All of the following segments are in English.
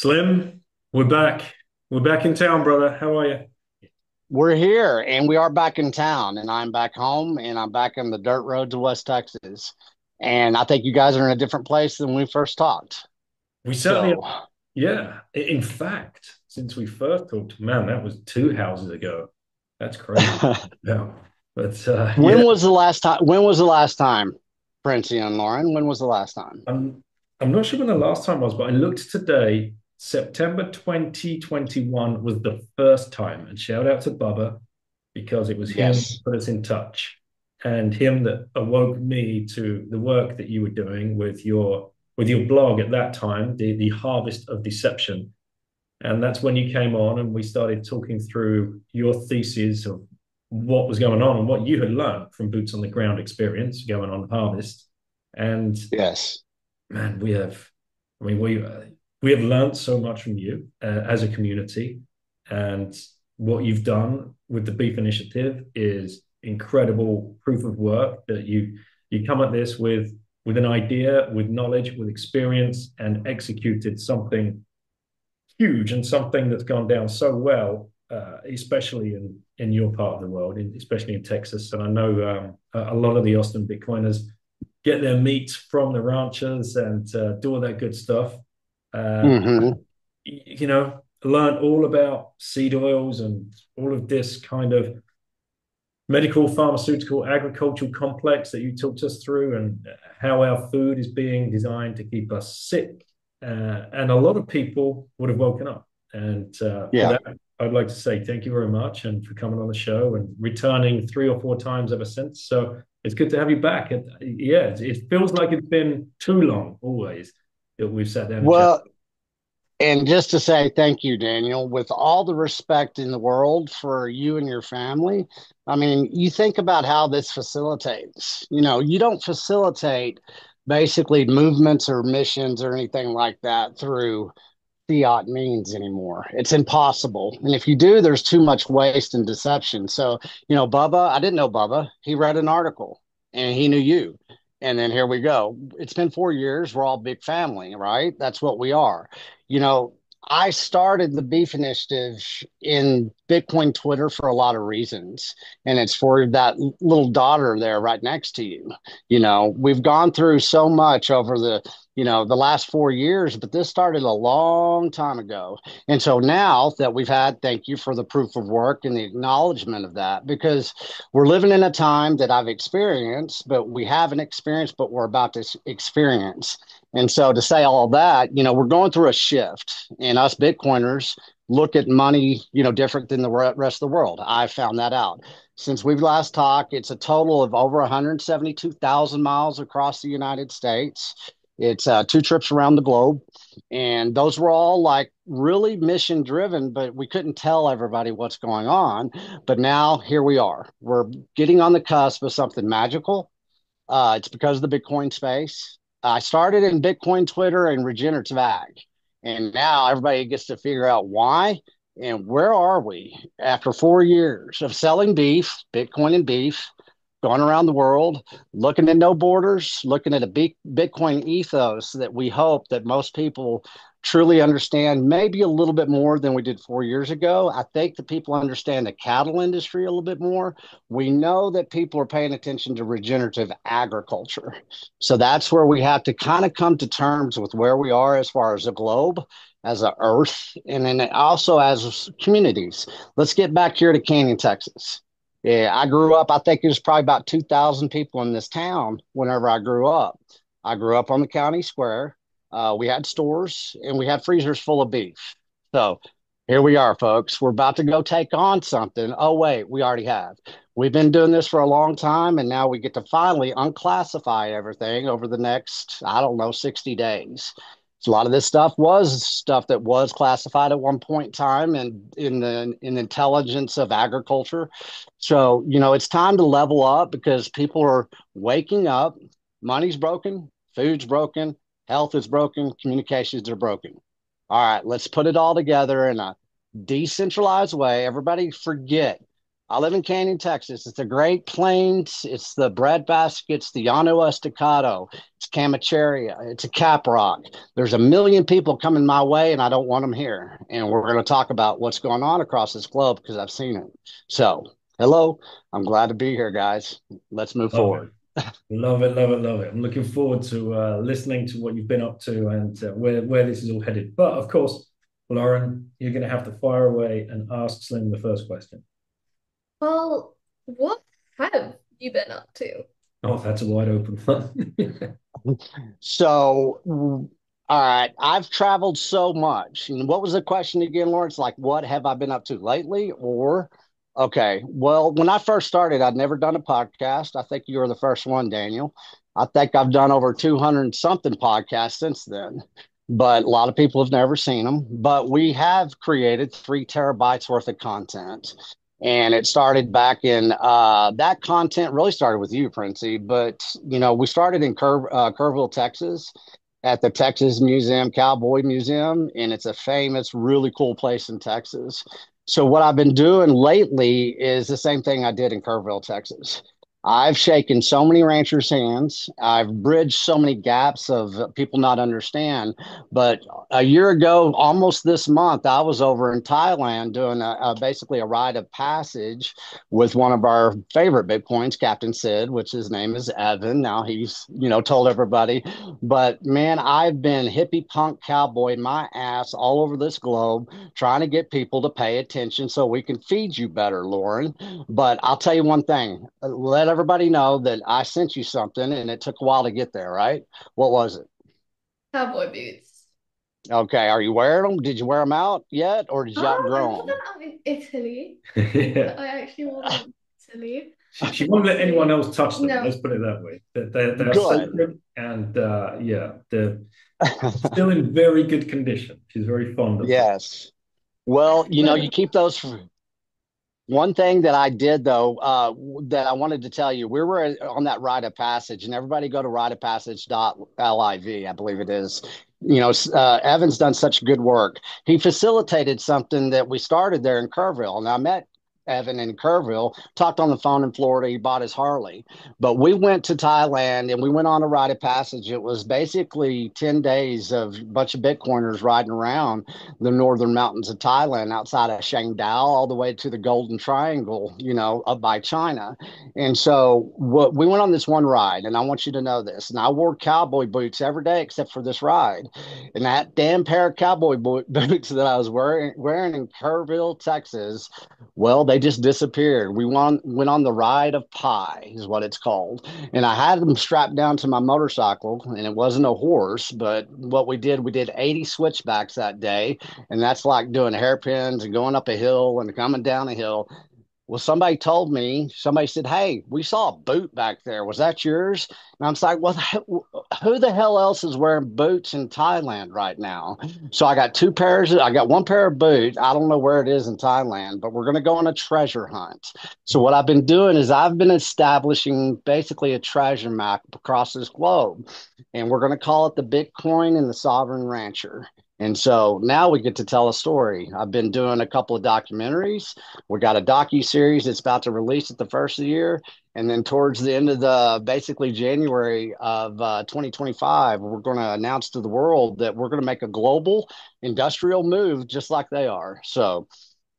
Slim, we're back. We're back in town, brother. How are you? We're here and we are back in town, and I'm back home and I'm back on the dirt roads of West Texas. And I think you guys are in a different place than we first talked. We certainly, So, yeah. In fact, since we first talked, man, that was 2 houses ago. That's crazy. Yeah. But yeah, when was the last time, Princey and Lauren? When was the last time? I'm not sure when the last time was, but I looked today. September 2021 was the first time. And shout out to Bubba because it was him who Yes. put us in touch and him that awoke me to the work that you were doing with your blog at that time, the Harvest of Deception. And that's when you came on and we started talking through your thesis of what was going on and what you had learned from boots on the ground experience going on Harvest. And Yes. man, I mean, we have learned so much from you as a community, and what you've done with the Beef Initiative is incredible proof of work that you come at this with an idea, with knowledge, with experience, and executed something huge and something that's gone down so well, especially in your part of the world, especially in Texas. And I know a lot of the Austin Bitcoiners get their meat from the ranchers and do all that good stuff. Uh, Hmm. Learn all about seed oils and all of this kind of medical, pharmaceutical, agricultural complex that you talked us through, and how our food is being designed to keep us sick. And a lot of people would have woken up. And for Yeah. that, I'd like to say thank you very much and for coming on the show and returning 3 or 4 times ever since. So it's good to have you back. And yeah, it feels like it's been too long always that we've sat down and chatted. Well, and just to say thank you, Daniel, with all the respect in the world for you and your family. I mean, you think about how this facilitates. You don't facilitate basically movements or missions or anything like that through fiat means anymore. It's impossible. And if you do, there's too much waste and deception. So, Bubba, I didn't know Bubba. He read an article and he knew you. And then here we go. It's been 4 years. We're all big family, right? That's what we are. You know, I started the Beef Initiative in Bitcoin Twitter for a lot of reasons. And it's for that little daughter there right next to you. We've gone through so much over the last 4 years, but this started a long time ago. And so now that we've had, thank you for the proof of work and the acknowledgement of that, because we're living in a time that I've experienced, but we haven't experienced, but we're about to experience. And so to say all that, we're going through a shift, and us Bitcoiners look at money, different than the rest of the world. I found that out. Since we've last talked, it's a total of over 172,000 miles across the United States. It's two trips around the globe. And those were all like really mission driven, but we couldn't tell everybody what's going on. But now here we are. We're getting on the cusp of something magical. It's because of the Bitcoin space. I started in Bitcoin Twitter and regenerative ag. And now everybody gets to figure out why and where are we after 4 years of selling beef, Bitcoin and beef, going around the world, looking at no borders, looking at a big Bitcoin ethos that we hope that most people truly understand, maybe a little bit more than we did 4 years ago. I think that people understand the cattle industry a little bit more. We know that people are paying attention to regenerative agriculture. So that's where we have to kind of come to terms with where we are as far as the globe, as a earth, and then also as communities. Let's get back here to Canyon, Texas. Yeah, I grew up, I think it was probably about 2,000 people in this town whenever I grew up. I grew up on the county square. We had stores and we had freezers full of beef. So here we are, folks. We're about to go take on something. Oh, wait, we already have. We've been doing this for a long time, and now we get to finally unclassify everything over the next, I don't know, 60 days. So a lot of this stuff was stuff that was classified at one point in time and in the intelligence of agriculture. So, it's time to level up because people are waking up. Money's broken, food's broken, health is broken, communications are broken. All right, let's put it all together in a decentralized way. Everybody forget. I live in Canyon, Texas. It's the Great Plains. It's the breadbasket. It's the Llano Estacado. It's Camacharia. It's a Caprock. There's a million people coming my way, and I don't want them here. And we're going to talk about what's going on across this globe because I've seen it. So, hello. I'm glad to be here, guys. Let's move Love it. forward. Love it, love it, love it. I'm looking forward to listening to what you've been up to and where this is all headed. But of course, Lauren, you're going to have to fire away and ask Slim the first question. Well, what have you been up to? Oh, that's a wide open one. So, all right, I've traveled so much. And what was the question again, Lawrence? Like, what have I been up to lately? Or, okay, well, when I first started, I'd never done a podcast. I think you were the first one, Daniel. I think I've done over 200 something podcasts since then, but a lot of people have never seen them. But we have created 3 terabytes worth of content. And it started back in that content really started with you, Princey. But we started in Kerrville, Texas, at the Texas Museum, Cowboy Museum, and it's a famous, really cool place in Texas. So what I've been doing lately is the same thing I did in Kerrville, Texas. I've shaken so many ranchers' hands. I've bridged so many gaps of people not understand. But a year ago, almost this month, I was over in Thailand doing basically a rite of passage with one of our favorite Bitcoins, Captain Sid, which his name is Evan. Now he's, told everybody. But man, I've been hippie punk cowboy my ass all over this globe trying to get people to pay attention so we can feed you better, Lauren. But I'll tell you one thing. Let everybody know that I sent you something and it took a while to get there, right? What was it? Cowboy boots. Okay. Are you wearing them? Did you wear them out yet or did you I outgrow wore them them? out in Italy. Yeah. I actually wore them in Italy. She won't let anyone else touch them. No. Let's put it that way. They're Good. sacred and yeah, they're still in very good condition. She's very fond of them. Yes. Well, you keep those for one thing that I did though, that I wanted to tell you, we were on that rite of passage, and everybody go to riteofpassage.liv, I believe it is. Evan's done such good work. He facilitated something that we started there in Kerrville, and I met Evan in Kerrville, talked on the phone in Florida. He bought his Harley, but we went to Thailand and we went on a rite of passage. It was basically 10 days of a bunch of Bitcoiners riding around the northern mountains of Thailand outside of Chiang Dao all the way to the Golden Triangle, up by China. And so we went on this one ride, and I want you to know this. And I wore cowboy boots every day except for this ride. And that damn pair of cowboy boots that I was wearing in Kerrville, Texas, well, they just disappeared. Went on the ride of pie, is what it's called. And I had them strapped down to my motorcycle, and it wasn't a horse, but what we did 80 switchbacks that day, and that's like doing hairpins and going up a hill and coming down a hill. Well, somebody said, "Hey, we saw a boot back there. Was that yours?" And I was like, "Well, who the hell else is wearing boots in Thailand right now?" So I got one pair of boots. I don't know where it is in Thailand, but we're going to go on a treasure hunt. So what I've been doing is I've been establishing basically a treasure map across this globe, and we're going to call it the Bitcoin and the Sovereign Rancher. And so now we get to tell a story. I've been doing a couple of documentaries. We got a docu-series that's about to release at the first of the year. And then towards the end of the basically January of 2025, we're going to announce to the world that we're going to make a global industrial move just like they are. So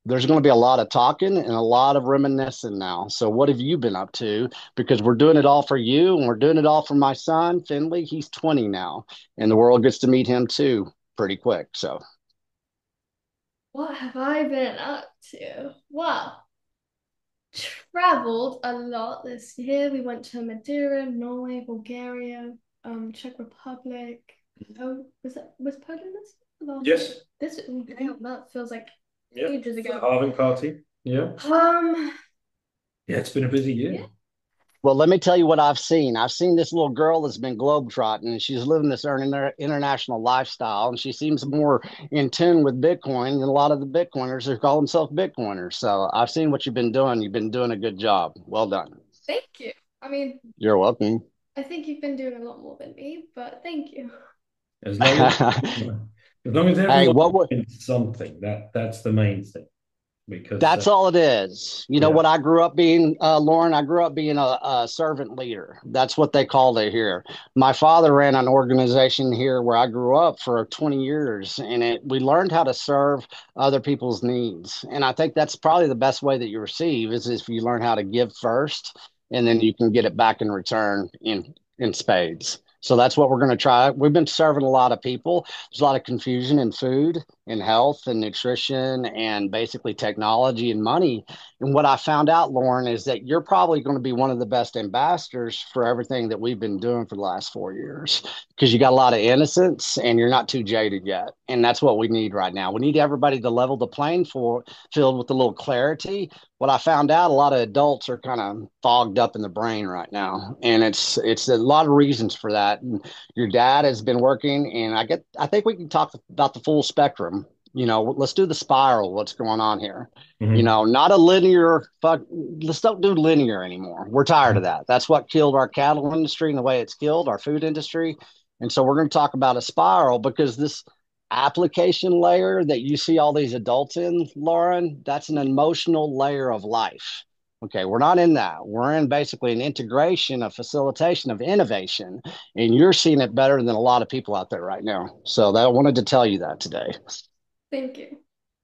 there's going to be a lot of talking and a lot of reminiscing now. So what have you been up to? Because we're doing it all for you, and we're doing it all for my son, Finley. He's 20 now, and the world gets to meet him too pretty quick. So What have I been up to? Well, traveled a lot this year. We went to Madeira, Norway, Bulgaria, Czech Republic. Oh, was Poland this last year? Yes. Damn, that feels like Yeah. ages ago. Halving party. Yeah. Yeah, it's been a busy year. Yeah. well, let me tell you what I've seen. I've seen this little girl that's been globetrotting, and she's living this international lifestyle, and she seems more in tune with Bitcoin than a lot of the Bitcoiners who call themselves Bitcoiners. So I've seen what you've been doing. You've been doing a good job. Well done. Thank you. I mean, You're welcome. I think you've been doing a lot more than me, but thank you. As long as as long as Hey, everyone's doing something, that's the main thing. because That's all it is. You know yeah. what I grew up being, Lauren? I grew up being a servant leader. That's what they called it here. My father ran an organization here where I grew up for 20 years, and we learned how to serve other people's needs. And I think that's probably the best way that you receive is if you learn how to give first, and then you can get it back in return in spades. So that's what we're going to try. We've been serving a lot of people. There's a lot of confusion in food in health and nutrition and basically technology and money. And what I found out, Lauren, is that you're probably going to be one of the best ambassadors for everything that we've been doing for the last 4 years because you got a lot of innocence and you're not too jaded yet. And that's what we need right now. We need everybody to level the playing field with a little clarity. What I found out, a lot of adults are kind of fogged up in the brain right now, and it's a lot of reasons for that. And your dad has been working, and I think we can talk about the full spectrum. Let's do the spiral. What's going on here? Mhm. Not a linear fuck. Let's don't do linear anymore. We're tired of that. That's what killed our cattle industry and the way it's killed our food industry. And so we're going to talk about a spiral because this application layer that you see all these adults in, Lauren, that's an emotional layer of life. Okay, we're not in that. We're in basically an integration, a facilitation of innovation, and you're seeing it better than a lot of people out there right now. So I wanted to tell you that today. Thank you.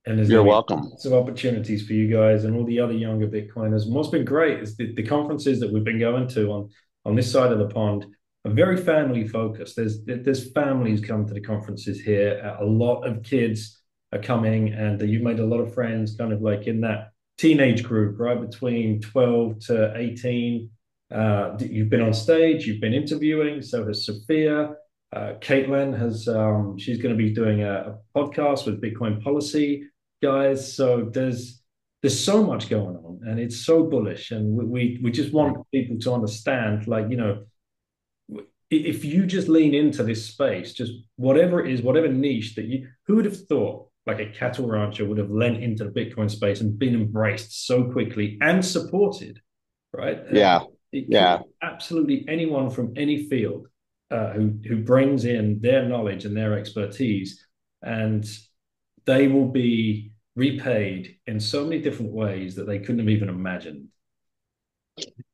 And there's You're going to be welcome. lots of opportunities for you guys and all the other younger Bitcoiners. And what's been great is the conferences that we've been going to on this side of the pond are very family focused. There's families come to the conferences here. A lot of kids are coming, and you've made a lot of friends, kind of like in that teenage group, right between 12 to 18. You've been on stage, you've been interviewing. So has Sophia. Caitlin has she's going to be doing a podcast with Bitcoin policy guys. So there's so much going on, and it's so bullish. And we just want people to understand, like, if you just lean into this space, just whatever it is, whatever niche that who would have thought like a cattle rancher would have lent into the Bitcoin space and been embraced so quickly and supported, right? Yeah. It could Yeah. be absolutely anyone from any field who brings in their knowledge and their expertise, and they will be repaid in so many different ways that they couldn't have even imagined.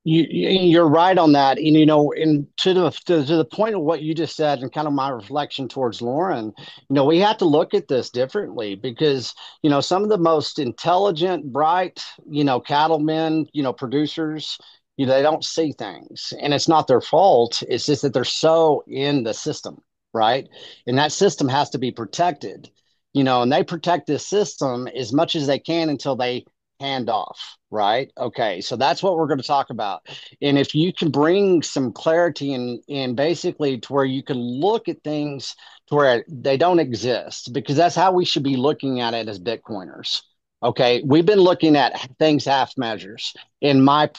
You're right on that. And, and to the point of what you just said and kind of my reflection towards Lauren, we have to look at this differently because, some of the most intelligent, bright, cattlemen, producers, they don't see things and it's not their fault. It's just that they're so in the system, right? And that system has to be protected, and they protect this system as much as they can until they hand off, right? Okay, so that's what we're going to talk about. And if you can bring some clarity in basically to where you can look at things to where they don't exist, because that's how we should be looking at it as Bitcoiners. Okay, we've been looking at things half measures. In my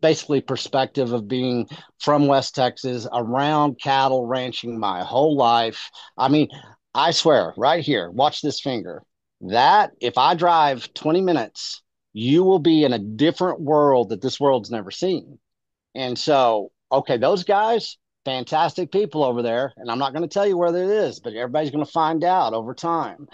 basically perspective of being from West Texas, around cattle ranching my whole life. I mean, I swear, right here, watch this finger. That if I drive 20 minutes, you will be in a different world that this world's never seen. And so, okay, those guys, fantastic people over there. And I'm not going to tell you where it is, but everybody's going to find out over time.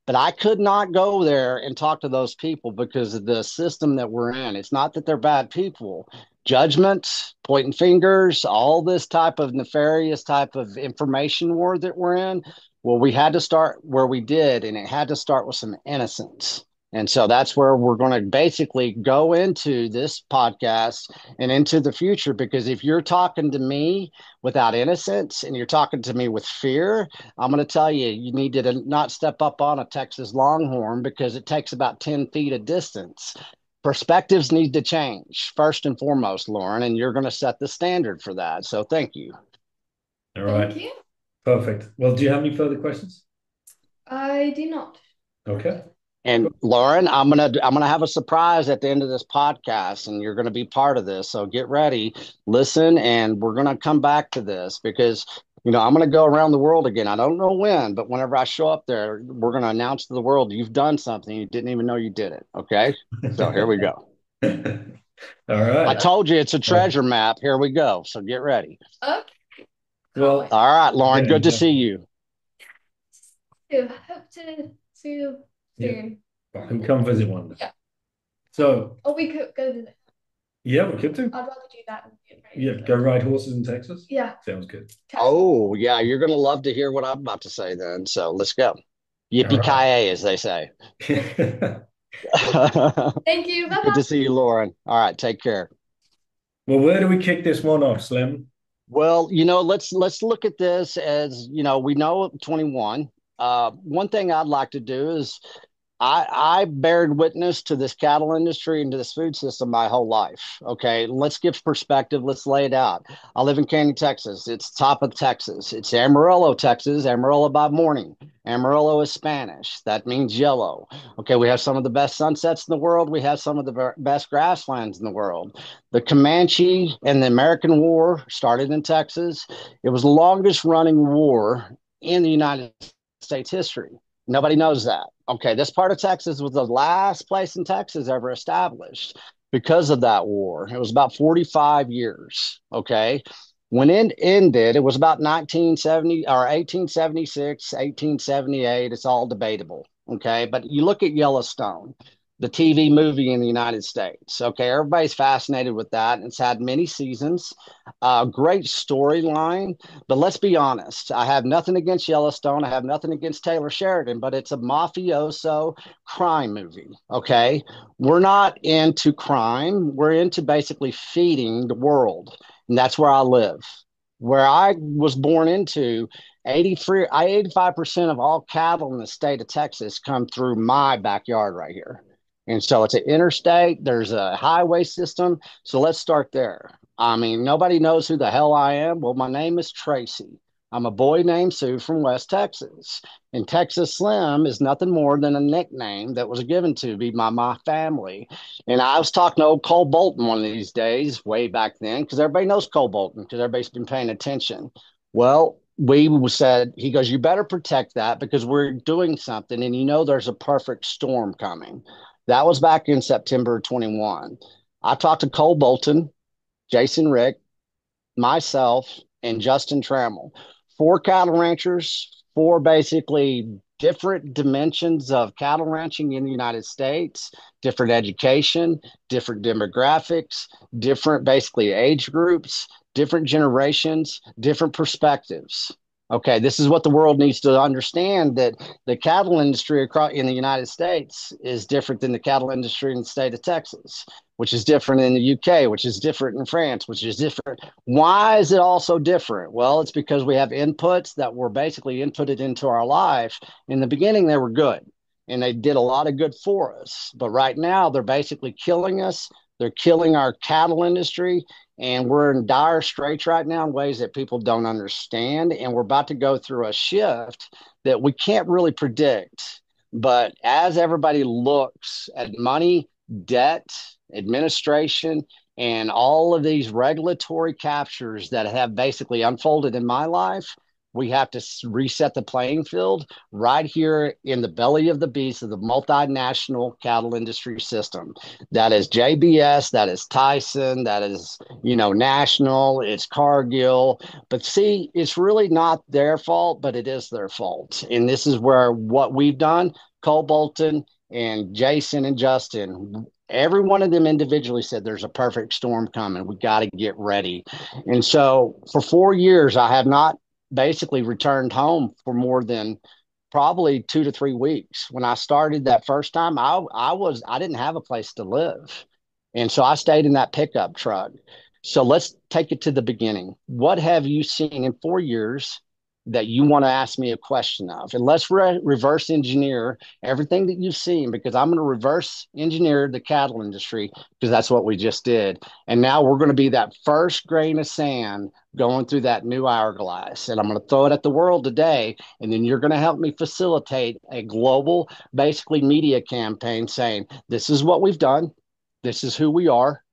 But I could not go there and talk to those people because of the system that we're in. It's not that they're bad people. Judgments, pointing fingers, all this type of nefarious type of information war that we're in. Well, we had to start where we did, and it had to start with some innocence. And so that's where we're going to basically go into this podcast and into the future. Because if you're talking to me without innocence and you're talking to me with fear, I'm going to tell you, you need to not step up on a Texas Longhorn because it takes about 10 feet of distance. Perspectives need to change first and foremost, Lauren, and you're going to set the standard for that. So thank you. All Thank right. you. Perfect. Well, do you have any further questions? I do not. Okay. And Cool. Lauren, I'm gonna have a surprise at the end of this podcast, and you're gonna be part of this. So get ready, listen, and we're gonna come back to this because I'm gonna go around the world again. I don't know when, but whenever I show up there, we're gonna announce to the world you've done something you didn't even know you did it. Okay, so here we go. All I right. told you it's a treasure map. Here we go. So get ready. Okay. Well, All right, Lauren. yeah, Good to see you. So hope to see you yeah. soon. Well, who come visit one day. Yeah. So, Or we could go to. yeah, we could do. I'd rather do that than get Yeah, ready. go ride horses in Texas. Yeah. Sounds good. Texas. Oh, yeah, you're going to love to hear what I'm about to say then. So let's go. All Yippee right. ki as they say. Thank you. Bye Good bye. to see you, Lauren. All right, take care. Well, where do we kick this one off, Slim? Well, let's look at this as, we know 21. One thing I'd like to do is I bared witness to this cattle industry and to this food system my whole life. Okay, let's give perspective. Let's lay it out. I live in Canyon, Texas. It's top of Texas. It's Amarillo, Texas. Amarillo by morning. Amarillo is Spanish. That means yellow. Okay, we have some of the best sunsets in the world. We have some of the best grasslands in the world. The Comanche and the American War started in Texas. It was the longest running war in the United States history. Nobody knows that. Okay, this part of Texas was the last place in Texas ever established because of that war. It was about 45 years. Okay. When it ended, it was about 1970 or 1876, 1878. It's all debatable. Okay. But you look at Yellowstone, the TV movie in the United States. Okay. Everybody's fascinated with that. It's had many seasons, great storyline. But let's be honest. I have nothing against Yellowstone. I have nothing against Taylor Sheridan, but it's a mafioso crime movie. Okay. We're not into crime. We're into basically feeding the world. And that's where I live. Where I was born into, 85% of all cattle in the state of Texas come through my backyard right here. And so it's an interstate, there's a highway system. So let's start there. I mean, nobody knows who the hell I am. Well, my name is Tracy. I'm a boy named Sue from West Texas. And Texas Slim is nothing more than a nickname that was given to me by my family. And I was talking to old Cole Bolton one of these days, way back then, because everybody knows Cole Bolton, because everybody's been paying attention. Well, we said, he goes, you better protect that because we're doing something. And there's a perfect storm coming. That was back in September 21. I talked to Cole Bolton, Jason Rick, myself, and Justin Trammell, four cattle ranchers, four basically different dimensions of cattle ranching in the United States, different education, different demographics, different basically age groups, different generations, different perspectives. Okay, this is what the world needs to understand, that the cattle industry across in the United States is different than the cattle industry in the state of Texas, which is different in the UK, which is different in France, which is different. Why is it all so different? Well, it's because we have inputs that were basically inputted into our life. In the beginning, they were good and they did a lot of good for us. But right now, they're basically killing us. They're killing our cattle industry. And we're in dire straits right now in ways that people don't understand. And we're about to go through a shift that we can't really predict. But as everybody looks at money, debt, administration, and all of these regulatory captures that have basically unfolded in my life, we have to reset the playing field right here in the belly of the beast of the multinational cattle industry system. That is JBS, that is Tyson, that is, National, it's Cargill. But see, it's really not their fault, but it is their fault. And this is where what we've done, Cole Bolton and Jason and Justin, every one of them individually said there's a perfect storm coming. We got to get ready. And so for 4 years, I have not basically returned home for more than probably 2 to 3 weeks. When I started that first time, I didn't have a place to live. And so I stayed in that pickup truck. So let's take it to the beginning. What have you seen in 4 years that you want to ask me a question of? And let's reverse engineer everything that you've seen, because I'm going to reverse engineer the cattle industry, because that's what we just did. And now we're going to be that first grain of sand going through that new hourglass. And I'm going to throw it at the world today. And then you're going to help me facilitate a global, basically media campaign saying, this is what we've done. This is who we are.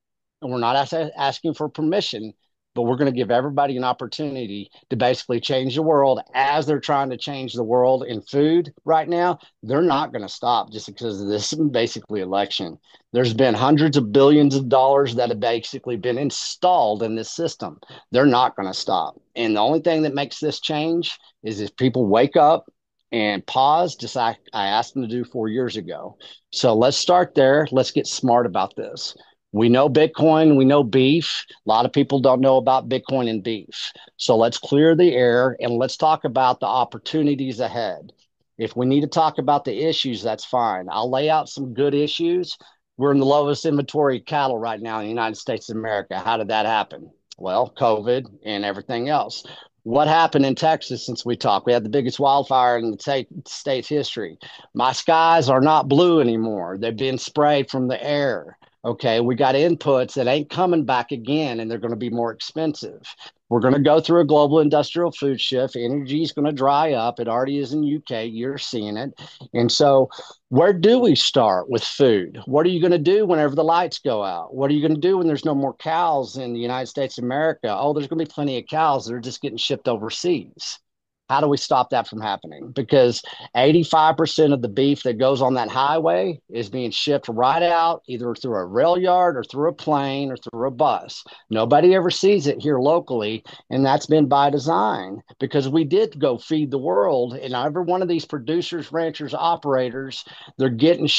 And we're not asking for permission, but we're going to give everybody an opportunity to basically change the world as they're trying to change the world in food right now. They're not going to stop just because of this basically election. There's been hundreds of billions of dollars that have basically been installed in this system. They're not going to stop. And the only thing that makes this change is if people wake up, And pause, just I asked them to do 4 years ago. So let's start there. Let's get smart about this. We know Bitcoin, we know beef. A lot of people don't know about Bitcoin and beef. So let's clear the air and let's talk about the opportunities ahead. If we need to talk about the issues, that's fine. I'll lay out some good issues. We're in the lowest inventory of cattle right now in the United States of America. How did that happen? Well, COVID and everything else. What happened in Texas since we talked? We had the biggest wildfire in the state's history. My skies are not blue anymore. They've been sprayed from the air. Okay, we got inputs that ain't coming back again, and they're going to be more expensive. We're going to go through a global industrial food shift. Energy is going to dry up. It already is in UK. You're seeing it. And so where do we start with food? What are you going to do whenever the lights go out? What are you going to do when there's no more cows in the United States of America? Oh, there's going to be plenty of cows that are just getting shipped overseas. How do we stop that from happening? Because 85% of the beef that goes on that highway is being shipped right out, either through a rail yard or through a plane or through a bus. Nobody ever sees it here locally, and that's been by design because we did go feed the world. And every one of these producers, ranchers, operators, they're getting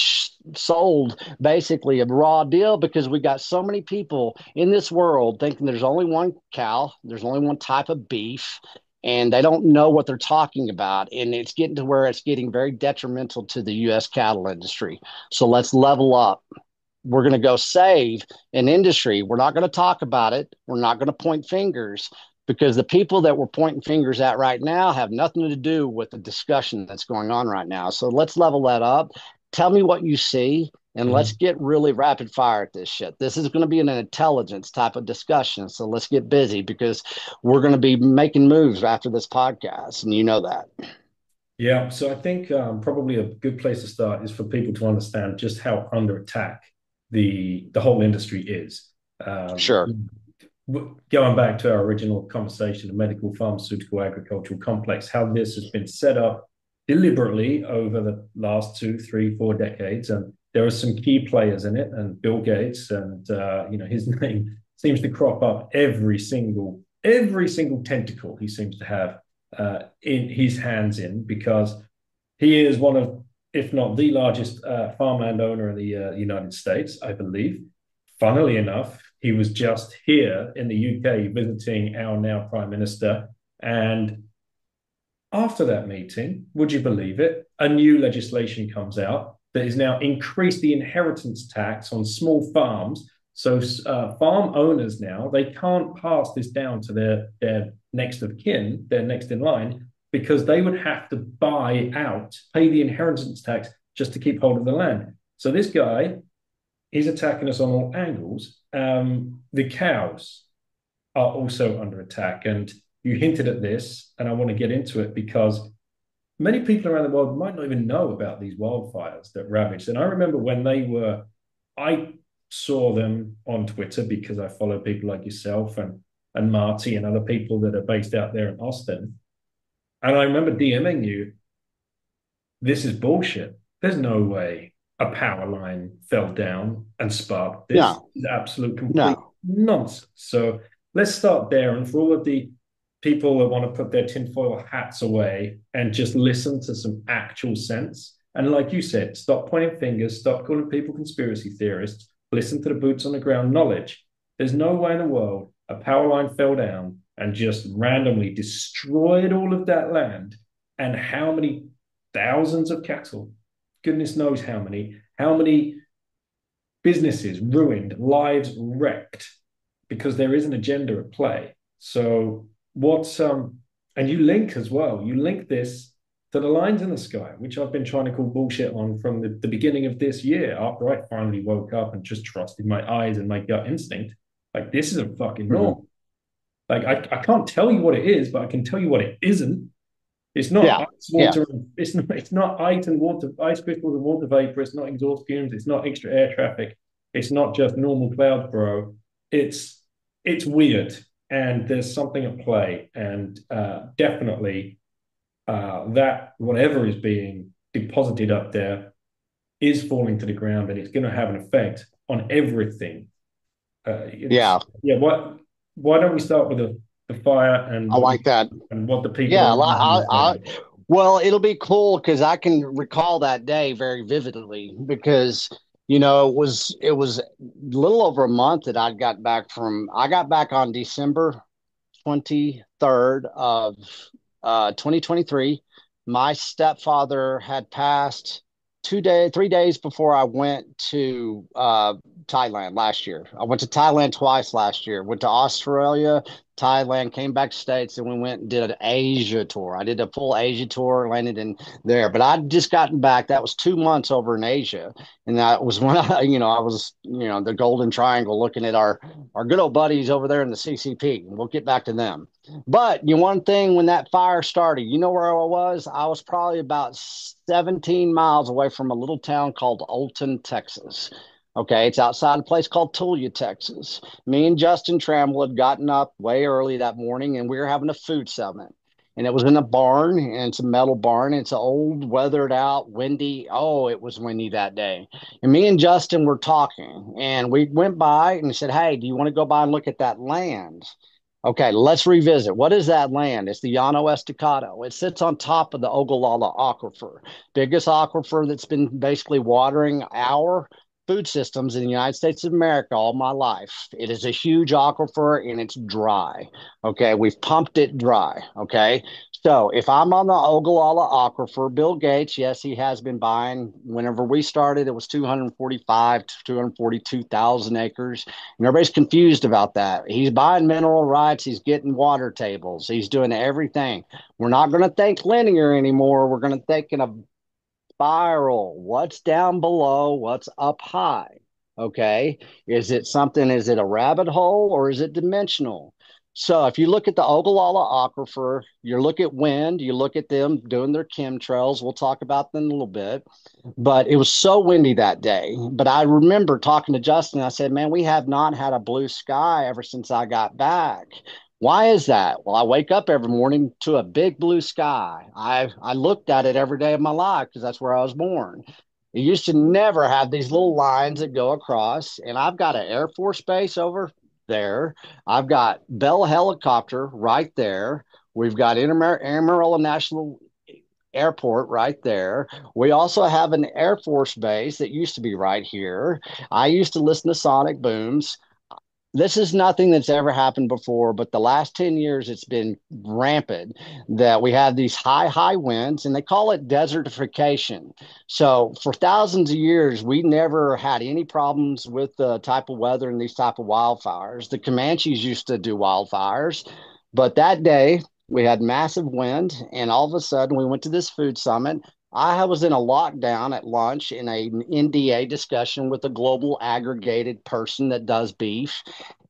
sold basically a raw deal because we got so many people in this world thinking there's only one cow, there's only one type of beef, and they don't know what they're talking about. And it's getting to where it's getting very detrimental to the U.S. cattle industry. So let's level up. We're going to go save an industry. We're not going to talk about it. We're not going to point fingers because the people that we're pointing fingers at right now have nothing to do with the discussion that's going on right now. So let's level that up. Tell me what you see, and let's get really rapid fire at this shit. This is going to be an intelligence type of discussion. So let's get busy because we're going to be making moves after this podcast. And you know that. Yeah, so I think probably a good place to start is for people to understand just how under attack the whole industry is. Sure. Going back to our original conversation, the medical, pharmaceutical, agricultural complex, how this has been set up deliberately over the last 2, 3, 4 decades, and there are some key players in it, and Bill Gates, and his name seems to crop up every single tentacle he seems to have in his hands in, because he is one of, if not the largest farmland owner in the United States, I believe. Funnily enough, he was just here in the UK visiting our now Prime Minister. And after that meeting, would you believe it, a new legislation comes out that is now increased the inheritance tax on small farms. So farm owners now, they can't pass this down to their next of kin, their next in line, because they would have to buy out, pay the inheritance tax just to keep hold of the land. So this guy, he's attacking us on all angles. The cows are also under attack. And you hinted at this, and I want to get into it because many people around the world might not even know about these wildfires that ravaged. And I remember when I saw them on Twitter because I follow people like yourself and Marty and other people that are based out there in Austin. And I remember DMing you, this is bullshit. There's no way a power line fell down and sparked this. No. Is absolute complete nonsense. So let's start there. And for all of the people that want to put their tinfoil hats away and just listen to some actual sense, and like you said, stop pointing fingers, stop calling people conspiracy theorists, listen to the boots on the ground knowledge. There's no way in the world a power line fell down and just randomly destroyed all of that land. And how many thousands of cattle, goodness knows how many businesses ruined, lives wrecked, because there is an agenda at play. So and you link as well, you link this to the lines in the sky, which I've been trying to call bullshit on from the beginning of this year, after I finally woke up and just trusted my eyes and my gut instinct. Like, this isn't fucking normal. Like, I can't tell you what it is, but I can tell you what it isn't. It's not ice, water, it's not ice and water, ice crystals and water vapor. It's not exhaust fumes. It's not extra air traffic. It's not just normal clouds, bro. It's weird, and there's something at play, and definitely that whatever is being deposited up there is falling to the ground, and it's going to have an effect on everything. Why don't we start with the fire and I like that. and what the people? Yeah, Well, it'll be cool because I can recall that day very vividly because it was a little over a month that I got back on December 23rd of 2023. My stepfather had passed 3 days before I went to Thailand last year. I went to Thailand twice last year. Went to Australia, Thailand, came back to States, and we went and did an Asia tour. I did a full Asia tour, landed in there. But I'd just gotten back. That was 2 months over in Asia. And that was when I was, the Golden Triangle looking at our good old buddies over there in the CCP. We'll get back to them. But one thing, when that fire started, you know where I was? I was probably about 17 miles away from a little town called Olton, Texas. Okay, it's outside a place called Tulia, Texas. Me and Justin Trammell had gotten up way early that morning and we were having a food summit. And it was in a barn, and it's a metal barn. It's an old, weathered out, windy. Oh, it was windy that day. And me and Justin were talking, and we went by and said, "Hey, do you want to go by and look at that land?" Okay, let's revisit. What is that land? It's the Llano Estacado. It sits on top of the Ogallala Aquifer, biggest aquifer that's been basically watering our food systems in the United States of America all my life. It is a huge aquifer and it's dry. Okay, we've pumped it dry. Okay, so if I'm on the Ogallala Aquifer, Bill Gates, yes, he has been buying. Whenever we started, it was 245 to 242,000 acres. And everybody's confused about that. He's buying mineral rights. He's getting water tables. He's doing everything. We're not going to think linear anymore. We're going to think in a spiral. What's down below? What's up high? Okay. Is it a rabbit hole or is it dimensional? So if you look at the Ogallala Aquifer, you look at wind, you look at them doing their chemtrails. We'll talk about them in a little bit. But it was so windy that day. But I remember talking to Justin. I said, "Man, we have not had a blue sky ever since I got back. Why is that?" Well, I wake up every morning to a big blue sky. I looked at it every day of my life because that's where I was born. It used to never have these little lines that go across. And I've got an Air Force base over there. I've got Bell Helicopter right there. We've got Amarillo National Airport right there. We also have an Air Force base that used to be right here. I used to listen to sonic booms. This is nothing that's ever happened before, but the last 10 years it's been rampant that we have these high winds, and they call it desertification. So for thousands of years, we never had any problems with the type of weather and these type of wildfires. The Comanches used to do wildfires, but that day we had massive wind, and all of a sudden we went to this food summit. I was in a lockdown at lunch in an NDA discussion with a global aggregated person that does beef.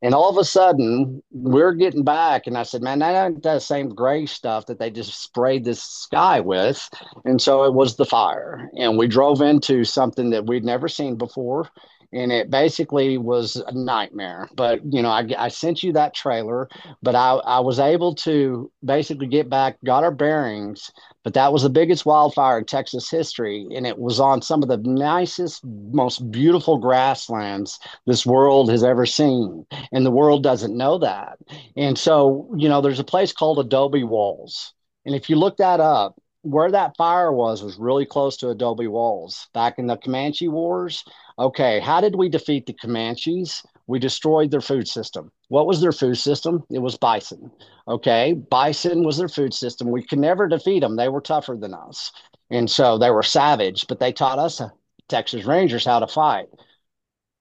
And all of a sudden, we're getting back. And I said, "Man, that ain't the same gray stuff that they just sprayed this sky with." And so it was the fire. And we drove into something that we'd never seen before. And it basically was a nightmare. But, I sent you that trailer, but I was able to basically get back, got our bearings. But that was the biggest wildfire in Texas history. And it was on some of the nicest, most beautiful grasslands this world has ever seen. And the world doesn't know that. And so, there's a place called Adobe Walls. And if you look that up, where that fire was really close to Adobe Walls back in the Comanche Wars. Okay, how did we defeat the Comanches? We destroyed their food system. What was their food system? It was bison. Okay, bison was their food system. We could never defeat them. They were tougher than us. And so they were savage, but they taught us, Texas Rangers, how to fight.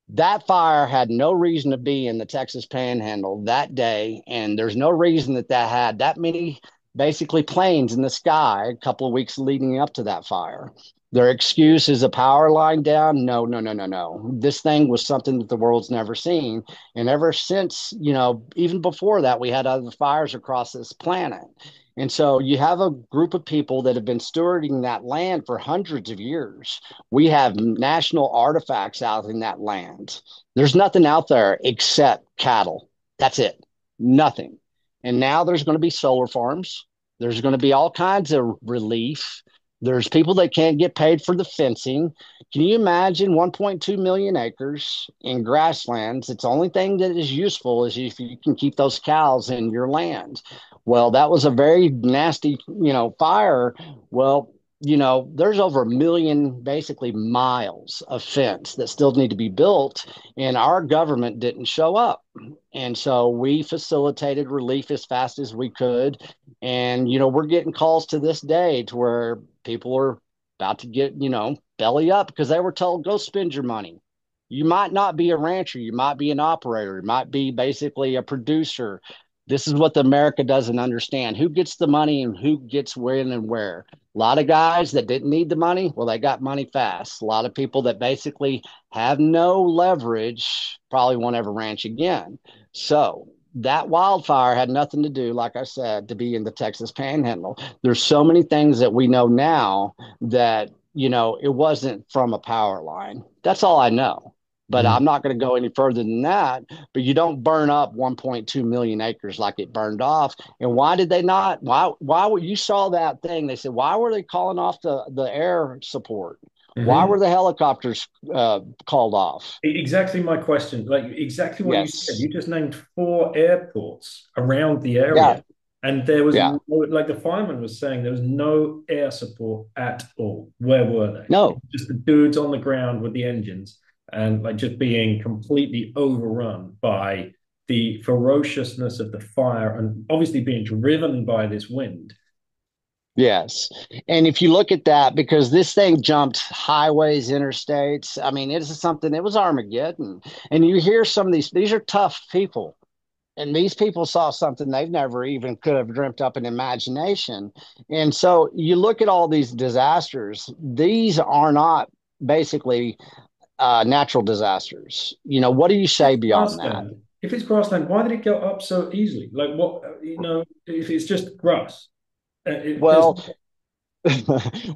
That fire had no reason to be in the Texas Panhandle that day, and there's no reason that had that many basically planes in the sky a couple of weeks leading up to that fire. Their excuse is a power line down. No, no, no, no, no. This thing was something that the world's never seen. And ever since, even before that, we had other fires across this planet. And so you have a group of people that have been stewarding that land for hundreds of years. We have national artifacts out in that land. There's nothing out there except cattle. That's it. Nothing. And now there's going to be solar farms. There's going to be all kinds of relief. There's people that can't get paid for the fencing. Can you imagine 1.2 million acres in grasslands? It's the only thing that is useful is if you can keep those cows in your land. Well, that was a very nasty, fire. Well, there's over 1 million basically miles of fence that still need to be built, and our government didn't show up. And so we facilitated relief as fast as we could. And, we're getting calls to this day to where people are about to get, belly up because they were told, go spend your money. You might not be a rancher. You might be an operator. You might be basically a producer. This is what the America doesn't understand. Who gets the money and who gets when and where? A lot of guys that didn't need the money, well, they got money fast. A lot of people that basically have no leverage probably won't ever ranch again. So that wildfire had nothing to do, like I said, to be in the Texas Panhandle. There's so many things that we know now that, it wasn't from a power line. That's all I know. But Mm. I'm not going to go any further than that. But you don't burn up 1.2 million acres like it burned off. And why did they not? Why you saw that thing? They said, why were they calling off the air support? Why Mm-hmm. were the helicopters called off? Exactly my question. Like exactly what you said. Yes. You just named 4 airports around the area. Yeah. And there was Yeah. no, like the fireman was saying, there was no air support at all. Where were they? No. Just the dudes on the ground with the engines and like just being completely overrun by the ferociousness of the fire and obviously being driven by this wind. Yes. And if you look at that, because this thing jumped highways, interstates, I mean, it is something, it was Armageddon. And you hear some of these are tough people. And these people saw something they've never even could have dreamt up in imagination. And so you look at all these disasters, these are not basically natural disasters. What do you say It's beyond that? grassland. If it's grassland, why did it go up so easily? Like what, if it's just grass, there's Well,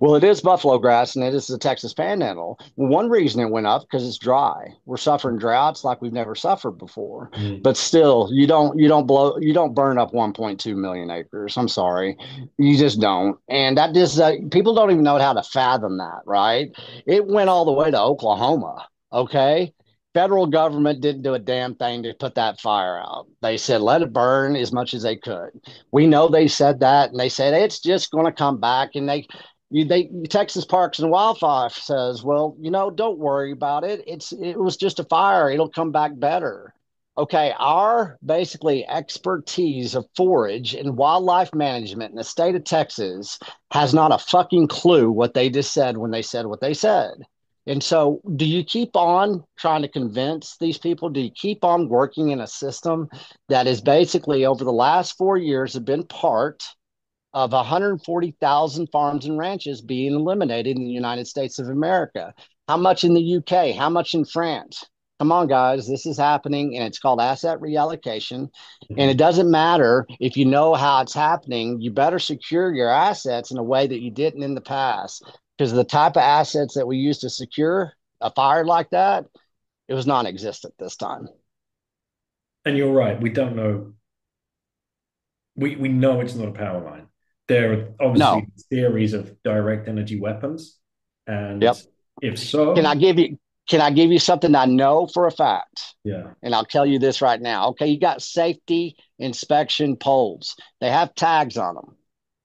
well, it is buffalo grass and it is the Texas Panhandle. One reason it went up because it's dry. We're suffering droughts like we've never suffered before. mm, But still, you don't burn up 1.2 million acres. I'm sorry, you just don't. And that just people don't even know how to fathom that, right? It went all the way to Oklahoma. Okay. Federal government didn't do a damn thing to put that fire out. They said let it burn as much as they could. We know they said that, and they said it's just going to come back. And they Texas Parks and Wildfire says, well, don't worry about it. It was just a fire. It'll come back better. Okay, our basically expertise of forage and wildlife management in the state of Texas has not a fucking clue what they just said when they said what they said. And so, do you keep on trying to convince these people? Do you keep on working in a system that is basically over the last 4 years have been part of 140,000 farms and ranches being eliminated in the United States of America? How much in the UK? How much in France? Come on, guys, this is happening, and it's called asset reallocation. And it mhm. doesn't matter if you know how it's happening, you better secure your assets in a way that you didn't in the past. Because the type of assets that we used to secure a fire like that, it was non existent this time. And you're right. We don't know. We know it's not a power line. There are No. obviously theories of direct energy weapons, and Yep. if Can I so, give you can I give you something I know for a fact? yeah. And I'll tell you this right now. Okay, you got safety inspection poles. They have tags on them.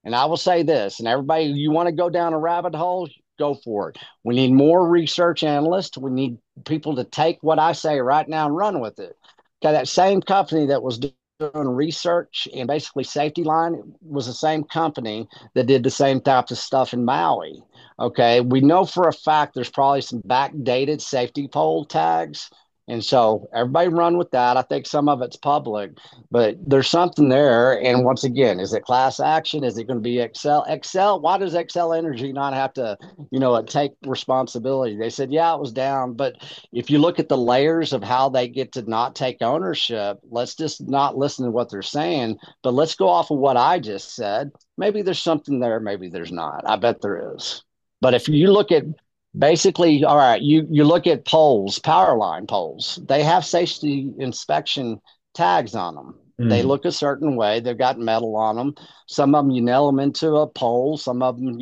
And I will say this, and everybody, you want to go down a rabbit hole, go for it. We need more research analysts. We need people to take what I say right now and run with it. Okay, that same company that was doing research and basically safety line was the same company that did the same type of stuff in Maui. Okay, we know for a fact there's probably some backdated safety pole tags. And so everybody run with that. I think some of it's public, but there's something there. And once again, is it class action? Is it going to be Excel? Excel? Why does Excel Energy not have to, take responsibility? They said, yeah, it was down. But if you look at the layers of how they get to not take ownership, let's just not listen to what they're saying, but let's go off of what I just said. Maybe there's something there. Maybe there's not. I bet there is. But if you look at basically, all right, you look at poles, power line poles, they have safety inspection tags on them. They Mm. look a certain way. They've got metal on them. Some of them, you nail them into a pole. Some of them,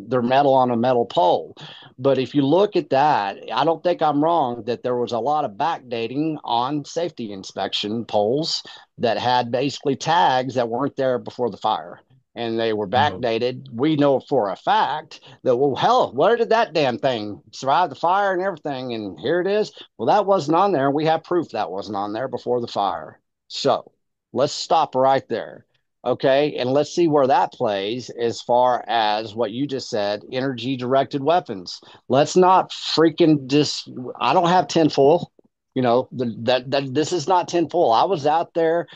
they're metal on a metal pole. But if you look at that, I don't think I'm wrong that there was a lot of backdating on safety inspection poles that had basically tags that weren't there before the fire. And they were No. backdated. We know for a fact that, well, hell, where did that damn thing survive the fire and everything? And here it is. Well, that wasn't on there. We have proof that wasn't on there before the fire. So let's stop right there. Okay. And let's see where that plays as far as what you just said, energy directed weapons. Let's not freaking just, I don't have tinfoil. This is not tinfoil. I was out there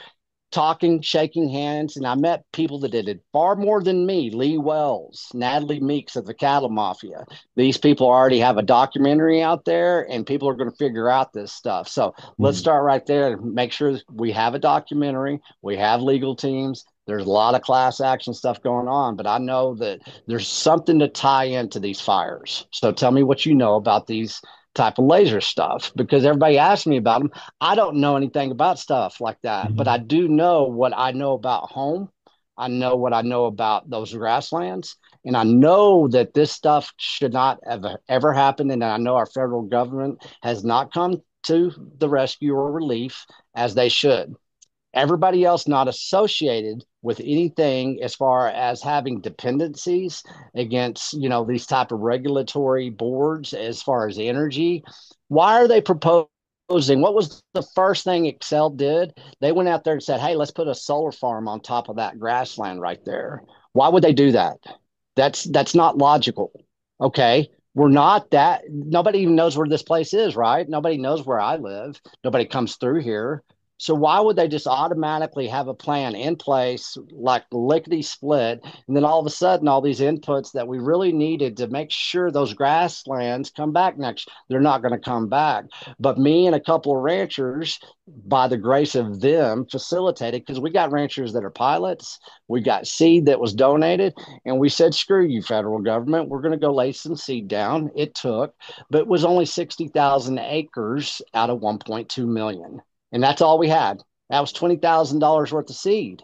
talking, shaking hands, and I met people that did it far more than me. Lee Wells, Natalie Meeks of the Cattle Mafia. These people already have a documentary out there, and people are going to figure out this stuff. So let's Mm. start right there and make sure we have a documentary, we have legal teams. There's a lot of class action stuff going on, but I know that there's something to tie into these fires. So tell me what you know about these type of laser stuff, because everybody asks me about them. I don't know anything about stuff like that, but I Mhm. do know what I know about home. I know what I know about those grasslands. And I know that this stuff should not ever happen. And I know our federal government has not come to the rescue or relief as they should. Everybody else not associated with anything as far as having dependencies against these type of regulatory boards as far as energy. Why are they proposing? What was the first thing Excel did? They went out there and said, hey, let's put a solar farm on top of that grassland right there. Why would they do that? That's not logical. Okay, we're not that. Nobody even knows where this place is, right? Nobody knows where I live. Nobody comes through here. So why would they just automatically have a plan in place like lickety split, and then all of a sudden all these inputs that we really needed to make sure those grasslands come back next, they're not going to come back. But me and a couple of ranchers, by the grace of them, facilitated, because we got ranchers that are pilots, we got seed that was donated, and we said, screw you, federal government, we're going to go lay some seed down. It took, but it was only 60,000 acres out of 1.2 million. And that's all we had. That was $20,000 worth of seed.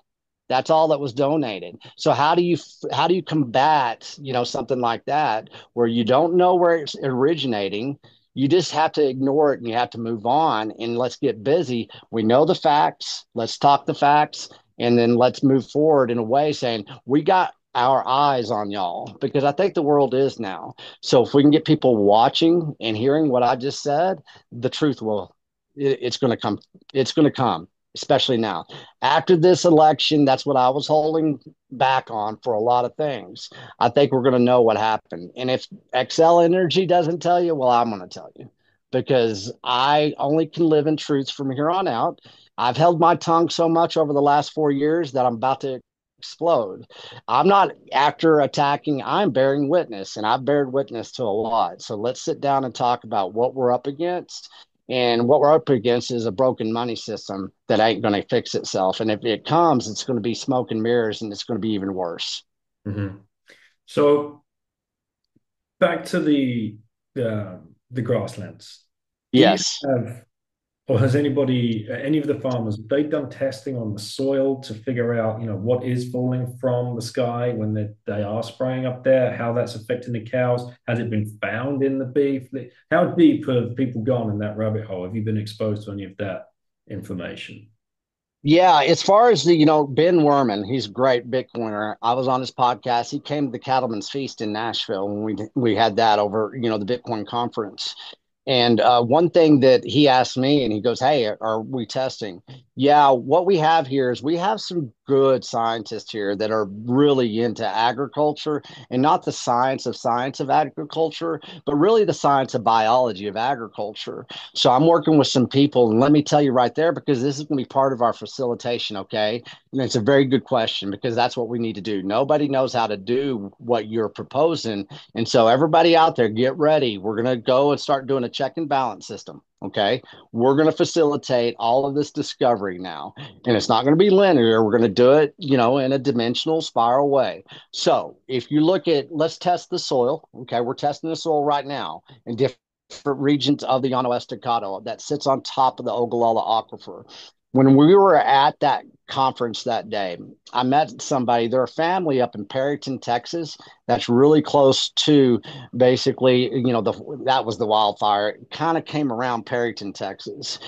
That's all that was donated. So how do you combat something like that where you don't know where it's originating? You just have to ignore it and you have to move on and let's get busy. We know the facts. Let's talk the facts and then let's move forward in a way saying we got our eyes on y'all because I think the world is now. So if we can get people watching and hearing what I just said, the truth will it's going to come. It's going to come, especially now. After this election, that's what I was holding back on for a lot of things. I think we're going to know what happened. And if Excel Energy doesn't tell you, well, I'm going to tell you because I only can live in truth from here on out. I've held my tongue so much over the last 4 years that I'm about to explode. I'm not after attacking, I'm bearing witness, and I've bared witness to a lot. So let's sit down and talk about what we're up against and what we're up against is a broken money system that ain't going to fix itself. And if it comes, it's going to be smoke and mirrors and it's going to be even worse. Mhm. So back to the grasslands. Do you Yes. have, or has anybody, any of the farmers, they done testing on the soil to figure out, what is falling from the sky when they are spraying up there, how that's affecting the cows? Has it been found in the beef? How deep have people gone in that rabbit hole? Have you been exposed to any of that information? Yeah, as far as Ben Werman, he's a great Bitcoiner. I was on his podcast. He came to the Cattleman's Feast in Nashville when we had that over, the Bitcoin conference. And one thing that he asked me, and he goes, hey, are we testing? Yeah, what we have here is we have some good scientists here that are really into agriculture and not the science of agriculture, but really the science of biology of agriculture. So I'm working with some people, and let me tell you right there, because this is going to be part of our facilitation, okay? And it's a very good question because that's what we need to do. Nobody knows how to do what you're proposing. And so everybody out there, get ready. We're going to go and start doing a check and balance system. Okay. We're going to facilitate all of this discovery now. And it's not going to be linear. We're going to do it, in a dimensional spiral way. So if you look at, let's test the soil. Okay. We're testing the soil right now in different regions of the Llano Estacado that sits on top of the Ogallala Aquifer. When we were at that conference that day, I met somebody, they're a family up in Perryton, Texas, that's really close to basically, that was the wildfire. It kind of came around Perryton, Texas.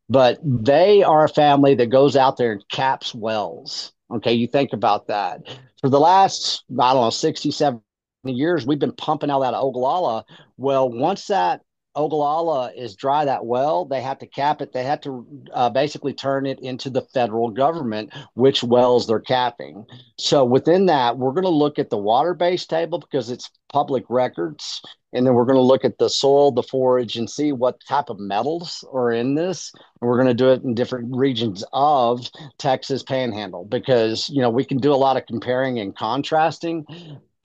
But they are a family that goes out there and caps wells. Okay, you think about that. For the last, I don't know, 60, 70 years, we've been pumping out that Ogallala. Well, once that Ogallala is dry, that well, they have to cap it. They have to basically turn it into the federal government, which wells they're capping. So within that, we're going to look at the water-based table because it's public records. And then we're going to look at the soil, the forage, and see what type of metals are in this. And we're going to do it in different regions of Texas Panhandle because, we can do a lot of comparing and contrasting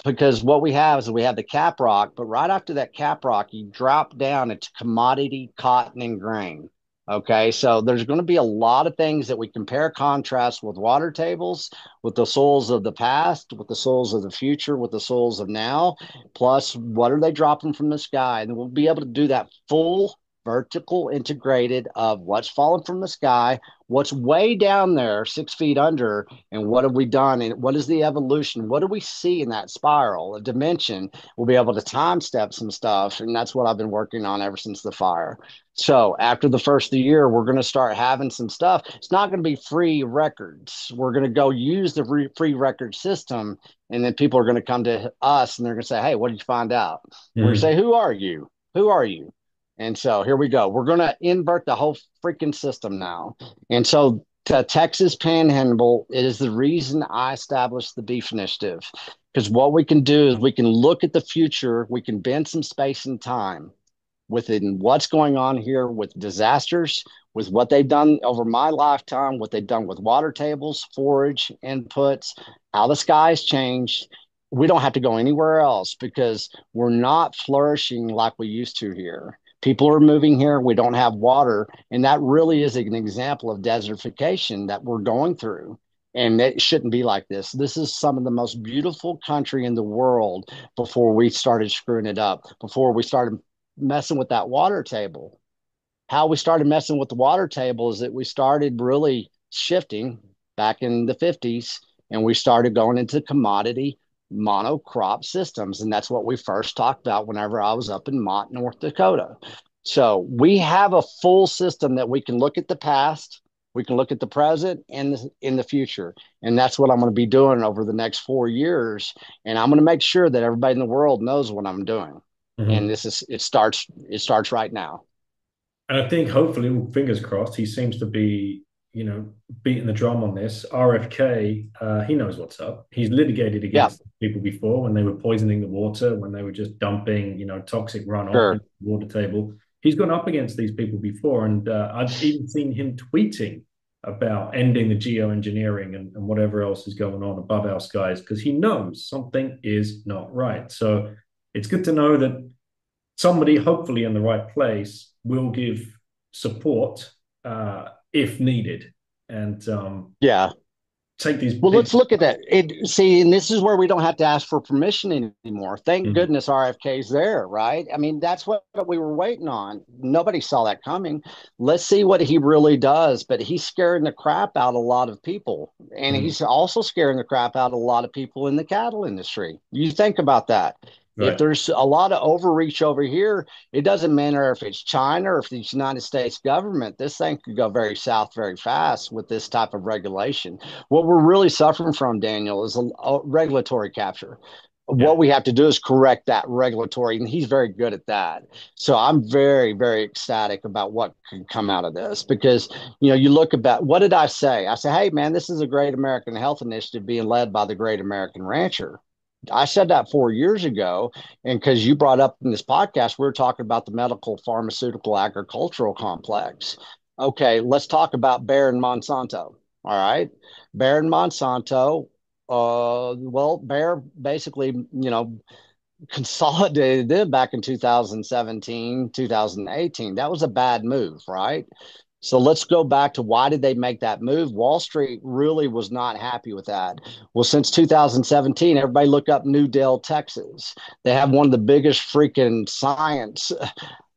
because what we have is we have the cap rock, but right after that cap rock, you drop down into commodity cotton and grain. Okay, so there's going to be a lot of things that we compare contrast with water tables, with the soils of the past, with the soils of the future, with the soils of now, plus what are they dropping from the sky? And we'll be able to do that full vertical integrated of what's falling from the sky, what's way down there 6 feet under, and what have we done, and what is the evolution, what do we see in that spiral, a dimension. We'll be able to time step some stuff, and that's what I've been working on ever since the fire. So after the first of the year, we're going to start having some stuff. It's not going to be free records. We're going to go use the free record system, and then people are going to come to us and they're going to say, hey, what did you find out? We're going to say, who are you? Who are you? And so here we go. We're going to invert the whole freaking system now. And so the Texas Panhandle is the reason I established the Beef Initiative. Because what we can do is we can look at the future. We can bend some space and time within what's going on here with disasters, with what they've done over my lifetime, what they've done with water tables, forage inputs, how the sky's changed. We don't have to go anywhere else because we're not flourishing like we used to here. People are moving here. We don't have water. And that really is an example of desertification that we're going through. And it shouldn't be like this. This is some of the most beautiful country in the world before we started screwing it up, before we started messing with that water table. How we started messing with the water table is that we started really shifting back in the 50s, and we started going into commodity monocrop systems. And that's what we first talked about whenever I was up in Mott, North Dakota. So we have a full system that we can look at the past, we can look at the present and in the future. And that's what I'm going to be doing over the next 4 years. And I'm going to make sure that everybody in the world knows what I'm doing. And it starts right now. And I think hopefully, fingers crossed, he seems to be, beating the drum on this. RFK, he knows what's up. He's litigated against people before when they were poisoning the water, when they were just dumping, toxic runoff into the water table. He's gone up against these people before. And I've even seen him tweeting about ending the geoengineering and whatever else is going on above our skies, because he knows something is not right. So it's good to know that somebody, hopefully in the right place, will give support if needed. And take these. Well, let's look at that. And this is where we don't have to ask for permission anymore. Thank goodness RFK's there, right? I mean, that's what we were waiting on. Nobody saw that coming. Let's see what he really does. But he's scaring the crap out of a lot of people. And he's also scaring the crap out of a lot of people in the cattle industry. You think about that. Right. If there's a lot of overreach over here, it doesn't matter if it's China or if it's the United States government. This thing could go very south very fast with this type of regulation. What we're really suffering from, Daniel, is a regulatory capture. Yeah. What we have to do is correct that regulatory, and he's very good at that. So I'm very, very ecstatic about what can come out of this because, you look about, what did I say? I said, hey, man, this is a great American health initiative being led by the great American rancher. I said that 4 years ago, and because you brought up in this podcast, we were talking about the medical, pharmaceutical, agricultural complex. Okay, let's talk about Bayer and Monsanto. All right, Bayer and Monsanto. Bayer basically, consolidated them back in 2017, 2018. That was a bad move, right? So let's go back to why did they make that move? Wall Street really was not happy with that. Well, since 2017, everybody look up New Dell, Texas. They have one of the biggest freaking science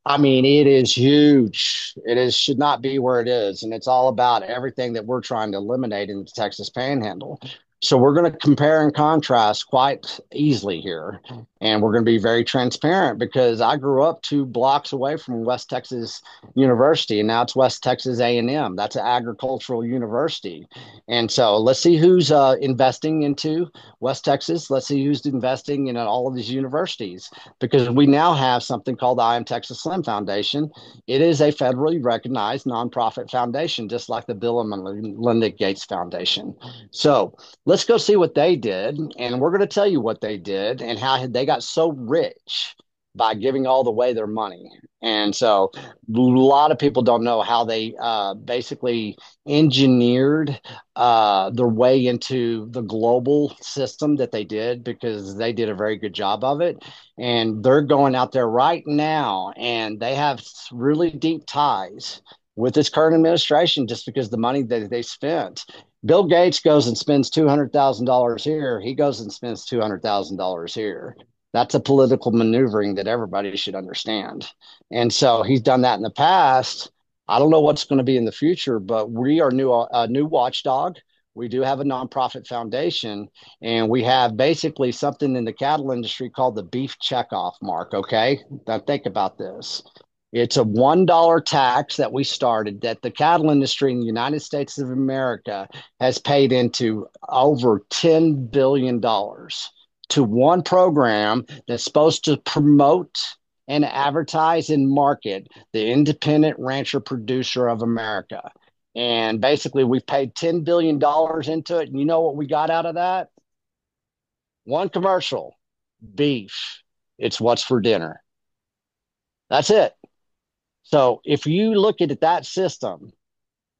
I mean, it is huge. It is should not be where it is, and it's all about everything that we're trying to eliminate in the Texas Panhandle. So we're going to compare and contrast quite easily here, and we're going to be very transparent because I grew up 2 blocks away from West Texas University, and now it's West Texas A&M. That's an agricultural university, and so let's see who's investing into West Texas. Let's see who's investing in all of these universities because we now have something called the I Am Texas Slim Foundation. It is a federally recognized nonprofit foundation, just like the Bill and Melinda Gates Foundation. So let's go see what they did. And we're going to tell you what they did and how they got so rich by giving all the way their money. And so a lot of people don't know how they basically engineered their way into the global system that they did because they did a very good job of it. And they're going out there right now and they have really deep ties with this current administration just because the money that they spent. Bill Gates goes and spends $200,000 here. He goes and spends $200,000 here. That's a political maneuvering that everybody should understand. And so he's done that in the past. I don't know what's going to be in the future, but we are a new watchdog. We do have a nonprofit foundation, and we have basically something in the cattle industry called the beef checkoff mark. Okay. Now think about this. It's a $1 tax that we started that the cattle industry in the United States of America has paid into over $10 billion to one program that's supposed to promote and advertise and market the independent rancher producer of America. And basically, we paid $10 billion into it. And you know what we got out of that? One commercial beef. It's what's for dinner. That's it. So if you look at that system,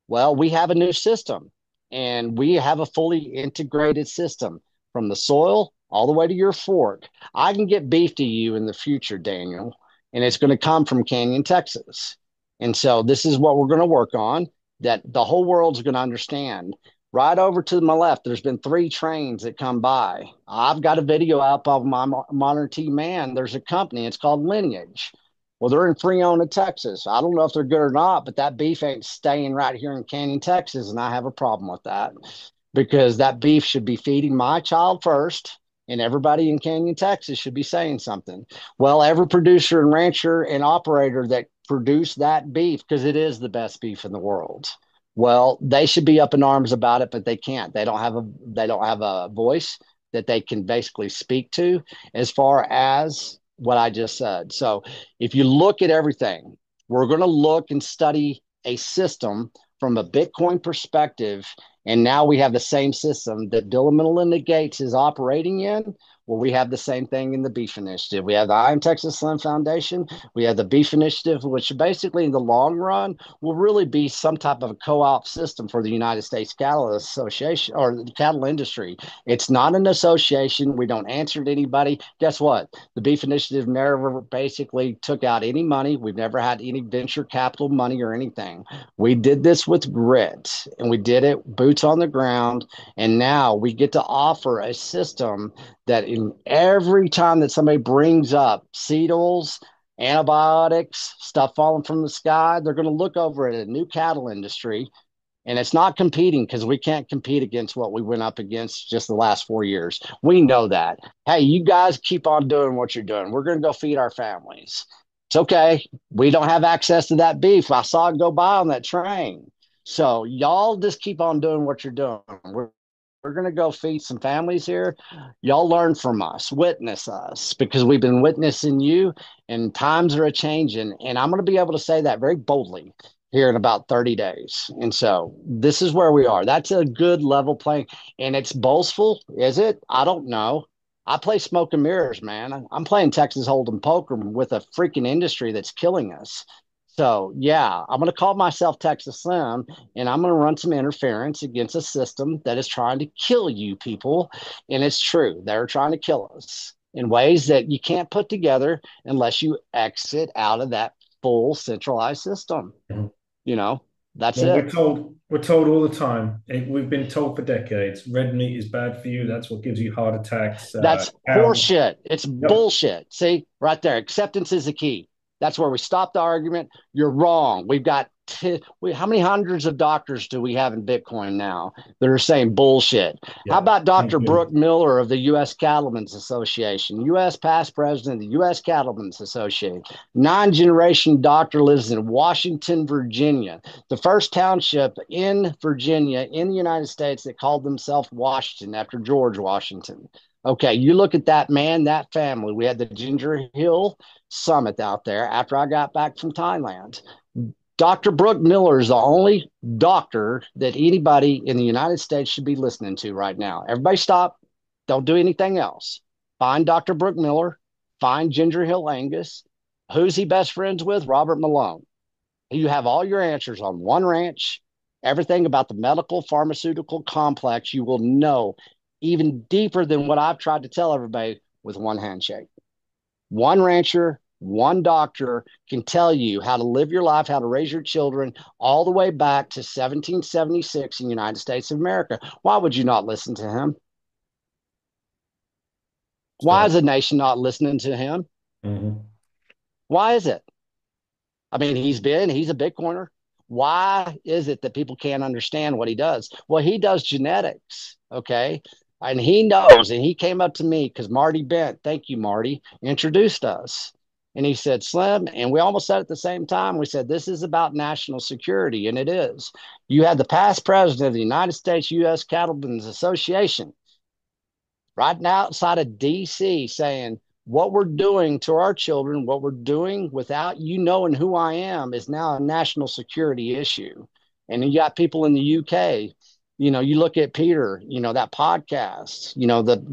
well, we have a new system and we have a fully integrated system from the soil all the way to your fork. I can get beef to you in the future, Daniel, and it's going to come from Canyon, Texas. And so this is what we're going to work on that the whole world's going to understand. Right over to my left, there's been 3 trains that come by. I've got a video up of my Modern T Man. There's a company, it's called Lineage. Well, they're in Freona, Texas. I don't know if they're good or not, but that beef ain't staying right here in Canyon, Texas. And I have a problem with that because that beef should be feeding my child first. And everybody in Canyon, Texas should be saying something. Well, every producer and rancher and operator that produce that beef, because it is the best beef in the world. Well, they should be up in arms about it, but they can't. They don't have a voice that they can basically speak to as far as what I just said. So if you look at everything, we're going to look and study a system from a Bitcoin perspective. And now we have the same system that Bill and Melinda Gates is operating in. Well, we have the same thing in the Beef Initiative. We have the I Am Texas Slim Foundation. We have the Beef Initiative, which basically in the long run will really be some type of a co-op system for the United States Cattle Association or the cattle industry. It's not an association. We don't answer to anybody. Guess what? The Beef Initiative never basically took out any money. We've never had any venture capital money or anything. We did this with grit and we did it boots on the ground. And now we get to offer a system that in every time that somebody brings up seed oils, antibiotics, stuff falling from the sky, they're going to look over at a new cattle industry. And it's not competing because we can't compete against what we went up against just the last 4 years. We know that. Hey, you guys keep on doing what you're doing. We're going to go feed our families. It's okay. We don't have access to that beef. I saw it go by on that train. So y'all just keep on doing what you're doing. We're going to go feed some families here. Y'all learn from us, witness us, because we've been witnessing you and times are a changing. And I'm going to be able to say that very boldly here in about 30 days. And so this is where we are. That's a good level playing. And it's boastful, is it? I don't know. I play smoke and mirrors, man. I'm playing Texas Hold'em poker with a freaking industry that's killing us. So, yeah, I'm going to call myself Texas Slim, and I'm going to run some interference against a system that is trying to kill you people. And it's true. They're trying to kill us in ways that you can't put together unless you exit out of that full centralized system. Mhm. You know, that's Well, it. we're told all the time. We've been told for decades. Red meat is bad for you. That's what gives you heart attacks. That's Cow. horseshit. It's Yep. bullshit. See, right there. Acceptance is the key. That's where we stop the argument. You're wrong. We've got how many hundreds of doctors do we have in Bitcoin now that are saying bullshit? How Yeah. about Thank Dr. you. Brooke Miller of the U.S. Cattlemen's Association, U.S. past president of the U.S. Cattlemen's Association, 9-generation doctor, lives in Washington, Virginia, the first township in Virginia in the United States that called themselves Washington after George Washington. Okay, you look at that man, that family. We had the Ginger Hill Summit out there after I got back from Thailand. Dr. Brooke Miller is the only doctor that anybody in the United States should be listening to right now. Everybody stop. Don't do anything else. Find Dr. Brooke Miller. Find Ginger Hill Angus. Who's he best friends with? Robert Malone. You have all your answers on one ranch. Everything about the medical pharmaceutical complex you will know even deeper than what I've tried to tell everybody with one handshake. One rancher, one doctor can tell you how to live your life, how to raise your children, all the way back to 1776 in the United States of America. Why would you not listen to him? Why So, is the nation not listening to him? mhm. Why is it? I mean, he's a Bitcoiner. Why is it that people can't understand what he does? Well, he does genetics, okay? And he knows, and he came up to me because Marty Bent, thank you, Marty, introduced us. And he said, Slim, and we almost said at the same time, we said, this is about national security, and it is. You had the past president of the United States U.S. Cattlemen's Association right now outside of DC saying, what we're doing to our children, what we're doing without you knowing who I am is now a national security issue. And you got people in the UK, you look at Peter, that podcast,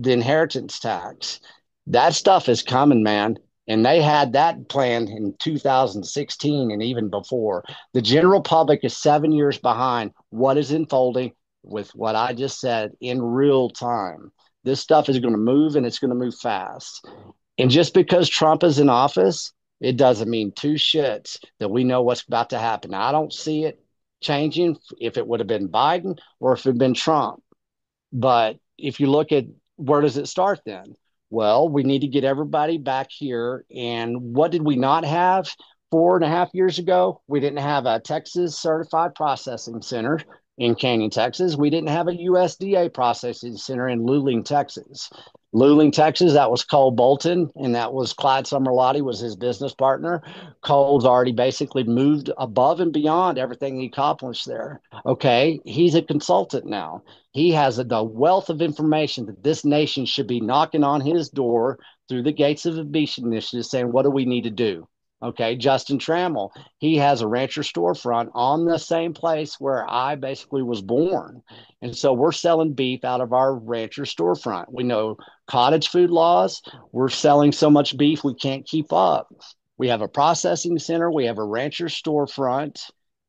the inheritance tax, that stuff is coming, man. And they had that planned in 2016 and even before. The general public is 7 years behind what is unfolding with what I just said in real time. This stuff is going to move and it's going to move fast. And just because Trump is in office, it doesn't mean two shits that we know what's about to happen. I don't see it changing if it would have been Biden or if it had been Trump. But if you look at where does it start then? Well, we need to get everybody back here. And what did we not have 4.5 years ago? We didn't have a Texas certified processing center in Canyon, Texas. We didn't have a USDA processing center in Luling, Texas. Luling, Texas, that was Cole Bolton, and that was Clyde Summerlotti was his business partner. Cole's already basically moved above and beyond everything he accomplished there. Okay, he's a consultant now. He has the wealth of information that this nation should be knocking on his door through the gates of the Beach Initiative saying, what do we need to do? Okay, Justin Trammell, he has a rancher storefront on the same place where I basically was born. And so we're selling beef out of our rancher storefront. We know cottage food laws. We're selling so much beef we can't keep up. We have a processing center. We have a rancher storefront.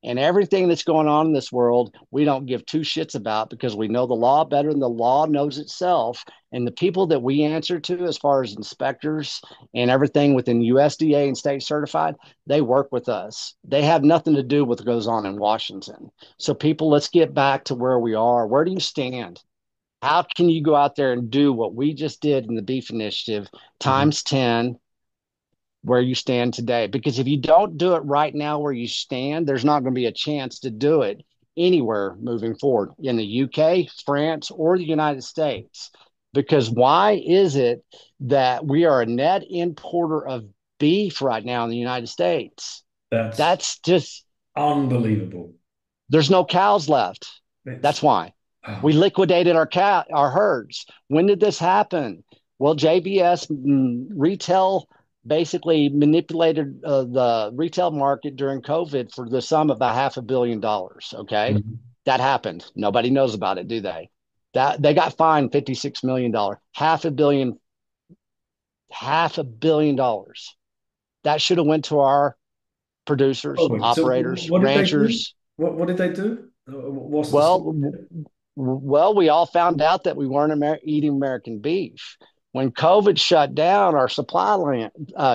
And everything that's going on in this world, we don't give two shits about because we know the law better than the law knows itself. And the people that we answer to, as far as inspectors and everything within USDA and state certified, they work with us. They have nothing to do with what goes on in Washington. So, people, let's get back to where we are. Where do you stand? How can you go out there and do what we just did in the beef initiative Mhm. times 10 where you stand today? Because if you don't do it right now where you stand, there's not going to be a chance to do it anywhere moving forward in the UK, France, or the United States. Because why is it that we are a net importer of beef right now in the United States? That's That's just, unbelievable. there's no cows left. That's It's why. We oh, liquidated our herds. When did this happen? Well, JBS retail basically manipulated the retail market during COVID for the sum of about $500 million. Okay, mhm. that happened. Nobody knows about it, do they? That they got fined $56 million, $500 million. That should have went to our producers, Oh, wait. So operators, what did they do? ranchers. What did they do? What's the story? Well, we all found out that we weren't eating American beef. When COVID shut down, our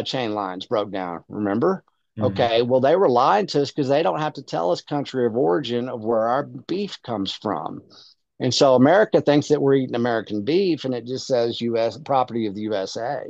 chain lines broke down. Remember? Mhm. Okay. Well, they were lying to us because they don't have to tell us country of origin of where our beef comes from. And so America thinks that we're eating American beef, and it just says U.S. property of the USA.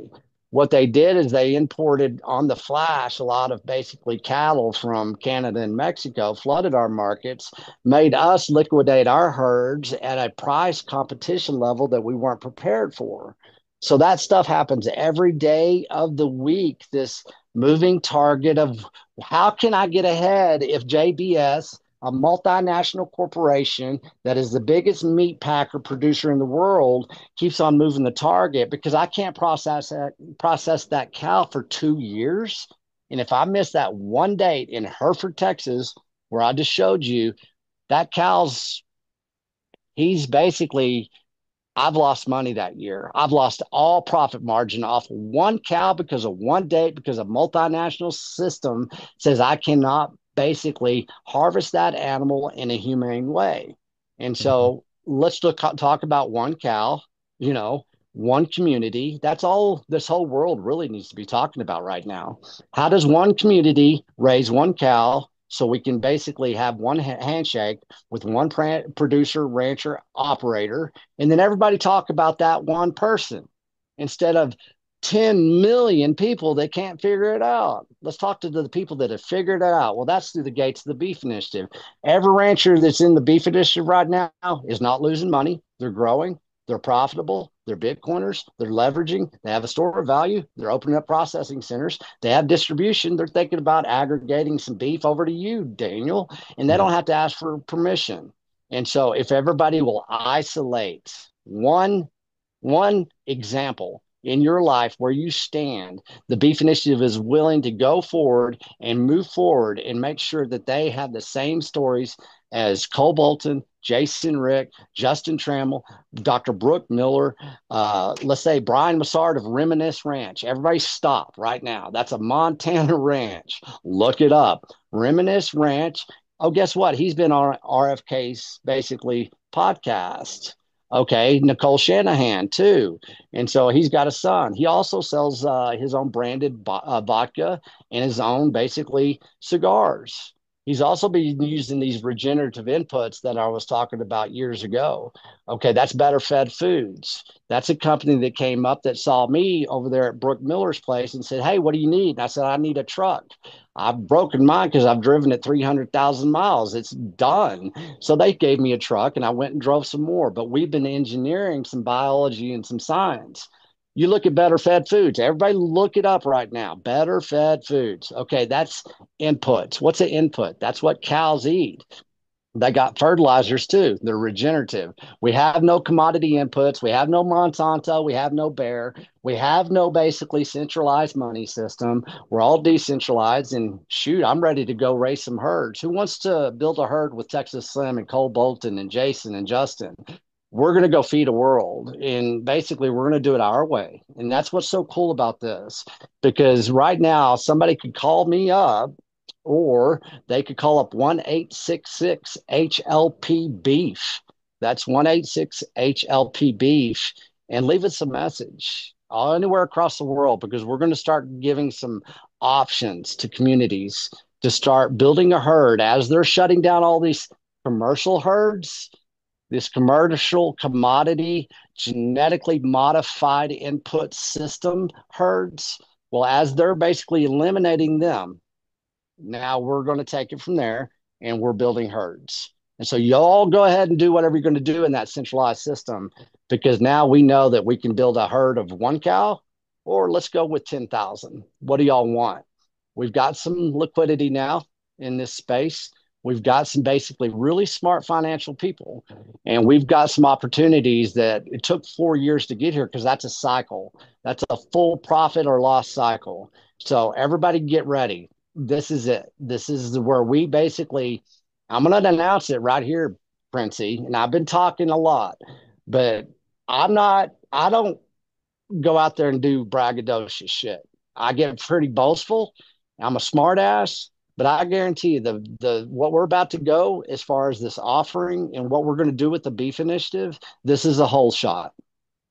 what they did is they imported on the flash a lot of basically cattle from Canada and Mexico, flooded our markets, made us liquidate our herds at a price competition level that we weren't prepared for. So that stuff happens every day of the week, this moving target of how can I get ahead if JBS, a multinational corporation that is the biggest meat packer producer in the world, keeps on moving the target because I can't process that cow for 2 years. And if I miss that one date in Hereford, Texas, where I just showed you, that cow's he's basically I've lost money that year. I've lost all profit margin off one cow because of one date, because a multinational system says I cannot basically harvest that animal in a humane way. And Mhm. so talk about one cow, you know, one community. That's all this whole world really needs to be talking about right now. How does one community raise one cow so we can basically have one handshake with one producer, rancher, operator, and then everybody talk about that one person instead of 10 million people that can't figure it out. Let's talk to the people that have figured it out. Well, that's through the gates of the beef initiative. Every rancher that's in the beef initiative right now is not losing money. They're growing. They're profitable. They're Bitcoiners. They're leveraging. They have a store of value. They're opening up processing centers. They have distribution. They're thinking about aggregating some beef over to you, Daniel, and they Yeah. don't have to ask for permission. And so if everybody will isolate one example in your life where you stand, the Beef Initiative is willing to go forward and move forward and make sure that they have the same stories as Cole Bolton, Jason Rick, Justin Trammell, Dr. Brooke Miller, let's say Brian Massard of Reminisce Ranch. Everybody stop right now. That's a Montana ranch. Look it up. Reminisce Ranch. Oh, guess what? He's been on RFK's basically podcast. Okay, Nicole Shanahan too, and so he's got a son. He also sells his own branded vodka and his own basically cigars. He's also been using these regenerative inputs that I was talking about years ago. Okay, that's Better Fed Foods. That's a company that came up that saw me over there at Brooke Miller's place and said, "Hey, what do you need?" And I said, "I need a truck. I've broken mine because I've driven it 300,000 miles. It's done." So they gave me a truck and I went and drove some more. But we've been engineering some biology and some science. You look at Better Fed Foods. Everybody look it up right now. Better Fed Foods. Okay, that's inputs. What's an input? That's what cows eat. They got fertilizers too. They're regenerative. We have no commodity inputs. We have no Monsanto. We have no Bayer. We have no basically centralized money system. We're all decentralized. And shoot, I'm ready to go raise some herds. Who wants to build a herd with Texas Slim and Cole Bolton and Jason and Justin? We're going to go feed a world. And basically, we're going to do it our way. And that's what's so cool about this. Because right now, somebody could call me up or they could call up 1-866 HLP Beef. That's 1-866 HLP Beef and leave us a message anywhere across the world because we're going to start giving some options to communities to start building a herd as they're shutting down all these commercial herds, this commercial commodity, genetically modified input system herds. Well, as they're basically eliminating them, now we're going to take it from there and we're building herds. And so you all go ahead and do whatever you're going to do in that centralized system because now we know that we can build a herd of one cow or let's go with 10,000. What do y'all want? We've got some liquidity now in this space. We've got some basically really smart financial people, and we've got some opportunities that it took 4 years to get here because that's a cycle. That's a full profit or loss cycle. So everybody get ready. This is it. This is where we basically, I'm going to announce it right here, Princey. And I've been talking a lot, but I don't go out there and do braggadocious shit. I get pretty boastful. I'm a smart ass, but I guarantee you what we're about to go as far as this offering and what we're going to do with the beef initiative, this is a whole shot.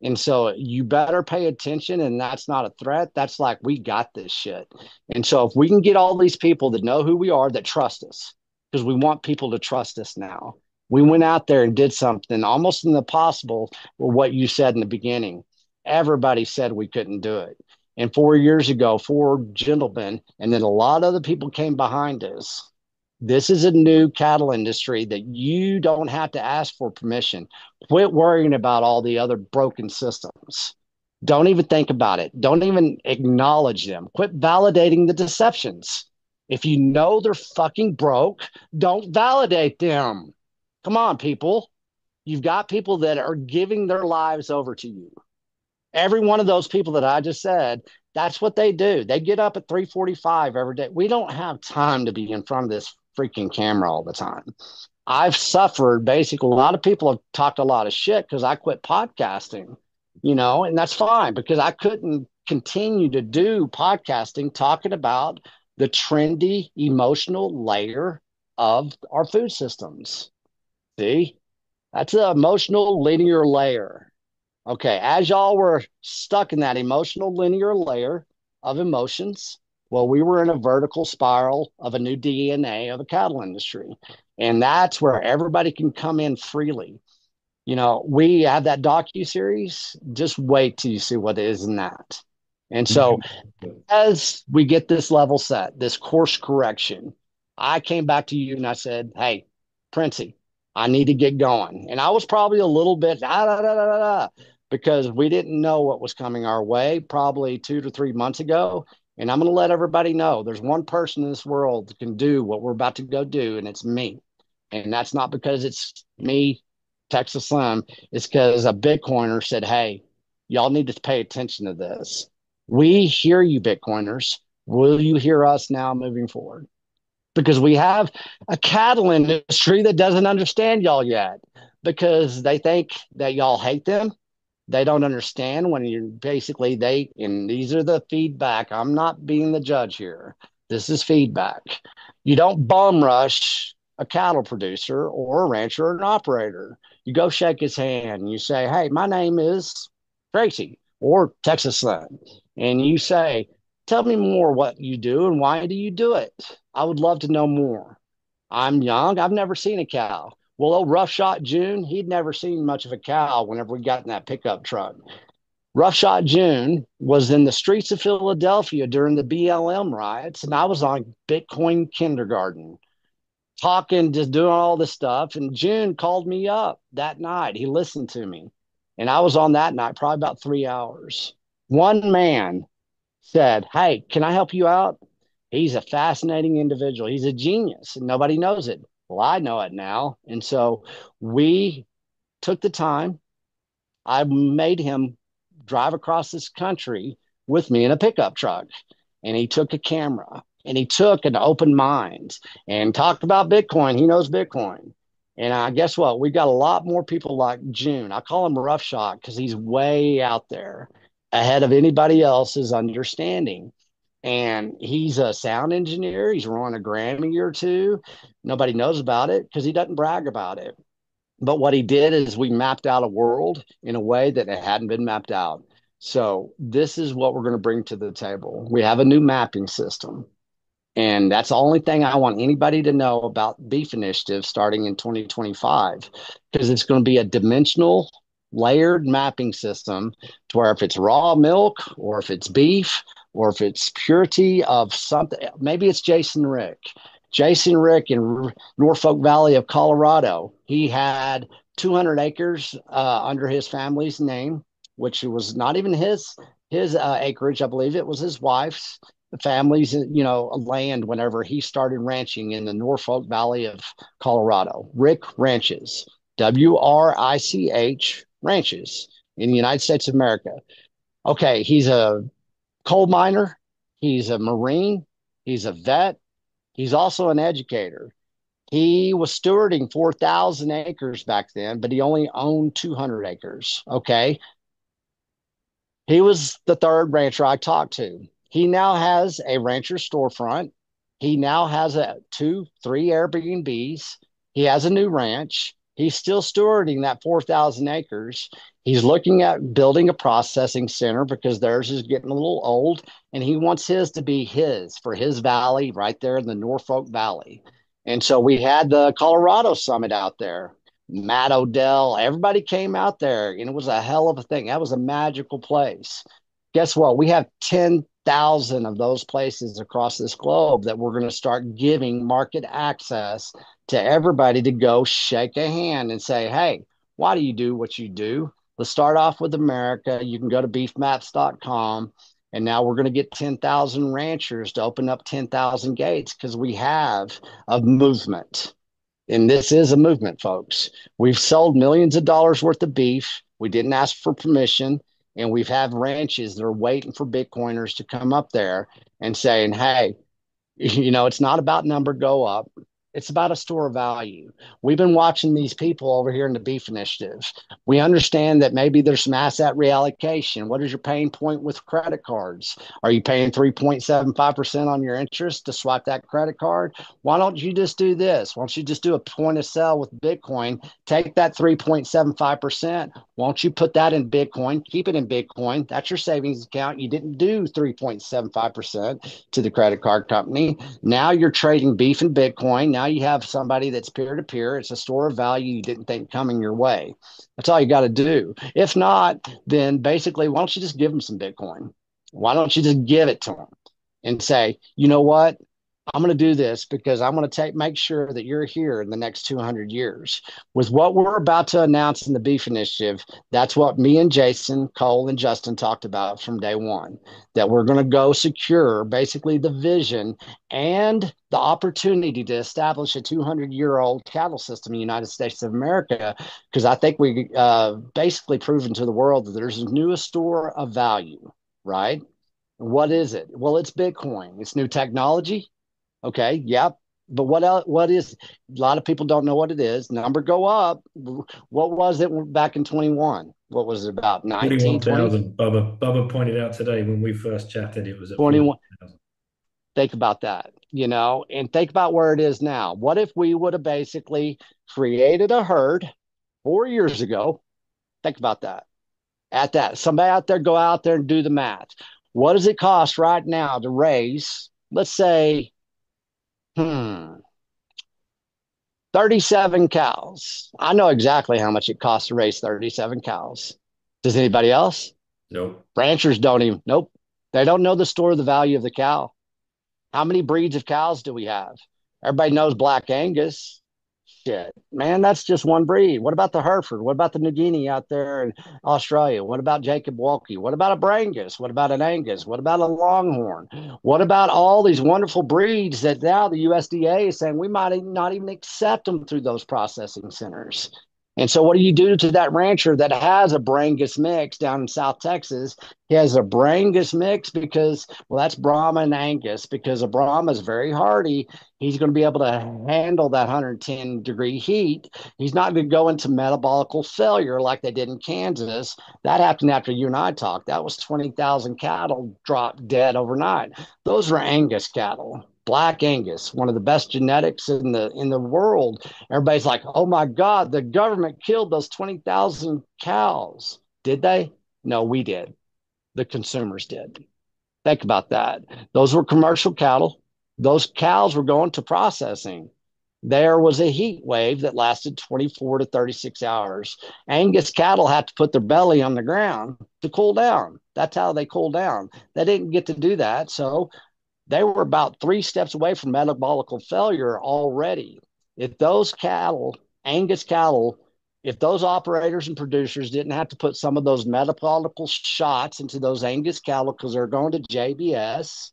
And so you better pay attention. And that's not a threat. That's like, we got this shit. And so if we can get all these people that know who we are, that trust us, because we want people to trust us now. We went out there and did something almost impossible with what you said in the beginning. Everybody said we couldn't do it. And 4 years ago, four gentlemen, and then a lot of other people came behind us. This is a new cattle industry that you don't have to ask for permission. Quit worrying about all the other broken systems. Don't even think about it. Don't even acknowledge them. Quit validating the deceptions. If you know they're fucking broke, don't validate them. Come on, people. You've got people that are giving their lives over to you. Every one of those people that I just said, that's what they do. They get up at 3:45 every day. We don't have time to be in front of this freaking camera all the time. I've suffered basically. A lot of people have talked a lot of shit because I quit podcasting, and that's fine because I couldn't continue to do podcasting talking about the trendy emotional layer of our food systems. See, that's the emotional linear layer. Okay, as y'all were stuck in that emotional linear layer of emotions, well, we were in a vertical spiral of a new DNA of a cattle industry. And that's where everybody can come in freely. We have that docu-series. Just wait till you see what is in that. And so as we get this level set, this course correction, I came back to you and I said, hey, Princey, I need to get going. And I was probably a little bit because we didn't know what was coming our way probably 2 to 3 months ago. And I'm going to let everybody know there's one person in this world that can do what we're about to go do, and it's me. And that's not because it's me, Texas Slim. It's because a Bitcoiner said, hey, y'all need to pay attention to this. We hear you, Bitcoiners. Will you hear us now moving forward? Because we have a cattle industry that doesn't understand y'all yet because they think that y'all hate them. They don't understand when you're basically and these are the feedback. I'm not being the judge here. This is feedback. You don't bum rush a cattle producer or a rancher or an operator. You go shake his hand and you say, hey, my name is Tracy or Texas Slim. And you say, tell me more what you do and why do you do it? I would love to know more. I'm young. I've never seen a cow. Well, old Rough Shot June, he'd never seen much of a cow whenever we got in that pickup truck. Rough Shot June was in the streets of Philadelphia during the BLM riots, and I was on Bitcoin kindergarten talking, just doing all this stuff. And June called me up that night. He listened to me. And I was on that night, probably about 3 hours. One man said, hey, can I help you out? He's a fascinating individual. He's a genius, and nobody knows it. Well, I know it now. And so we took the time. I made him drive across this country with me in a pickup truck. And he took a camera and he took an open mind and talked about Bitcoin. He knows Bitcoin. And guess what? We got a lot more people like June. I call him Rough Shot because he's way out there ahead of anybody else's understanding. And he's a sound engineer. He's won a Grammy or two. Nobody knows about it because he doesn't brag about it. But what he did is we mapped out a world in a way that it hadn't been mapped out. So this is what we're going to bring to the table. We have a new mapping system. And that's the only thing I want anybody to know about Beef Initiative starting in 2025, because it's going to be a dimensional, layered mapping system to where if it's raw milk or if it's beef or if it's purity of something, maybe it's Jason Rick. Jason Rick in Norfolk Valley of Colorado, he had 200 acres under his family's name, which was not even his acreage. I believe it was his wife's family's, land whenever he started ranching in the Norfolk Valley of Colorado. Rick Ranches, WRICH Ranches in the United States of America. Okay, he's a coal miner. He's a Marine. He's a vet. He's also an educator. He was stewarding 4,000 acres back then, but he only owned 200 acres. Okay. He was the third rancher I talked to. He now has a rancher storefront. He now has 2, 3 Airbnbs. He has a new ranch. He's still stewarding that 4,000 acres. He's looking at building a processing center because theirs is getting a little old, and he wants his to be his for his valley right there in the Norfolk Valley. And so we had the Colorado Summit out there. Matt Odell, everybody came out there, and it was a hell of a thing. That was a magical place. Guess what? We have 10,000 of those places across this globe that we're going to start giving market access to everybody to go shake a hand and say, hey, why do you do what you do? Let's start off with America. You can go to beefmaps.com. And now we're going to get 10,000 ranchers to open up 10,000 gates because we have a movement. And this is a movement, folks. We've sold millions of dollars worth of beef. We didn't ask for permission. And we've had ranches that are waiting for Bitcoiners to come up there and saying, hey, it's not about number go up. It's about a store of value. We've been watching these people over here in the beef initiative. We understand that maybe there's some asset reallocation. What is your pain point with credit cards? Are you paying 3.75% on your interest to swipe that credit card? Why don't you just do this? Why don't you just do a point of sale with Bitcoin? Take that 3.75%. Won't you put that in Bitcoin? Keep it in Bitcoin. That's your savings account. You didn't do 3.75% to the credit card company. Now you're trading beef and Bitcoin. Now you have somebody that's peer to peer. It's a store of value you didn't think coming your way. That's all you got to do. If not, then basically, why don't you just give them some Bitcoin? Why don't you just give it to them and say, you know what? I'm going to do this because I'm going to make sure that you're here in the next 200 years. With what we're about to announce in the Beef Initiative, that's what me and Jason, Cole, and Justin talked about from day one, that we're going to go secure basically the vision and the opportunity to establish a 200-year-old cattle system in the United States of America, because I think we basically proven to the world that there's a new store of value, right? What is it? Well, it's Bitcoin. It's new technology. Okay, yep. But what else? What is? A lot of people don't know what it is. Number go up. What was it back in 21? What was it about 19, 20, 41,000. Bubba pointed out today when we first chatted, it was at 21? 41,000. Think about that, and think about where it is now. What if we would have basically created a herd 4 years ago? Think about that. At that, somebody out there, go out there and do the math. What does it cost right now to raise, let's say, 37 cows? I know exactly how much it costs to raise 37 cows. Does anybody else? Nope. Ranchers don't even, nope. They don't know the store of the value of the cow. How many breeds of cows do we have? Everybody knows Black Angus. Shit, man, that's just one breed. What about the Hereford? What about the New Guinea out there in Australia? What about Jacob Walkie? What about a Brangus? What about an Angus? What about a Longhorn? What about all these wonderful breeds that now the USDA is saying we might not even accept them through those processing centers? And so, what do you do to that rancher that has a Brangus mix down in South Texas? He has a Brangus mix because, well, that's Brahma and Angus, because a Brahma is very hardy. He's going to be able to handle that 110-degree heat. He's not going to go into metabolical failure like they did in Kansas. That happened after you and I talked. That was 20,000 cattle dropped dead overnight. Those were Angus cattle. Black Angus, one of the best genetics in the world. Everybody's like, "Oh my God, the government killed those 20,000 cows." Did they? No, we did. The consumers did. Think about that. Those were commercial cattle. Those cows were going to processing. There was a heat wave that lasted 24 to 36 hours. Angus cattle had to put their belly on the ground to cool down. That's how they cool down. They didn't get to do that. So they were about 3 steps away from metabolic failure already. If those cattle, Angus cattle, if those operators and producers didn't have to put some of those metabolic shots into those Angus cattle because they're going to JBS,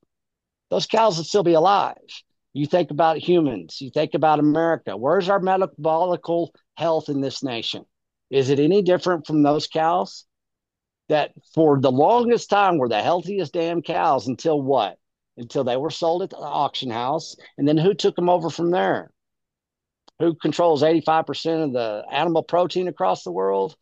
those cows would still be alive. You think about humans, you think about America. Where's our metabolic health in this nation? Is it any different from those cows that for the longest time were the healthiest damn cows until what? Until they were sold at the auction house. And then who took them over from there? Who controls 85% of the animal protein across the world?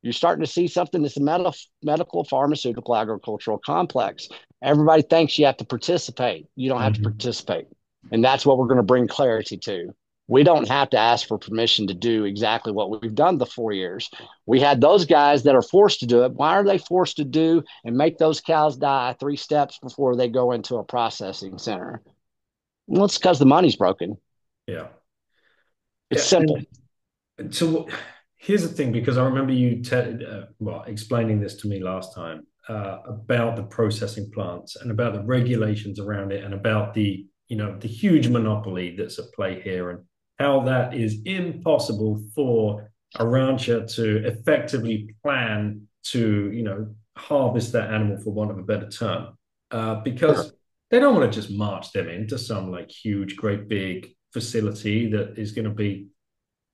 You're starting to see something that's a medical, pharmaceutical, agricultural complex. Everybody thinks you have to participate. You don't have to participate. And that's what we're going to bring clarity to. We don't have to ask for permission to do exactly what we've done the 4 years. We had those guys that are forced to do it. Why are they forced to do and make those cows die 3 steps before they go into a processing center? Well, it's because the money's broken. Yeah. It's simple. So here's the thing, because I remember you explaining this to me last time. about the processing plants and about the regulations around it and about the huge monopoly that's at play here and how that is impossible for a rancher to effectively plan to harvest that animal, for want of a better term, because they don't want to just march them into some like huge, great big facility that is going to be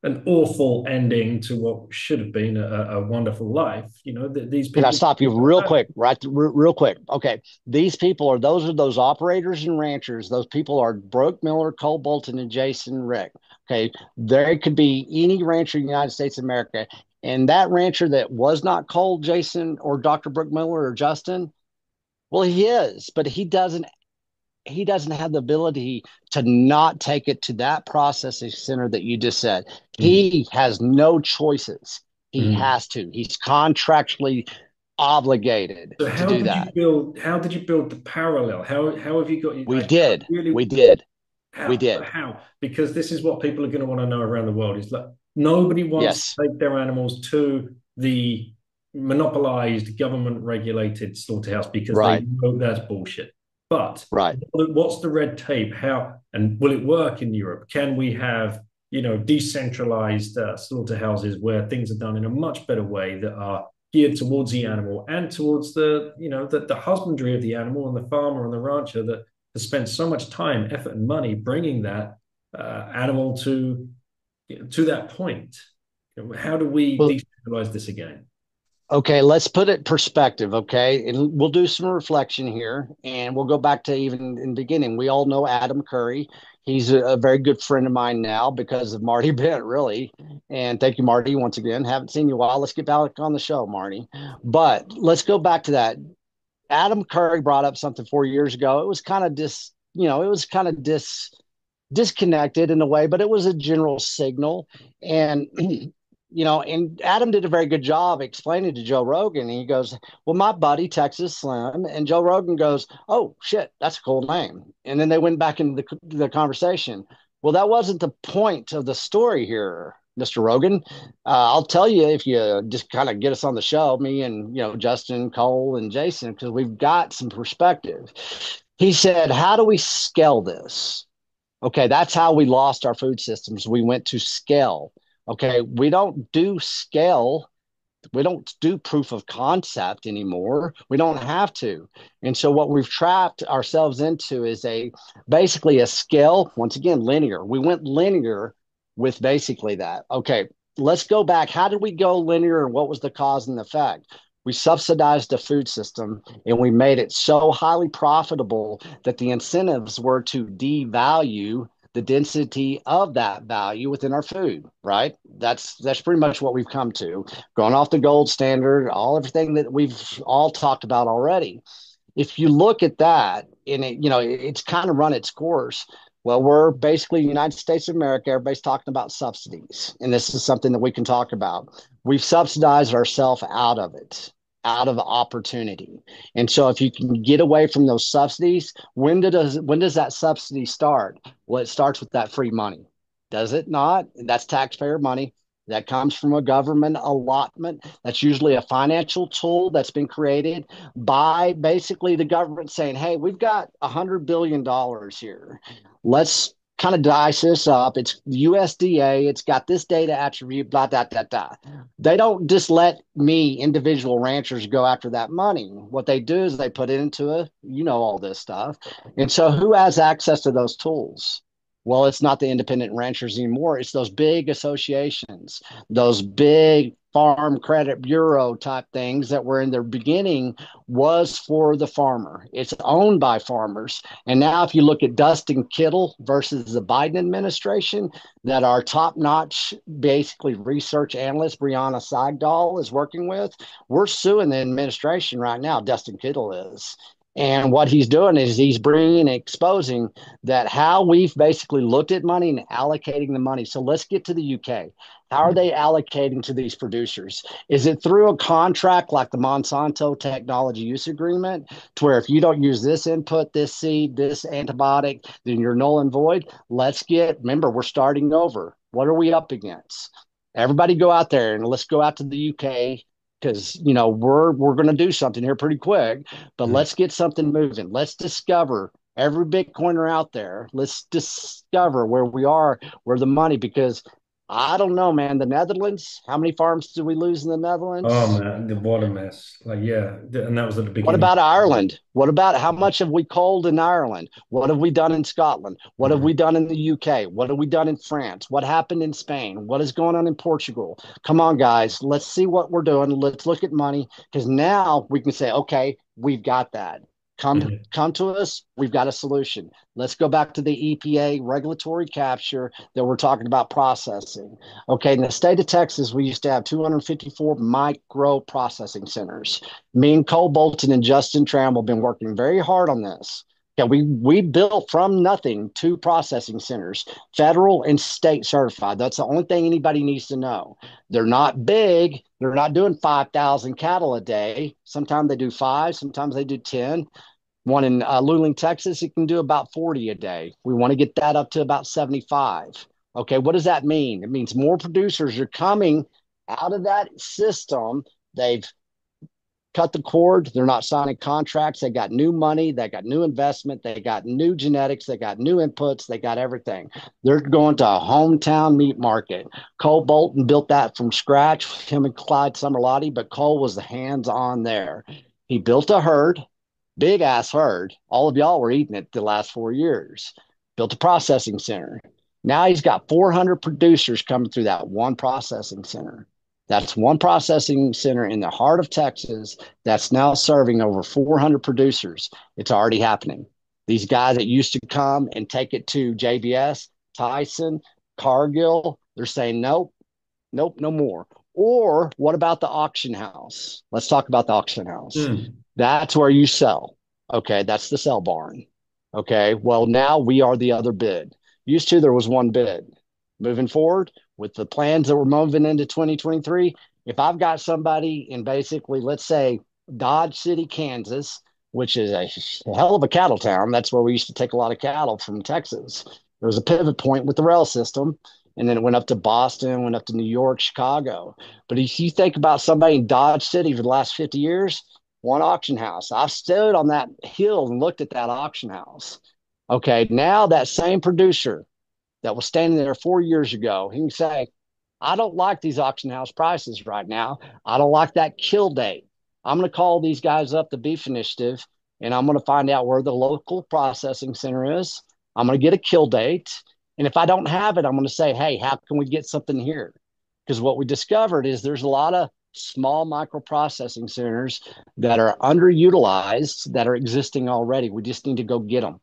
an awful ending to what should have been a wonderful life. These Can I people. stop you real quick? Right, real quick. Okay, these people are those operators and ranchers. Those people are Brooke Miller, Cole Bolton, and Jason Rick. Okay, there could be any rancher in the United States of America, and that rancher that was not Cole, Jason, or Dr. Brooke Miller or Justin, well, he is, but he doesn't have the ability to not take it to that processing center that you just said. Mm, He has no choices. He mm. has to. He's contractually obligated So to do that. how did you build the parallel? How have you got We like did. really We did. We did. how? Because this is what people are going to want to know around the world. Is like nobody wants Yes. to take their animals to the monopolized government regulated slaughterhouse because they Right. know that's bullshit. But Right. what's the red tape? How and will it work in Europe? Can we have decentralized slaughterhouses where things are done in a much better way that are geared towards the animal and towards the husbandry of the animal and the farmer and the rancher that has spent so much time, effort, and money bringing that animal to that point. How do we Well, decentralize this again? okay, let's put it in perspective, okay? And we'll do some reflection here and we'll go back to even in the beginning. We all know Adam Curry. He's a very good friend of mine now because of Marty Bent, really. And thank you, Marty, once again. Haven't seen you in a while. Let's get back on the show, Marty. But let's go back to that. Adam Curry brought up something 4 years ago. It was kind of disconnected in a way, but it was a general signal. And and Adam did a very good job explaining to Joe Rogan. He goes, "Well, my buddy Texas Slim," and Joe Rogan goes, "Oh shit, that's a cool name." And then they went back into the conversation. Well, that wasn't the point of the story here, Mr. Rogan. I'll tell you if you just kind of get us on the show, me and Justin, Cole, and Jason, because we've got some perspective. He said, "How do we scale this?" Okay, that's how we lost our food systems. We went to scale. Okay, we don't do scale. We don't do proof of concept anymore. We don't have to. And so what we've trapped ourselves into is basically a scale, once again, linear. We went linear with basically that. Okay, let's go back. How did we go linear and what was the cause and effect? We subsidized the food system and we made it so highly profitable that the incentives were to devalue the density of that value within our food, right? That's pretty much what we've come to. Going off the gold standard, everything that we've all talked about already. If you look at that and it's kind of run its course. Well, we're basically United States of America. Everybody's talking about subsidies, and this is something that we can talk about. We've subsidized ourselves out of it, out of opportunity. And so if you can get away from those subsidies, when does that subsidy start? Well, it starts with that free money. Does it not? That's taxpayer money. That comes from a government allotment. That's usually a financial tool that's been created by basically the government saying, hey, we've got $100 billion here. Let's kind of dice this up. It's USDA. It's got this data attribute, blah, blah, blah, blah. They don't just let me, individual ranchers, go after that money. What they do is they put it into all this stuff. And so who has access to those tools? Well, it's not the independent ranchers anymore. It's those big associations, those big farm credit bureau type things that were in the beginning was for the farmer. It's owned by farmers. And now if you look at Dustin Kittle versus the Biden administration, that our top-notch basically research analyst, Brianna Seigdahl, is working with, we're suing the administration right now, Dustin Kittle is. And what he's doing is he's bringing and exposing that how we've basically looked at money and allocating the money. So let's get to the UK. How are they allocating to these producers? Is it through a contract like the Monsanto Technology Use Agreement, to where if you don't use this input, this seed, this antibiotic, then you're null and void? Remember, we're starting over. What are we up against? Everybody go out there and let's go out to the UK because we're going to do something here pretty quick, but Mm. let's get something moving. Let's discover every Bitcoiner out there. Let's discover where we are, where the money, because I don't know, man. The Netherlands, how many farms did we lose in the Oh Netherlands? man, the water mess. Like, yeah, and that was at the What beginning. about Ireland? What about how much have we coaled in Ireland? What have we done in Scotland? What have Mm. we done in the UK? What have we done in France? What happened in Spain? What is going on in Portugal? Come on, guys. Let's see what we're doing. Let's look at money because now we can say, okay, we've got that. Mhm. Come to us. We've got a solution. Let's go back to the EPA regulatory capture that we're talking about processing. Okay, in the state of Texas, we used to have 254 micro processing centers. Me and Cole Bolton and Justin Trammell have been working very hard on this. Yeah, we built from nothing two processing centers, federal and state certified. That's the only thing anybody needs to know. They're not big. They're not doing 5,000 cattle a day. Sometimes they do five, sometimes they do 10. One in Luling, Texas, it can do about 40 a day. We want to get that up to about 75. Okay, what does that mean? It means more producers are coming out of that system. They've cut the cord. They're not signing contracts. They got new money. They got new investment. They got new genetics. They got new inputs. They got everything. They're going to a hometown meat market. Cole Bolton built that from scratch, him and Clyde Summerlotti, but Cole was the hands on there. He built a herd, big ass herd. All of y'all were eating it the last 4 years. Built a processing center. Now he's got 400 producers coming through that one processing center. That's one processing center in the heart of Texas that's now serving over 400 producers. It's already happening. These guys that used to come and take it to JBS, Tyson, Cargill, they're saying, nope, nope, no more. Or what about the auction house? Let's talk about the auction house. Mm. That's where you sell. Okay, that's the sell barn. Okay, well, now we are the other bid. Used to, there was one bid. Moving forward with the plans that we're moving into 2023, if I've got somebody in basically, let's say, Dodge City, Kansas, which is a hell of a cattle town, that's where we used to take a lot of cattle from Texas. There was a pivot point with the rail system, and then it went up to Boston, went up to New York, Chicago. But if you think about somebody in Dodge City for the last 50 years, one auction house. I've stood on that hill and looked at that auction house. Okay, now that same producer that was standing there 4 years ago, he can say, I don't like these auction house prices right now. I don't like that kill date. I'm going to call these guys up, the Beef Initiative, and I'm going to find out where the local processing center is. I'm going to get a kill date. And if I don't have it, I'm going to say, hey, how can we get something here? Because what we discovered is there's a lot of small microprocessing centers that are underutilized that are existing already. We just need to go get them.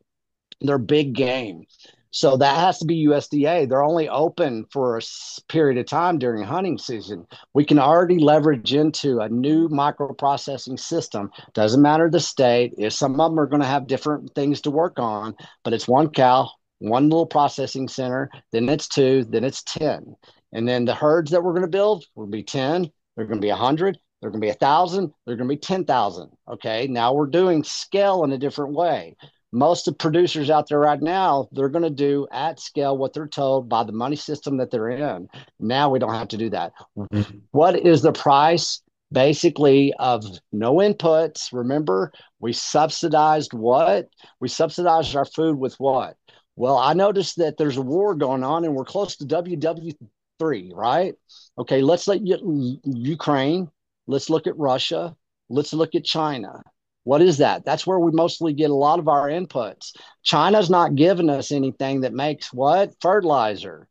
They're big game. So that has to be USDA. They're only open for a period of time during hunting season. We can already leverage into a new microprocessing system. Doesn't matter the state. If some of them are going to have different things to work on, but it's one cow, one little processing center, then it's two, then it's 10. And then the herds that we're going to build will be 10, they're going to be 100, they're going to be 1,000, they're going to be 10,000. Okay, now we're doing scale in a different way. Most of the producers out there right now, they're going to do at scale what they're told by the money system that they're in. Now we don't have to do that. Mm. What is the price basically of no inputs? Remember, we subsidized what? We subsidized our food with what? Well, I noticed that there's a war going on and we're close to WW3, right? Okay, let's let Ukraine, let's look at Russia, let's look at China. What is that? That's where we mostly get a lot of our inputs. China's not giving us anything that makes what? Fertilizer.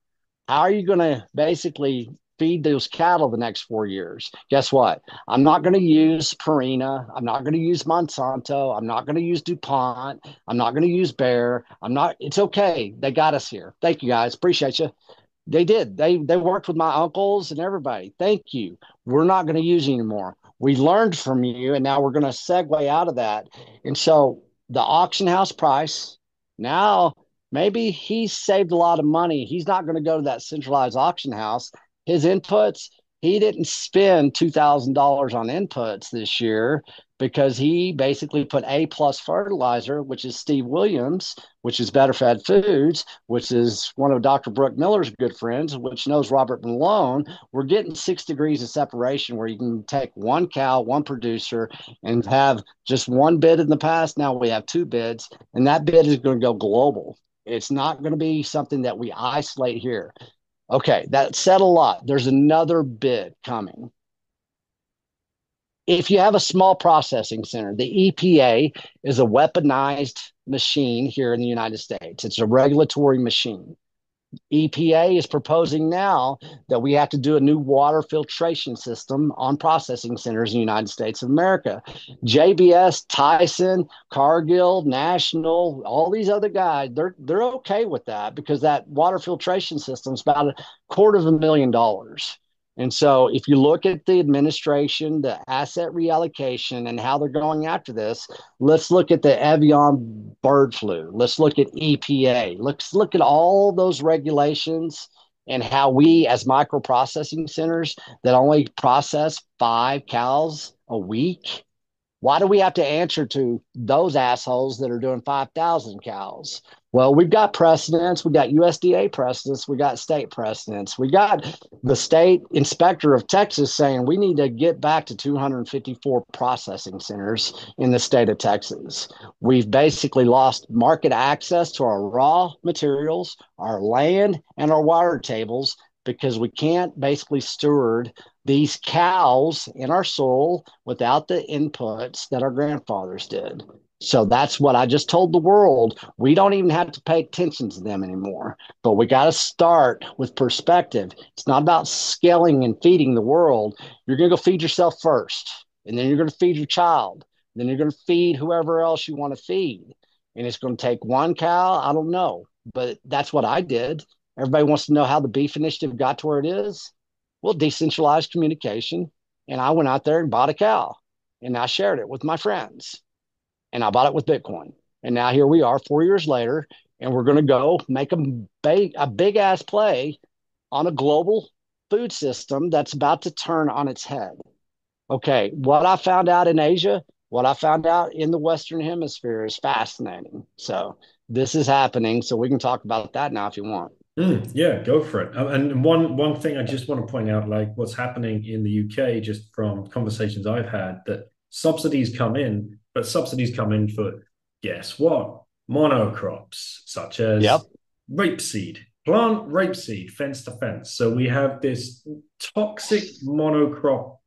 How are you going to basically feed those cattle the next 4 years? Guess what? I'm not going to use Purina. I'm not going to use Monsanto. I'm not going to use DuPont. I'm not going to use Bayer. I'm not. It's okay. They got us here. Thank you, guys. Appreciate you. They did. They worked with my uncles and everybody. Thank you. We're not going to use anymore. We learned from you, and now we're going to segue out of that. And so the auction house price, now maybe he's saved a lot of money. He's not going to go to that centralized auction house. His inputs, he didn't spend $2,000 on inputs this year. because he basically put A plus fertilizer, which is Steve Williams, which is Better Fed Foods, which is one of Dr. Brooke Miller's good friends, which knows Robert Malone. We're getting 6 degrees of separation where you can take one cow, one producer, and have just one bid in the past. Now we have two bids, and that bid is going to go global. It's not going to be something that we isolate here. Okay, that said a lot. There's another bid coming. If you have a small processing center, the EPA is a weaponized machine here in the United States. It's a regulatory machine. EPA is proposing now that we have to do a new water filtration system on processing centers in the United States of America. JBS, Tyson, Cargill, National, all these other guys, they're okay with that because that water filtration system is about $250,000. And so if you look at the administration, the asset reallocation, and how they're going after this, let's look at the avian bird flu. Let's look at EPA. Let's look at all those regulations and how we, as microprocessing centers that only process 5 cows a week, why do we have to answer to those assholes that are doing 5,000 cows? Well, we've got precedents. We got USDA precedents. We got state precedents. We got the state inspector of Texas saying we need to get back to 254 processing centers in the state of Texas. We've basically lost market access to our raw materials, our land, and our water tables because we can't basically steward these cows in our soil without the inputs that our grandfathers did. So that's what I just told the world. We don't even have to pay attention to them anymore, but we got to start with perspective. It's not about scaling and feeding the world. You're going to go feed yourself first, and then you're going to feed your child. Then you're going to feed whoever else you want to feed. And it's going to take one cow. I don't know, but that's what I did. Everybody wants to know how the beef initiative got to where it is. Well, decentralized communication. And I went out there and bought a cow and I shared it with my friends and I bought it with Bitcoin. And now here we are 4 years later, and we're going to go make a big ass play on a global food system that's about to turn on its head. Okay. What I found out in Asia, what I found out in the Western hemisphere is fascinating. So this is happening. So we can talk about that now if you want. Yeah, go for it. And one thing I just want to point out, like what's happening in the UK, just from conversations I've had, that subsidies come in, but subsidies come in for, guess what? Monocrops, such as rapeseed, plant rapeseed, fence to fence. So we have this toxic monocrop,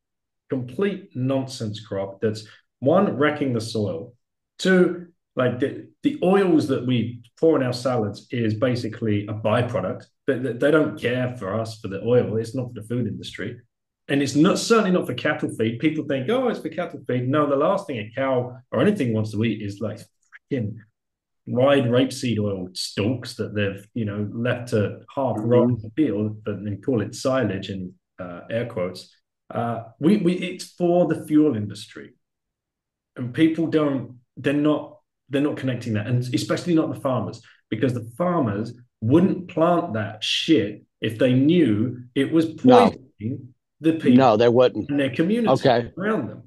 complete nonsense crop that's one, wrecking the soil, two, like the oils that we pour in our salads is basically a byproduct. They don't care for us for the oil. It's not for the food industry. And it's not certainly not for cattle feed. People think, oh, it's for cattle feed. No, the last thing a cow or anything wants to eat is like freaking dried rapeseed oil stalks that they've, left to half rot in the field, but they call it silage in air quotes. It's for the fuel industry. And people they're not connecting that, and especially not the farmers, because the farmers wouldn't plant that shit if they knew it was poisoning the people. No, they wouldn't. In their community around them.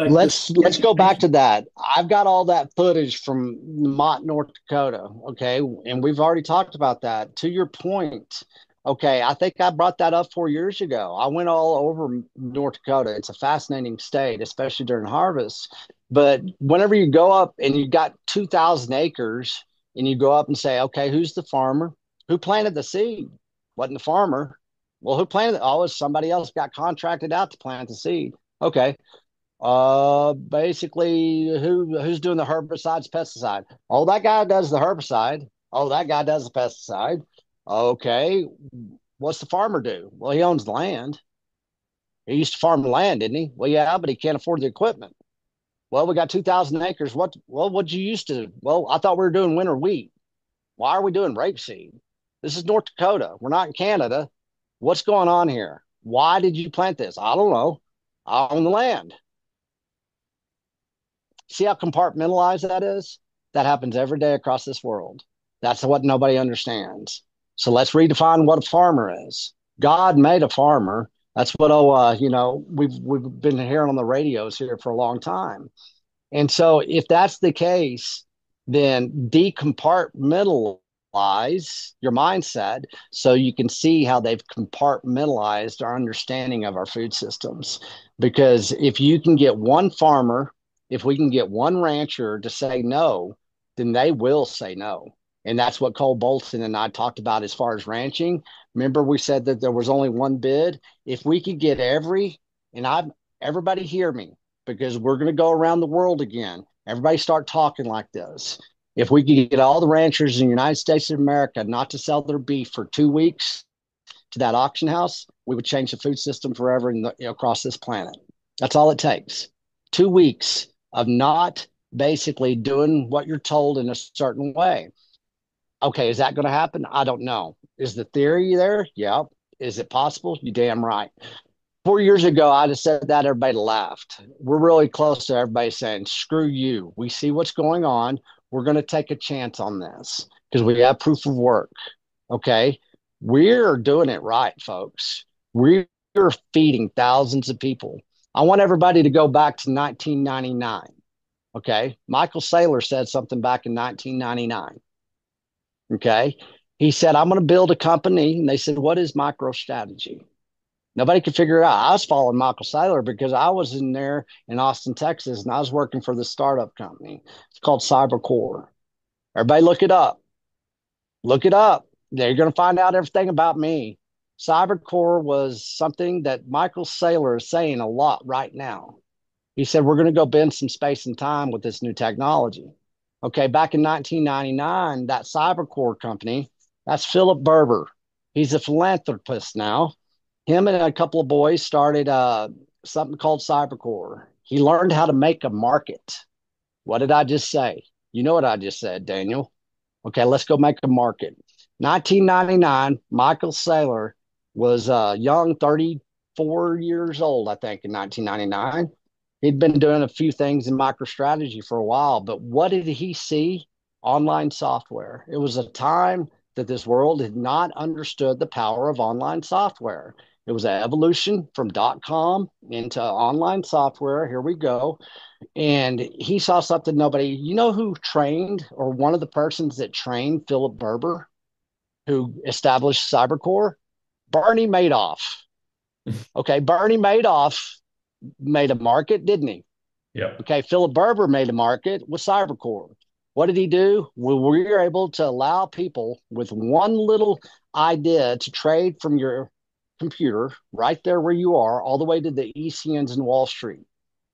Let's go back to that. I've got all that footage from Mott, North Dakota. Okay, and we've already talked about that. To your point. Okay, I think I brought that up 4 years ago. I went all over North Dakota. It's a fascinating state, especially during harvest. But whenever you go up and you got 2,000 acres and you go up and say, okay, who's the farmer? Who planted the seed? Wasn't the farmer. Well, who planted it? Oh, somebody else got contracted out to plant the seed. Okay. Basically, who's doing the herbicides, pesticide? Oh, that guy does the herbicide. Oh, that guy does the pesticide. Okay, what's the farmer do? Well, he owns the land. He used to farm the land, didn't he? Well, yeah, but he can't afford the equipment. Well, we got 2,000 acres. What'd you used to? Well, I thought we were doing winter wheat. Why are we doing rapeseed? This is North Dakota. We're not in Canada. What's going on here? Why did you plant this? I don't know. I own the land. See how compartmentalized that is? That happens every day across this world. That's what nobody understands. So let's redefine what a farmer is. God made a farmer That's what we've been hearing on the radios here for a long time. And so if that's the case, then decompartmentalize your mindset so you can see how they've compartmentalized our understanding of our food systems. Because if you can get one farmer, if we can get one rancher to say no, then they will say no. And that's what Cole Bolton and I talked about as far as ranching. Remember, we said that there was only one bid. If we could get everybody hear me, because we're going to go around the world again. Everybody start talking like this. If we could get all the ranchers in the United States of America not to sell their beef for 2 weeks to that auction house, we would change the food system forever across this planet. That's all it takes. 2 weeks of not basically doing what you're told in a certain way. Okay, is that going to happen? I don't know. Is the theory there? Yeah. Is it possible? You damn right. 4 years ago, I'd have said that, everybody laughed. We're really close to everybody saying, screw you. We see what's going on. We're going to take a chance on this because we have proof of work. Okay. We're doing it right, folks. We're feeding thousands of people. I want everybody to go back to 1999. Okay. Michael Saylor said something back in 1999. Okay. He said, I'm going to build a company. And they said, what is MicroStrategy? Nobody could figure it out. I was following Michael Saylor because I was in there in Austin, Texas, and I was working for the startup company. It's called CyberCore. Everybody look it up. Look it up. They're going to find out everything about me. CyberCore was something that Michael Saylor is saying a lot right now. He said, we're going to go bend some space and time with this new technology. Okay, back in 1999, that CyberCore company, that's Philip Berber. He's a philanthropist now. Him and a couple of boys started something called CyberCore. He learned how to make a market. What did I just say? You know what I just said, Daniel. Okay, let's go make a market. 1999, Michael Saylor was young, 34 years old, I think, in 1999. He'd been doing a few things in MicroStrategy for a while, but what did he see? Online software. It was a time that this world had not understood the power of online software. It was an evolution from .com into online software. Here we go. And he saw something nobody, you know who trained, or one of the persons that trained Philip Berber, who established CyberCore? Bernie Madoff. Okay, Bernie Madoff made a market, didn't he? Yeah. Okay, Philip Berber made a market with CyberCore. What did he do? Well, we were able to allow people with one little idea to trade from your computer right there where you are, all the way to the ECNs in Wall Street.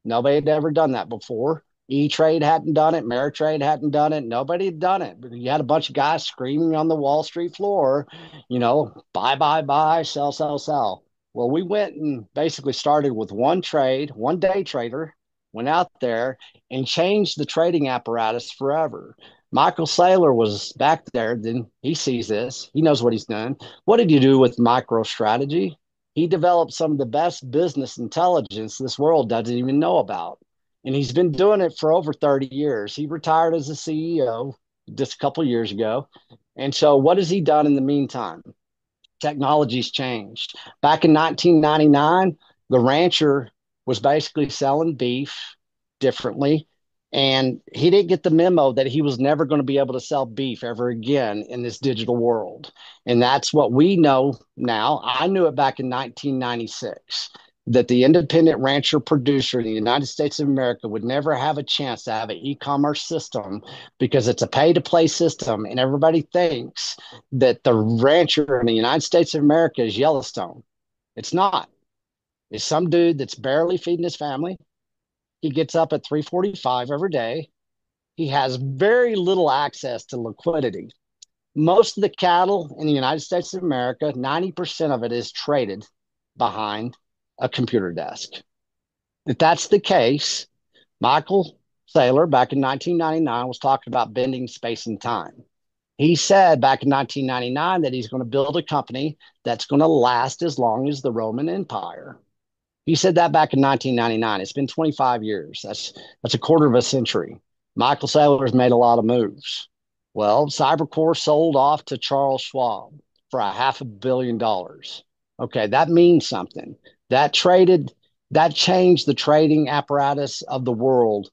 Nobody had ever done that before. E-Trade hadn't done it. Ameritrade hadn't done it. Nobody had done it. You had a bunch of guys screaming on the Wall Street floor, buy, buy, buy, sell, sell, sell. Well, we went and basically started with one trade, one day trader, went out there and changed the trading apparatus forever. Michael Saylor was back there. Then he sees this. He knows what he's done. What did you do with MicroStrategy? He developed some of the best business intelligence this world doesn't even know about. And he's been doing it for over 30 years. He retired as a CEO just a couple of years ago. And so what has he done in the meantime? Technology's changed. Back in 1999, the rancher was basically selling beef differently. And he didn't get the memo that he was never going to be able to sell beef ever again in this digital world. And that's what we know now. I knew it back in 1996 that the independent rancher producer in the United States of America would never have a chance to have an e-commerce system because it's a pay-to-play system. And everybody thinks that the rancher in the United States of America is Yellowstone. It's not. It's some dude that's barely feeding his family. He gets up at 3:45 every day. He has very little access to liquidity. Most of the cattle in the United States of America, 90% of it is traded behind a computer desk. If that's the case, Michael Saylor back in 1999 was talking about bending space and time. He said back in 1999 that he's going to build a company that's going to last as long as the Roman Empire. He said that back in 1999. It's been 25 years. That's a quarter of a century. Michael Saylor's made a lot of moves. Well, CyberCore sold off to Charles Schwab for $500 million. Okay, that means something. That traded, that changed the trading apparatus of the world.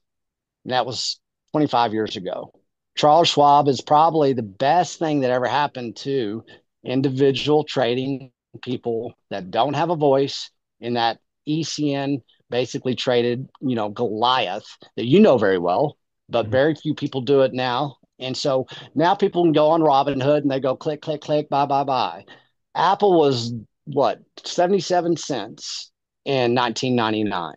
And that was 25 years ago. Charles Schwab is probably the best thing that ever happened to individual trading people that don't have a voice in that ECN basically traded, Goliath that you know very well, but Mhm. very few people do it now. And so now people can go on Robinhood and they go click, click, click, buy, buy, buy. Apple was what, 77 cents in 1999.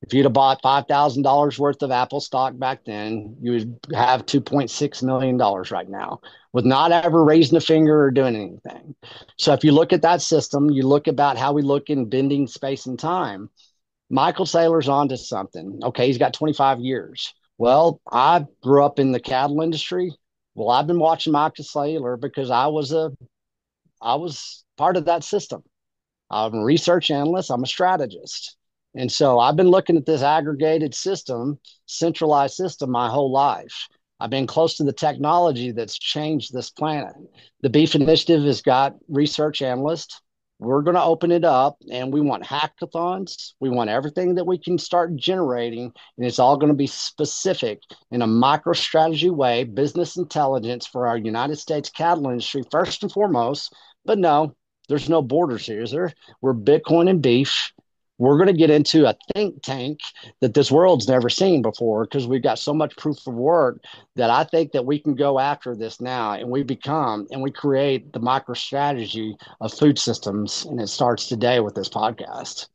If you'd have bought $5,000 worth of Apple stock back then, you would have $2.6 million right now with not ever raising a finger or doing anything. So if you look at that system, you look about how we look in bending space and time, Michael Saylor's onto something. Okay, he's got 25 years. Well, I grew up in the cattle industry. Well, I've been watching Michael Saylor because I was part of that system. I'm a research analyst. I'm a strategist. And so I've been looking at this aggregated system, centralized system my whole life. I've been close to the technology that's changed this planet. The Beef Initiative has got research analysts. We're going to open it up and we want hackathons. We want everything that we can start generating. And it's all going to be specific in a micro strategy way, business intelligence for our United States cattle industry, first and foremost. But no, there's no borders here, is there? We're Bitcoin and beef. We're going to get into a think tank that this world's never seen before because we've got so much proof of work that I think that we can go after this now and we create the micro strategy of food systems. And it starts today with this podcast.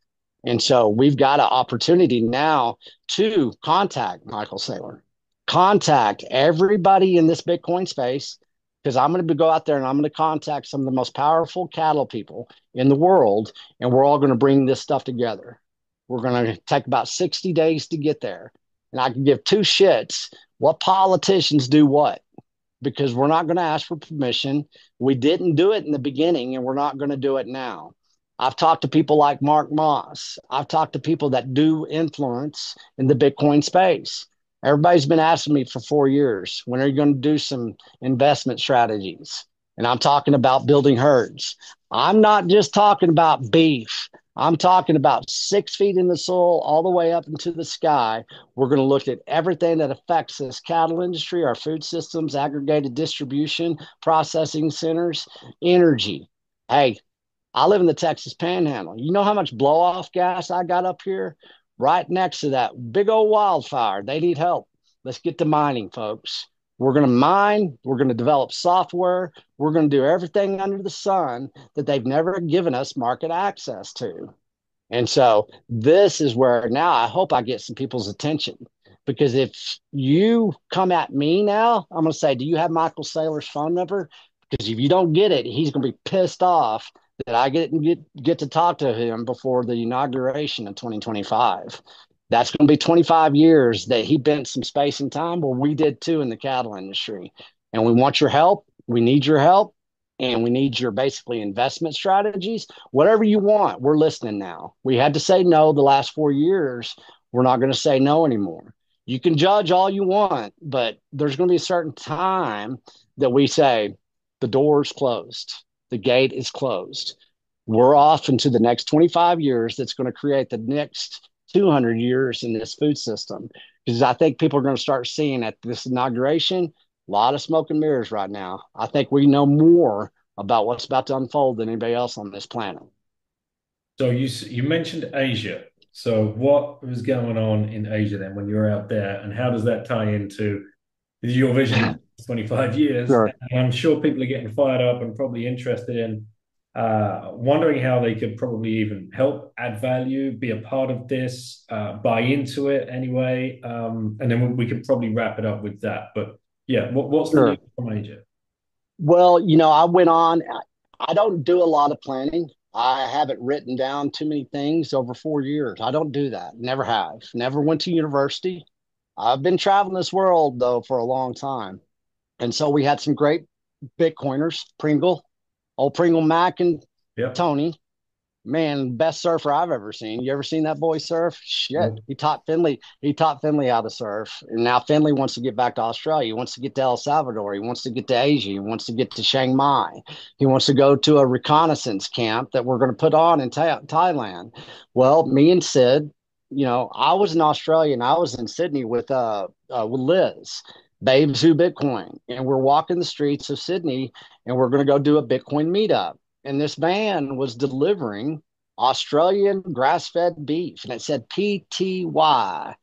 And so we've got an opportunity now to contact Michael Saylor, contact everybody in this Bitcoin space, because I'm going to go out there and I'm going to contact some of the most powerful cattle people in the world, and we're all going to bring this stuff together. We're going to take about 60 days to get there. And I can give two shits what politicians do what, because we're not going to ask for permission. We didn't do it in the beginning, and we're not going to do it now. I've talked to people like Mark Moss. I've talked to people that do influence in the Bitcoin space. Everybody's been asking me for 4 years, when are you going to do some investment strategies? And I'm talking about building herds. I'm not just talking about beef. I'm talking about 6 feet in the soil all the way up into the sky. We're going to look at everything that affects this cattle industry, our food systems, aggregated distribution, processing centers, energy. Hey, I live in the Texas Panhandle. You know how much blow off gas I got up here? Right next to that big old wildfire. They need help. Let's get to mining, folks. We're going to mine. We're going to develop software. We're going to do everything under the sun that they've never given us market access to. And so this is where now I hope I get some people's attention. Because if you come at me now, I'm going to say, do you have Michael Saylor's phone number? Because if you don't get it, he's going to be pissed off that I get to talk to him before the inauguration in 2025. That's going to be 25 years that he bent some space and time. Well, we did too in the cattle industry. And we want your help. We need your help. And we need your basically investment strategies. Whatever you want, we're listening now. We had to say no the last 4 years. We're not going to say no anymore. You can judge all you want, but there's going to be a certain time that we say the door is closed, the gate is closed. We're off into the next 25 years that's going to create the next 200 years in this food system. Because I think people are going to start seeing at this inauguration a lot of smoke and mirrors right now. I think we know more about what's about to unfold than anybody else on this planet. So you mentioned Asia. So what was going on in Asia then when you were out there, and how does that tie into your vision 25 years? Sure. And I'm sure people are getting fired up and probably interested in wondering how they could probably even help add value, be a part of this, buy into it anyway. And then we could probably wrap it up with that. But yeah, what's the news Sure. from Asia? Well, I went on. I don't do a lot of planning. I haven't written down too many things over 4 years. I don't do that. Never have. Never went to university. I've been traveling this world though for a long time. And so we had some great Bitcoiners, Pringle, old Pringle Mac and Yeah. Tony. Man, best surfer I've ever seen. You ever seen that boy surf? Shit. No. He taught Finley how to surf. And now Finley wants to get back to Australia. He wants to get to El Salvador. He wants to get to Asia. He wants to get to Chiang Mai. He wants to go to a reconnaissance camp that we're going to put on in Thailand. Well, me and Sid, I was in Australia and I was in Sydney with Liz, Babes Who Bitcoin. And we're walking the streets of Sydney and we're going to go do a Bitcoin meetup. And this man was delivering Australian grass-fed beef, and it said PTY.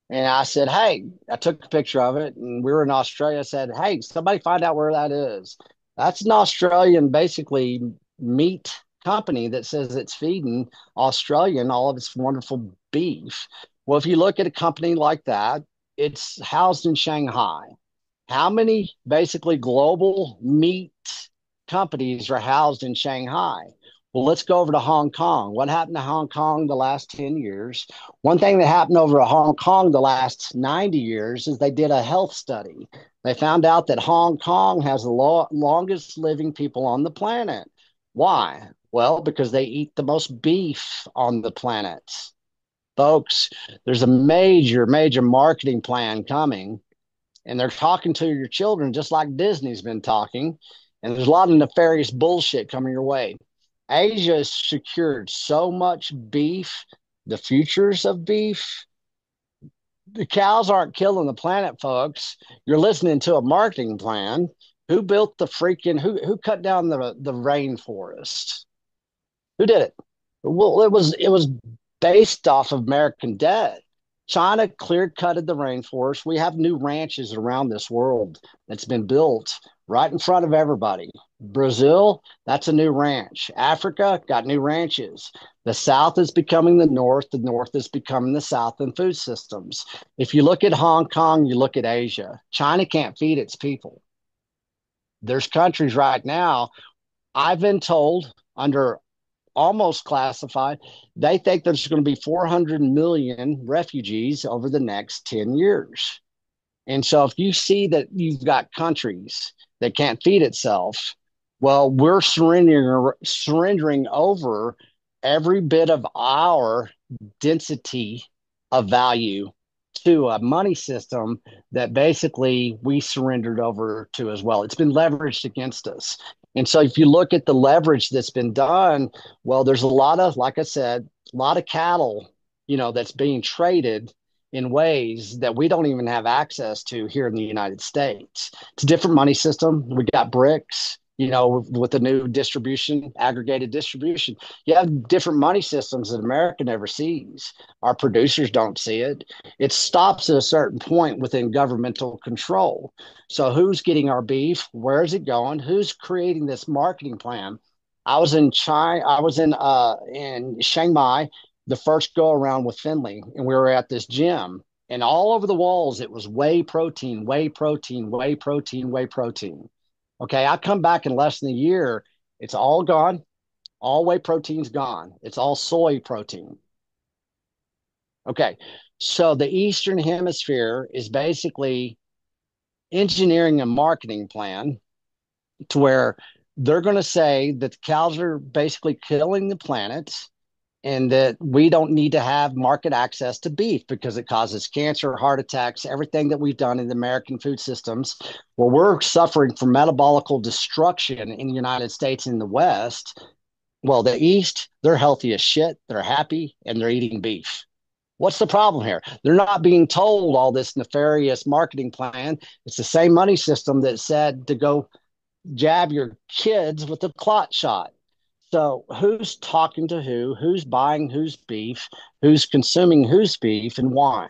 And I said, "Hey," I took a picture of it, and we were in Australia. I said, "Hey, somebody find out where that is." That's an Australian, basically, meat company that says it's feeding Australian all of its wonderful beef. Well, if you look at a company like that, it's housed in Shanghai. How many basically global meat companies are housed in Shanghai? Well, let's go over to Hong Kong. What happened to Hong Kong the last 10 years? One thing that happened over at Hong Kong the last 90 years is they did a health study. They found out that Hong Kong has the longest living people on the planet. Why? Well, because they eat the most beef on the planet. Folks, there's a major, major marketing plan coming, and they're talking to your children just like Disney's been talking. And there's a lot of nefarious bullshit coming your way. Asia has secured so much beef, the futures of beef. The cows aren't killing the planet, folks. You're listening to a marketing plan. Who built the freaking who cut down the rainforest? Who did it? Well, it was based off of American debt. China clear cutted the rainforest. We have new ranches around this world that's been built right in front of everybody. Brazil, that's a new ranch. Africa got new ranches. The South is becoming the North is becoming the South in food systems. If you look at Hong Kong, you look at Asia. China can't feed its people. There's countries right now, I've been told under almost classified, they think there's going to be 400 million refugees over the next 10 years. And so if you see that you've got countries that can't feed itself, well, we're surrendering over every bit of our density of value to a money system that basically we surrendered over to as well. It's been leveraged against us. And so if you look at the leverage that's been done, well, there's a lot of, like I said, a lot of cattle, that's being traded in ways that we don't even have access to here in the United States. It's a different money system. We got BRICS, with the new distribution, aggregated distribution. You have different money systems that America never sees. Our producers don't see it. It stops at a certain point within governmental control. So who's getting our beef? Where is it going? Who's creating this marketing plan? I was in China. I was in Chiang Mai the first go around with Finley, and we were at this gym, and all over the walls it was whey protein, whey protein, whey protein, whey protein. Okay, I come back in less than a year, it's all gone. All whey protein's gone. It's all soy protein. Okay, so the Eastern Hemisphere is basically engineering a marketing plan to where they're going to say that the cows are basically killing the planet and that we don't need to have market access to beef because it causes cancer, heart attacks, everything that we've done in the American food systems. Well, we're suffering from metabolical destruction in the United States and the West. Well, the East, they're healthy as shit. They're happy and they're eating beef. What's the problem here? They're not being told all this nefarious marketing plan. It's the same money system that said to go jab your kids with a clot shot. So who's talking to who? Who's buying whose beef? Who's consuming whose beef and why?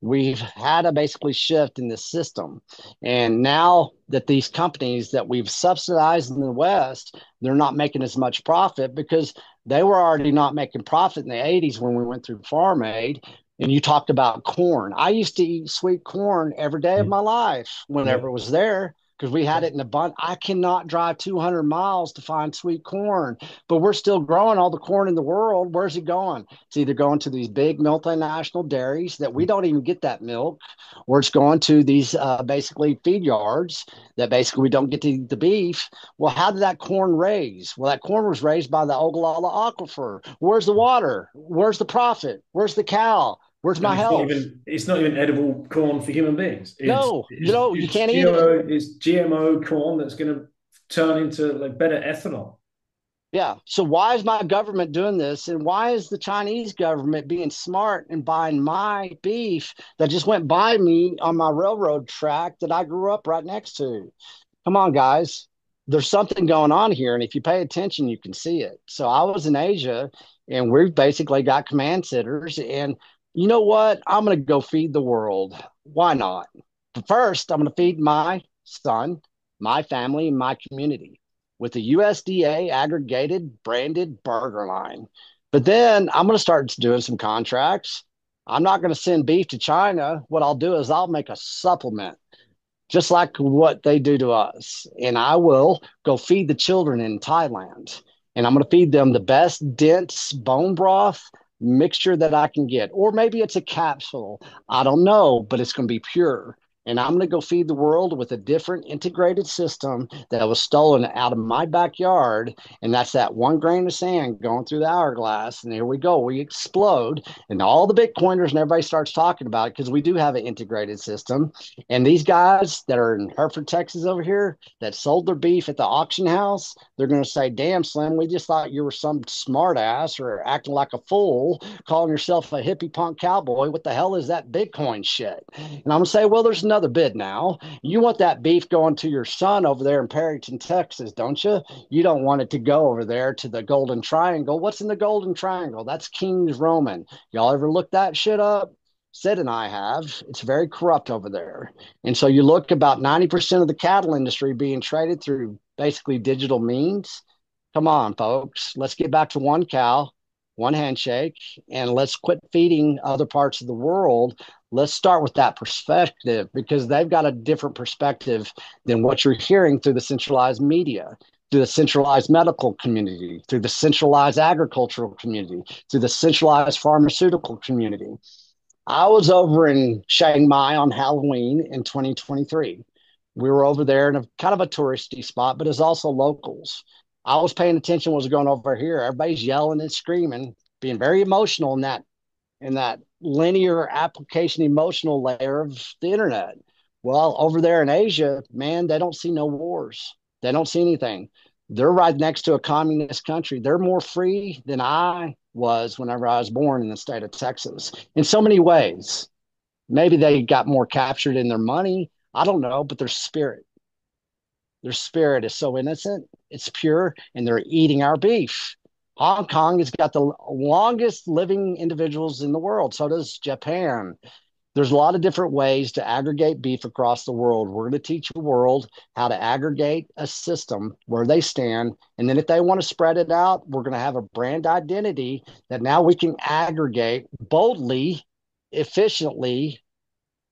We've had a basically shift in the system. And now that these companies that we've subsidized in the West, they're not making as much profit because they were already not making profit in the 80s when we went through Farm Aid. And you talked about corn. I used to eat sweet corn every day of my life Yeah. whenever it was there. because we had it in abundance. I cannot drive 200 miles to find sweet corn, but we're still growing all the corn in the world. Where's it going? It's either going to these big multinational dairies that we don't even get that milk, or it's going to these basically feed yards that basically we don't get to eat the beef. Well, how did that corn raise? Well, that corn was raised by the Ogallala Aquifer. Where's the water? Where's the profit? Where's the cow? Where's And my health? it's not even edible corn for human beings. No, you can't eat it. It's GMO corn that's going to turn into like better ethanol. Yeah. So why is my government doing this? And why is the Chinese government being smart and buying my beef that just went by me on my railroad track that I grew up right next to? Come on, guys. There's something going on here. And if you pay attention, you can see it. So I was in Asia and we've basically got command centers. And you know what? I'm going to go feed the world. Why not? But first, I'm going to feed my son, my family, and my community with the USDA aggregated branded burger line. But then I'm going to start doing some contracts. I'm not going to send beef to China. What I'll do is I'll make a supplement just like what they do to us. And I will go feed the children in Thailand. And I'm going to feed them the best dense bone broth mixture that I can get. Or maybe it's a capsule. I don't know, but it's going to be pure. And I'm going to go feed the world with a different integrated system that was stolen out of my backyard. And that's that 1 grain of sand going through the hourglass. And here we go. We explode. And all the Bitcoiners and everybody starts talking about it because we do have an integrated system. And these guys that are in Hereford, Texas over here that sold their beef at the auction house, they're going to say, damn, Slim, we just thought you were some smart ass or acting like a fool, calling yourself a hippie punk cowboy. What the hell is that Bitcoin shit? And I'm going to say, well, there's another bid now. You want that beef going to your son over there in Perryton, Texas, don't you? You don't want it to go over there to the Golden Triangle. What's in the Golden Triangle? That's King's Roman. Y'all ever look that shit up? Sid and I have. It's very corrupt over there. And so you look about 90% of the cattle industry being traded through basically digital means. Come on, folks. Let's get back to one cow, one handshake, and let's quit feeding other parts of the world. Let's start with that perspective because they've got a different perspective than what you're hearing through the centralized media, through the centralized medical community, through the centralized agricultural community, through the centralized pharmaceutical community. I was over in Chiang Mai on Halloween in 2023. We were over there in a kind of a touristy spot, but it's also locals. I was paying attention to what was going over here. Everybody's yelling and screaming, being very emotional in that linear application emotional layer of the internet. Well, over there in Asia, man, they don't see no wars. They don't see anything. They're right next to a communist country. They're more free than I was whenever I was born in the state of Texas in so many ways. Maybe they got more captured in their money. I don't know, but their spirit is so innocent, it's pure, and they're eating our beef. Hong Kong has got the longest living individuals in the world. So does Japan. There's a lot of different ways to aggregate beef across the world. We're going to teach the world how to aggregate a system where they stand. And then if they want to spread it out, we're going to have a brand identity that now we can aggregate boldly, efficiently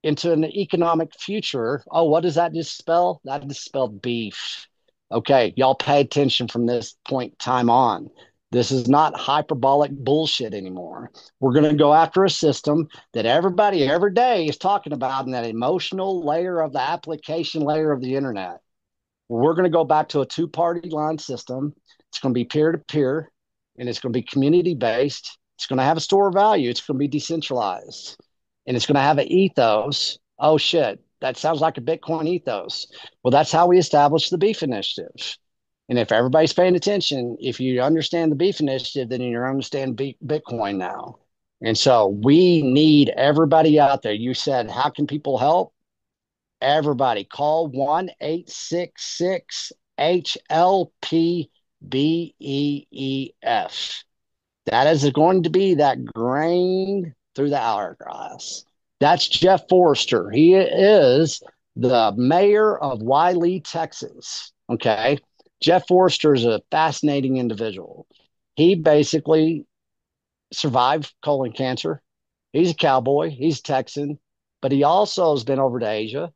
into an economic future. Oh, what does that just spell? That just spelled beef. Okay, y'all pay attention from this point in time on. This is not hyperbolic bullshit anymore. We're going to go after a system that everybody every day is talking about in that emotional layer of the application layer of the internet. We're going to go back to a two-party line system. It's going to be peer-to-peer, and it's going to be community-based. It's going to have a store of value. It's going to be decentralized, and it's going to have an ethos. Oh, shit. That sounds like a Bitcoin ethos. Well, that's how we established the Beef Initiative. And if everybody's paying attention, if you understand the Beef Initiative, then you understand Bitcoin now. And so we need everybody out there. You said, how can people help? Everybody call 1-866-HLP-BEEF. That is going to be that grain through the hourglass. That's Jeff Forrester. He is the mayor of Wiley, Texas. Okay. Jeff Forrester is a fascinating individual. He basically survived colon cancer. He's a cowboy. He's Texan, but he also has been over to Asia.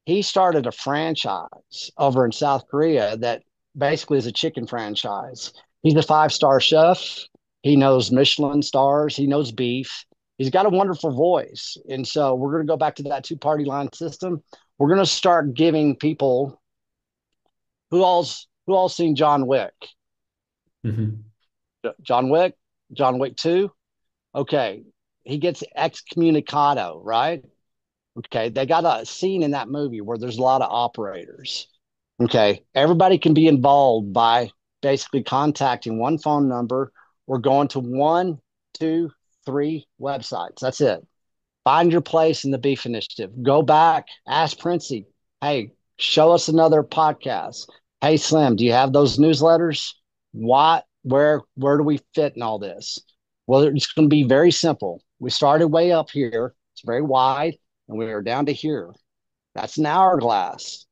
He started a franchise over in South Korea that basically is a chicken franchise. He's a 5-star chef. He knows Michelin stars. He knows beef. He's got a wonderful voice. And so we're going to go back to that two-party line system. We're going to start giving people who all seen John Wick. Mm-hmm. John Wick, John Wick 2. Okay. He gets excommunicado, right? Okay. They got a scene in that movie where there's a lot of operators. Okay. Everybody can be involved by basically contacting one phone number or going to 1, 2, 3 websites. That's it. Find your place in the Beef Initiative. Go back, ask Princey, hey, show us another podcast. Hey, Slim, do you have those newsletters? What, where do we fit in all this? Well, it's going to be very simple. We started way up here. It's very wide, and we are down to here. That's an hourglass.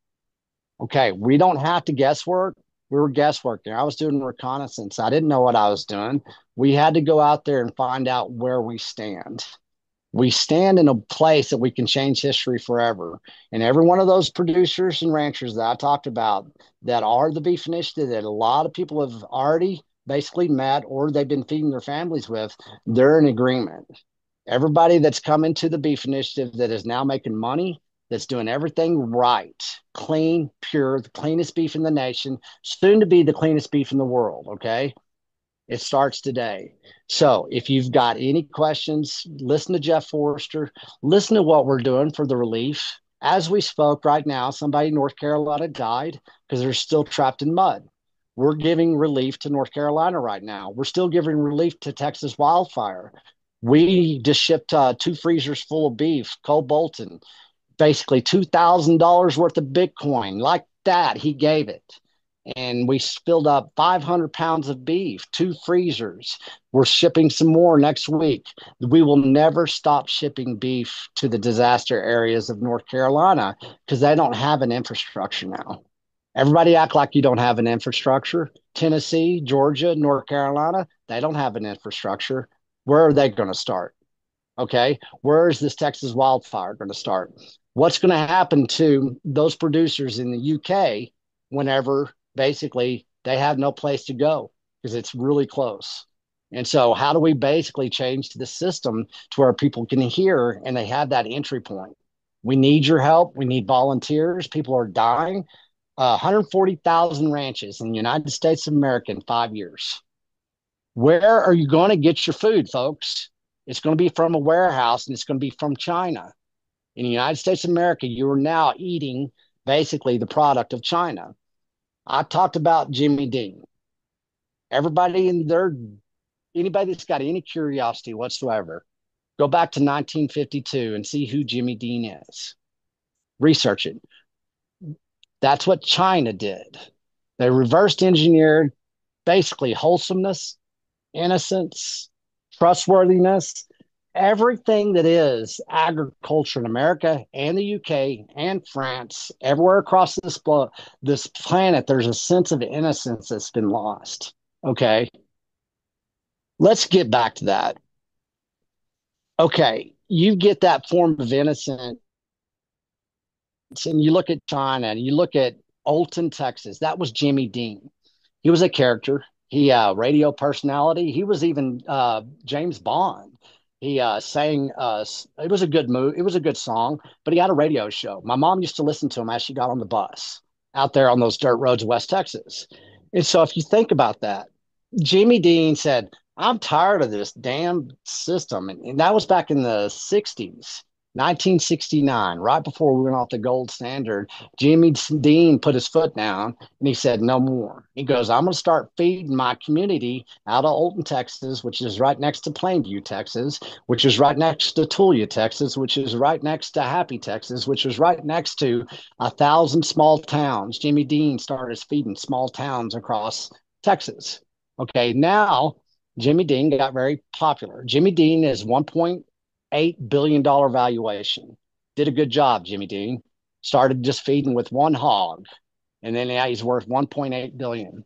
Okay, we don't have to guesswork. We were guessworking. I was doing reconnaissance. I didn't know what I was doing. We had to go out there and find out where we stand. We stand in a place that we can change history forever. And every one of those producers and ranchers that I talked about that are the Beef Initiative, that a lot of people have already basically met or they've been feeding their families with, they're in agreement. Everybody that's coming to the Beef Initiative that is now making money, that's doing everything right, clean, pure, the cleanest beef in the nation, soon to be the cleanest beef in the world, okay? It starts today. So if you've got any questions, listen to Jeff Forrester, listen to what we're doing for the relief. As we spoke right now, somebody in North Carolina died because they're still trapped in mud. We're giving relief to North Carolina right now. We're still giving relief to Texas wildfire. We just shipped 2 freezers full of beef, Cole Bolton, basically $2,000 worth of Bitcoin. Like that, he gave it. And we filled up 500 pounds of beef, 2 freezers. We're shipping some more next week. We will never stop shipping beef to the disaster areas of North Carolina because they don't have an infrastructure now. Everybody act like you don't have an infrastructure. Tennessee, Georgia, North Carolina, they don't have an infrastructure. Where are they going to start? Okay. Where is this Texas wildfire going to start? What's going to happen to those producers in the UK whenever basically they have no place to go because it's really close? And so how do we basically change the system to where people can hear and they have that entry point? We need your help. We need volunteers. People are dying. 140,000 ranches in the United States of America in 5 years. Where are you going to get your food, folks? It's going to be from a warehouse and it's going to be from China. In the United States of America, you are now eating basically the product of China. I talked about Jimmy Dean. Everybody in there, anybody that's got any curiosity whatsoever, go back to 1952 and see who Jimmy Dean is. Research it. That's what China did. They reversed engineered basically wholesomeness, innocence, trustworthiness, everything that is agriculture in America and the UK and France, everywhere across this planet, there's a sense of innocence that's been lost. Okay. Let's get back to that. Okay. You get that form of innocence and you look at China and you look at Olton, Texas. That was Jimmy Dean. He was a character. He radio personality. He was even James Bond. He sang. It was a good movie. It was a good song. But he had a radio show. My mom used to listen to him as she got on the bus out there on those dirt roads of West Texas. And so, if you think about that, Jimmy Dean said, "I'm tired of this damn system," and that was back in the '60s. 1969, right before we went off the gold standard, Jimmy Dean put his foot down and he said, no more. He goes, I'm going to start feeding my community out of Olton, Texas, which is right next to Plainview, Texas, which is right next to Tulia, Texas, which is right next to Happy, Texas, which is right next to 1,000 small towns. Jimmy Dean started feeding small towns across Texas. Okay, now Jimmy Dean got very popular. Jimmy Dean is $1.8 billion valuation. Did a good job, Jimmy Dean. Started just feeding with one hog. And then now he's worth $1.8 billion.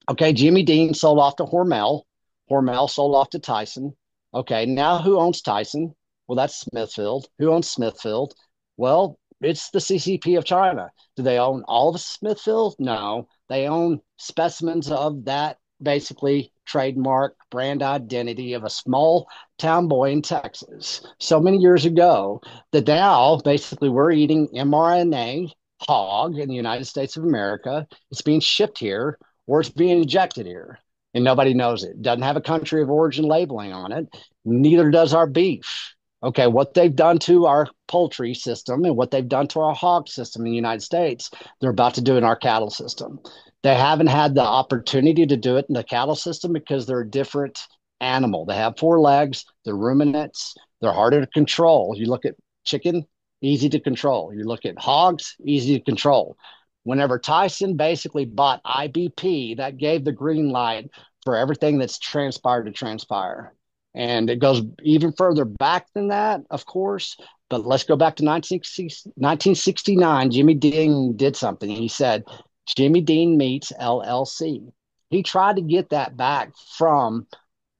Okay, Jimmy Dean sold off to Hormel. Hormel sold off to Tyson. Okay, now who owns Tyson? Well, that's Smithfield. Who owns Smithfield? Well, it's the CCP of China. Do they own all of Smithfield? No. They own specimens of that basically trademark brand identity of a small town boy in Texas so many years ago that now basically we're eating mRNA hog in the United States of America. It's being shipped here or it's being injected here and nobody knows it. Doesn't have a country of origin labeling on it. Neither does our beef. Okay, what they've done to our poultry system and what they've done to our hog system in the United States, they're about to do in our cattle system. They haven't had the opportunity to do it in the cattle system because they're a different animal. They have four legs, they're ruminants, they're harder to control. You look at chicken, easy to control. You look at hogs, easy to control. Whenever Tyson basically bought IBP, that gave the green light for everything that's transpired to transpire. And it goes even further back than that, of course. But let's go back to 1969. Jimmy Dean did something. He said, Jimmy Dean Meats LLC. He tried to get that back from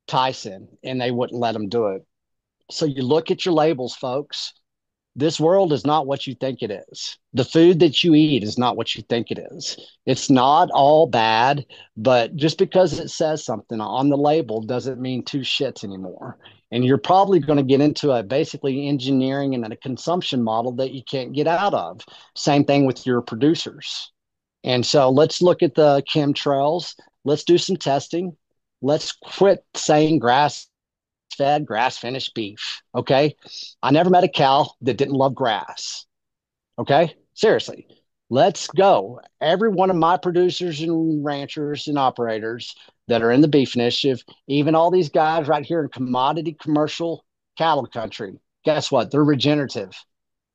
Tyson, and they wouldn't let him do it. So you look at your labels, folks. This world is not what you think it is. The food that you eat is not what you think it is. It's not all bad, but just because it says something on the label doesn't mean two shits anymore. And you're probably going to get into a basically engineering and a consumption model that you can't get out of. Same thing with your producers. And so let's look at the chemtrails. Let's do some testing. Let's quit saying grass fed, grass finished beef. Okay. I never met a cow that didn't love grass. Okay. Seriously. Let's go. Every one of my producers and ranchers and operators that are in the beef initiative, even all these guys right here in commodity commercial cattle country, guess what? They're regenerative.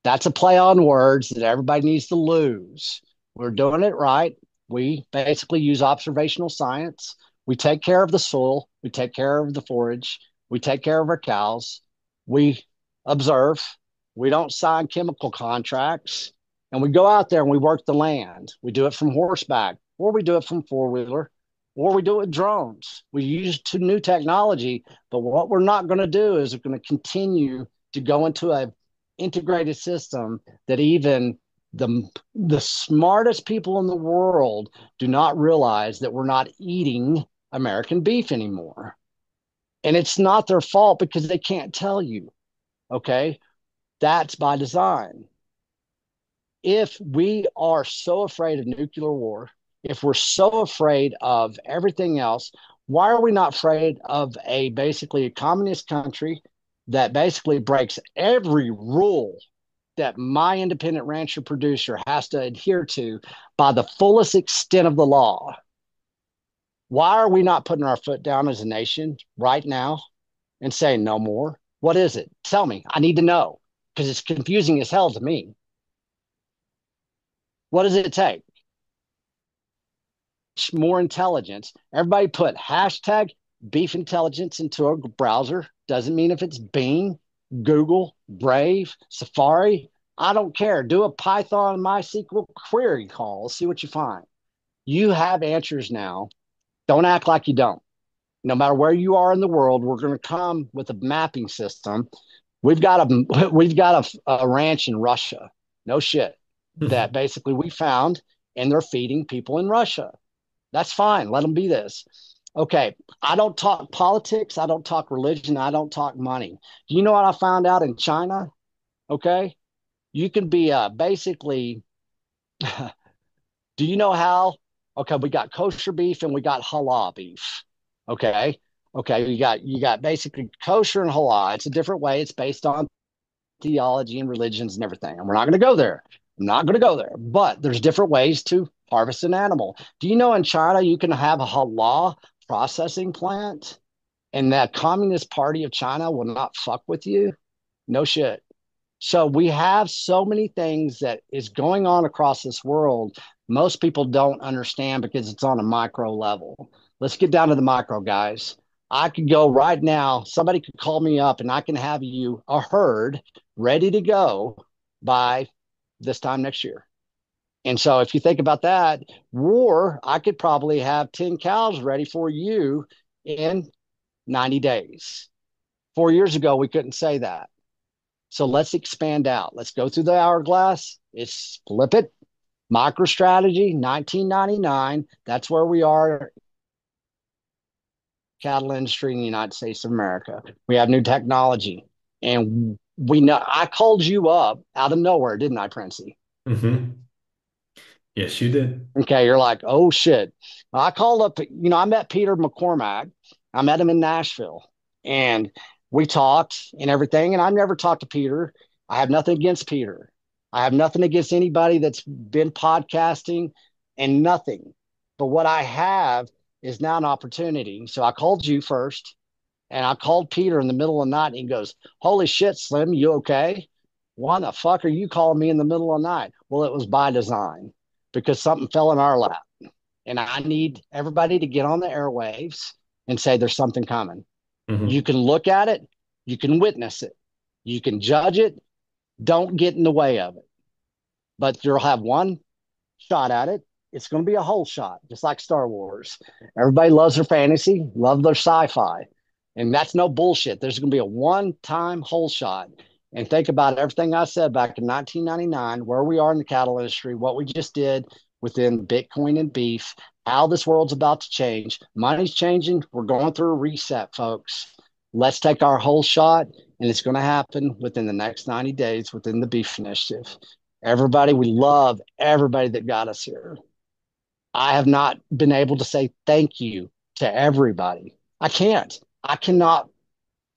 That's a play on words that everybody needs to lose. We're doing it right. We basically use observational science. We take care of the soil. We take care of the forage. We take care of our cows. We observe. We don't sign chemical contracts. And we go out there and we work the land. We do it from horseback, or we do it from four-wheeler, or we do it with drones. We use new technology, but what we're not going to do is we're going to continue to go into an integrated system that even the smartest people in the world do not realize that we're not eating American beef anymore. And it's not their fault because they can't tell you. Okay. That's by design. If we are so afraid of nuclear war, if we're so afraid of everything else, why are we not afraid of basically a communist country that basically breaks every rule that my independent rancher producer has to adhere to by the fullest extent of the law? Why are we not putting our foot down as a nation right now and saying no more? What is it? Tell me. I need to know because it's confusing as hell to me. What does it take? More intelligence. Everybody put hashtag beef intelligence into a browser. Doesn't mean if it's Bing, Google, Brave, Safari. I don't care. Do a Python MySQL query call. See what you find. You have answers now. Don't act like you don't. No matter where you are in the world, we're going to come with a mapping system. We've got a ranch in Russia. No shit. That basically we found, and they're feeding people in Russia. That's fine. Let them be this. Okay. I don't talk politics. I don't talk religion. I don't talk money. Do you know what I found out in China? Okay. You can be basically, do you know how? Okay, we got kosher beef and we got halal beef. Okay. Okay, you got basically kosher and halal. It's a different way. It's based on theology and religions and everything. And we're not going to go there. I'm not going to go there. But there's different ways to harvest an animal. Do you know in China you can have a halal processing plant and that Communist Party of China will not fuck with you? No shit. So we have so many things that is going on across this world. Most people don't understand because it's on a micro level. Let's get down to the micro, guys. I could go right now. Somebody could call me up and I can have you a herd ready to go by this time next year. And so if you think about that, I could probably have 10 cows ready for you in 90 days. 4 years ago, we couldn't say that. So let's expand out. Let's go through the hourglass. It's flip it. MicroStrategy, 1999. That's where we are. Cattle industry in the United States of America. We have new technology. And we know I called you up out of nowhere, didn't I, Princey? Mm-hmm. Yes, you did. Okay, you're like, oh shit. I called up, I met Peter McCormack. I met him in Nashville and we talked and everything. And I've never talked to Peter. I have nothing against Peter. I have nothing against anybody that's been podcasting and nothing. But what I have is now an opportunity. So I called you first and I called Peter in the middle of the night and he goes, holy shit, Slim, you okay? Why the fuck are you calling me in the middle of the night? Well, it was by design because something fell in our lap. And I need everybody to get on the airwaves and say there's something coming. Mm-hmm. You can look at it, you can witness it, you can judge it. Don't get in the way of it. But you'll have one shot at it. It's going to be a whole shot, just like Star Wars. Everybody loves their fantasy, love their sci-fi. And that's no bullshit. There's going to be a one-time whole shot. And think about everything I said back in 1999, where we are in the cattle industry, what we just did within Bitcoin and beef, how this world's about to change. Money's changing. We're going through a reset, folks. Let's take our whole shot, and it's going to happen within the next 90 days within the beef initiative. Everybody, we love everybody that got us here. I have not been able to say thank you to everybody. I can't. I cannot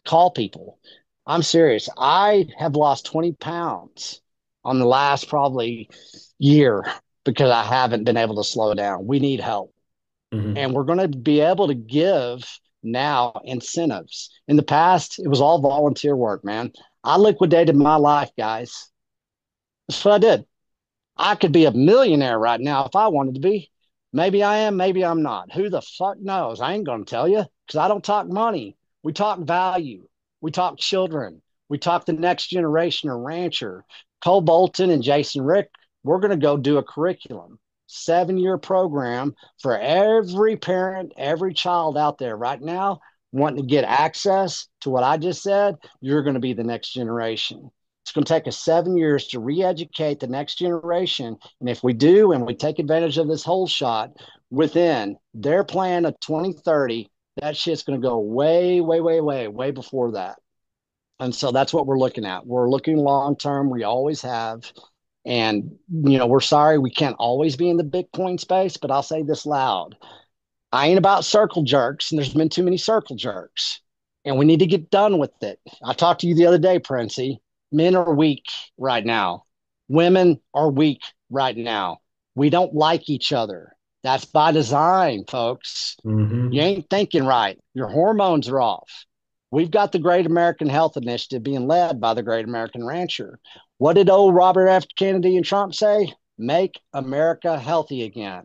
call people. I'm serious. I have lost 20 pounds on the last probably year because I haven't been able to slow down. We need help. Mm-hmm. And we're going to be able to give now incentives. In the past, it was all volunteer work, man. I liquidated my life, guys. That's what I did. I could be a millionaire right now if I wanted to be. Maybe I am, maybe I'm not. Who the fuck knows? I ain't going to tell you because I don't talk money. We talk value. We talk children. We talk the next generation of rancher. Cole Bolton and Jason Rick, we're going to go do a curriculum, 7-year program for every parent, every child out there right now wanting to get access to what I just said. You're going to be the next generation. It's going to take us 7 years to re-educate the next generation. And if we do, and we take advantage of this whole shot within their plan of 2030, that shit's going to go way, way, way, way, way before that. And so that's what we're looking at. We're looking long-term. We always have. And, we're sorry we can't always be in the Bitcoin space, but I'll say this loud. I ain't about circle jerks, and there's been too many circle jerks. And we need to get done with it. I talked to you the other day, Princey. Men are weak right now. Women are weak right now. We don't like each other. That's by design, folks. Mm-hmm. You ain't thinking right. Your hormones are off. We've got the Great American Health Initiative being led by the Great American Rancher. What did old Robert F. Kennedy and Trump say? Make America healthy again.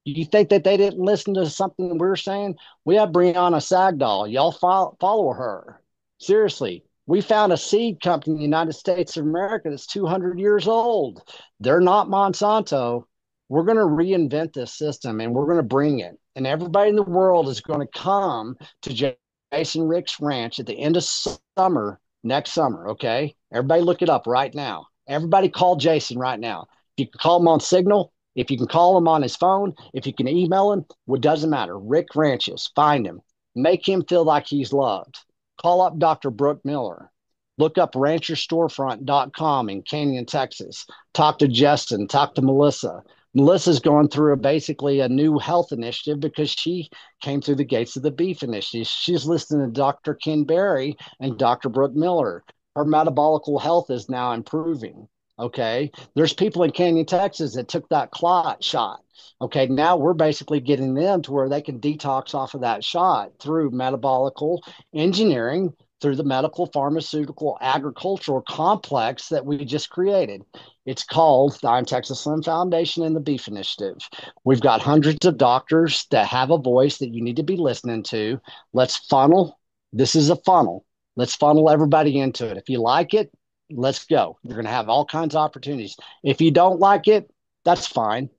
You think that they didn't listen to something we were saying? We have Brianna Sagdahl. Y'all follow her. Seriously. We found a seed company in the United States of America that's 200 years old. They're not Monsanto. We're going to reinvent this system and we're going to bring it. And everybody in the world is going to come to Jason Rick's ranch at the end of summer, next summer, okay? Everybody look it up right now. Everybody call Jason right now. If you can call him on Signal, if you can call him on his phone, if you can email him, it doesn't matter. Rick Ranches, find him. Make him feel like he's loved. Call up Dr. Brooke Miller. Look up rancherstorefront.com in Canyon, Texas. Talk to Justin. Talk to Melissa. Melissa's going through basically a new health initiative because she came through the gates of the beef initiative. She's listening to Dr. Ken Berry and Dr. Brooke Miller. Her metabolical health is now improving. Okay. There's people in Canyon, Texas that took that clot shot. Okay. Now we're basically getting them to where they can detox off of that shot through metabolical engineering, through the medical, pharmaceutical, agricultural complex that we just created. It's called the I'm Texas Slim Foundation and the Beef Initiative. We've got hundreds of doctors that have a voice that you need to be listening to. Let's funnel. This is a funnel. Let's funnel everybody into it. If you like it, let's go. You're going to have all kinds of opportunities. If you don't like it, that's fine.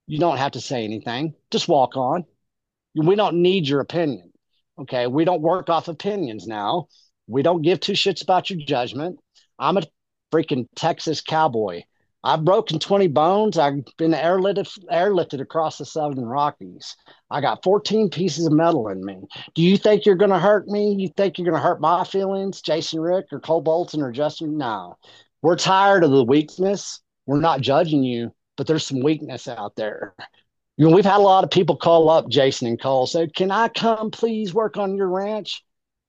You don't have to say anything. Just walk on. We don't need your opinion. Okay. We don't work off opinions now. We don't give two shits about your judgment. I'm a freaking Texas cowboy. I've broken 20 bones. I've been airlifted across the Southern Rockies. I got 14 pieces of metal in me. Do you think you're going to hurt me? You think you're going to hurt my feelings, Jason Rick or Cole Bolton or Justin? No. We're tired of the weakness. We're not judging you, but there's some weakness out there. We've had a lot of people call up Jason and Cole, say, can I come please work on your ranch?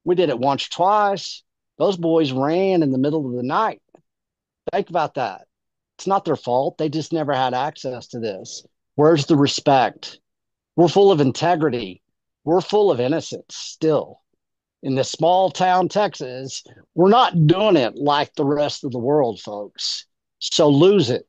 We did it once or twice. Those boys ran in the middle of the night. Think about that. It's not their fault. They just never had access to this. Where's the respect? We're full of integrity. We're full of innocence still. In this small town, Texas, we're not doing it like the rest of the world, folks. So lose it.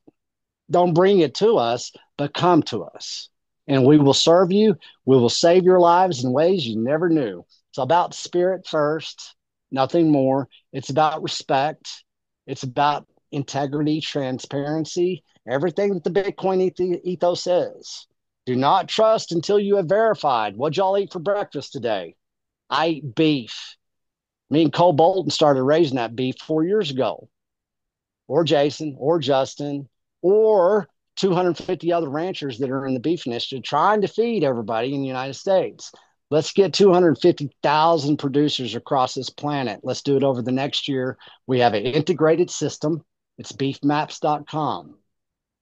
Don't bring it to us, but come to us. And we will serve you. We will save your lives in ways you never knew. It's about spirit first, nothing more. It's about respect. It's about integrity, transparency, everything that the Bitcoin ethos is. Do not trust until you have verified. What'd y'all eat for breakfast today? I ate beef. Me and Cole Bolton started raising that beef 4 years ago. Or Jason, or Justin, or 250 other ranchers that are in the beef initiative trying to feed everybody in the United States. Let's get 250,000 producers across this planet. Let's do it over the next year. We have an integrated system. It's beefmaps.com.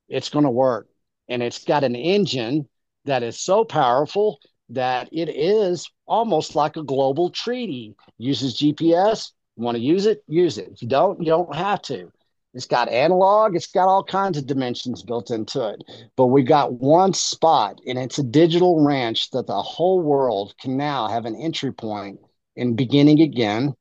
It's going to work. And it's got an engine that is so powerful that it is almost like a global treaty. Uses GPS. You want to use it? Use it. If you don't have to. It's got analog. It's got all kinds of dimensions built into it. But we got one spot, and it's a digital ranch that the whole world can now have an entry point in beginning again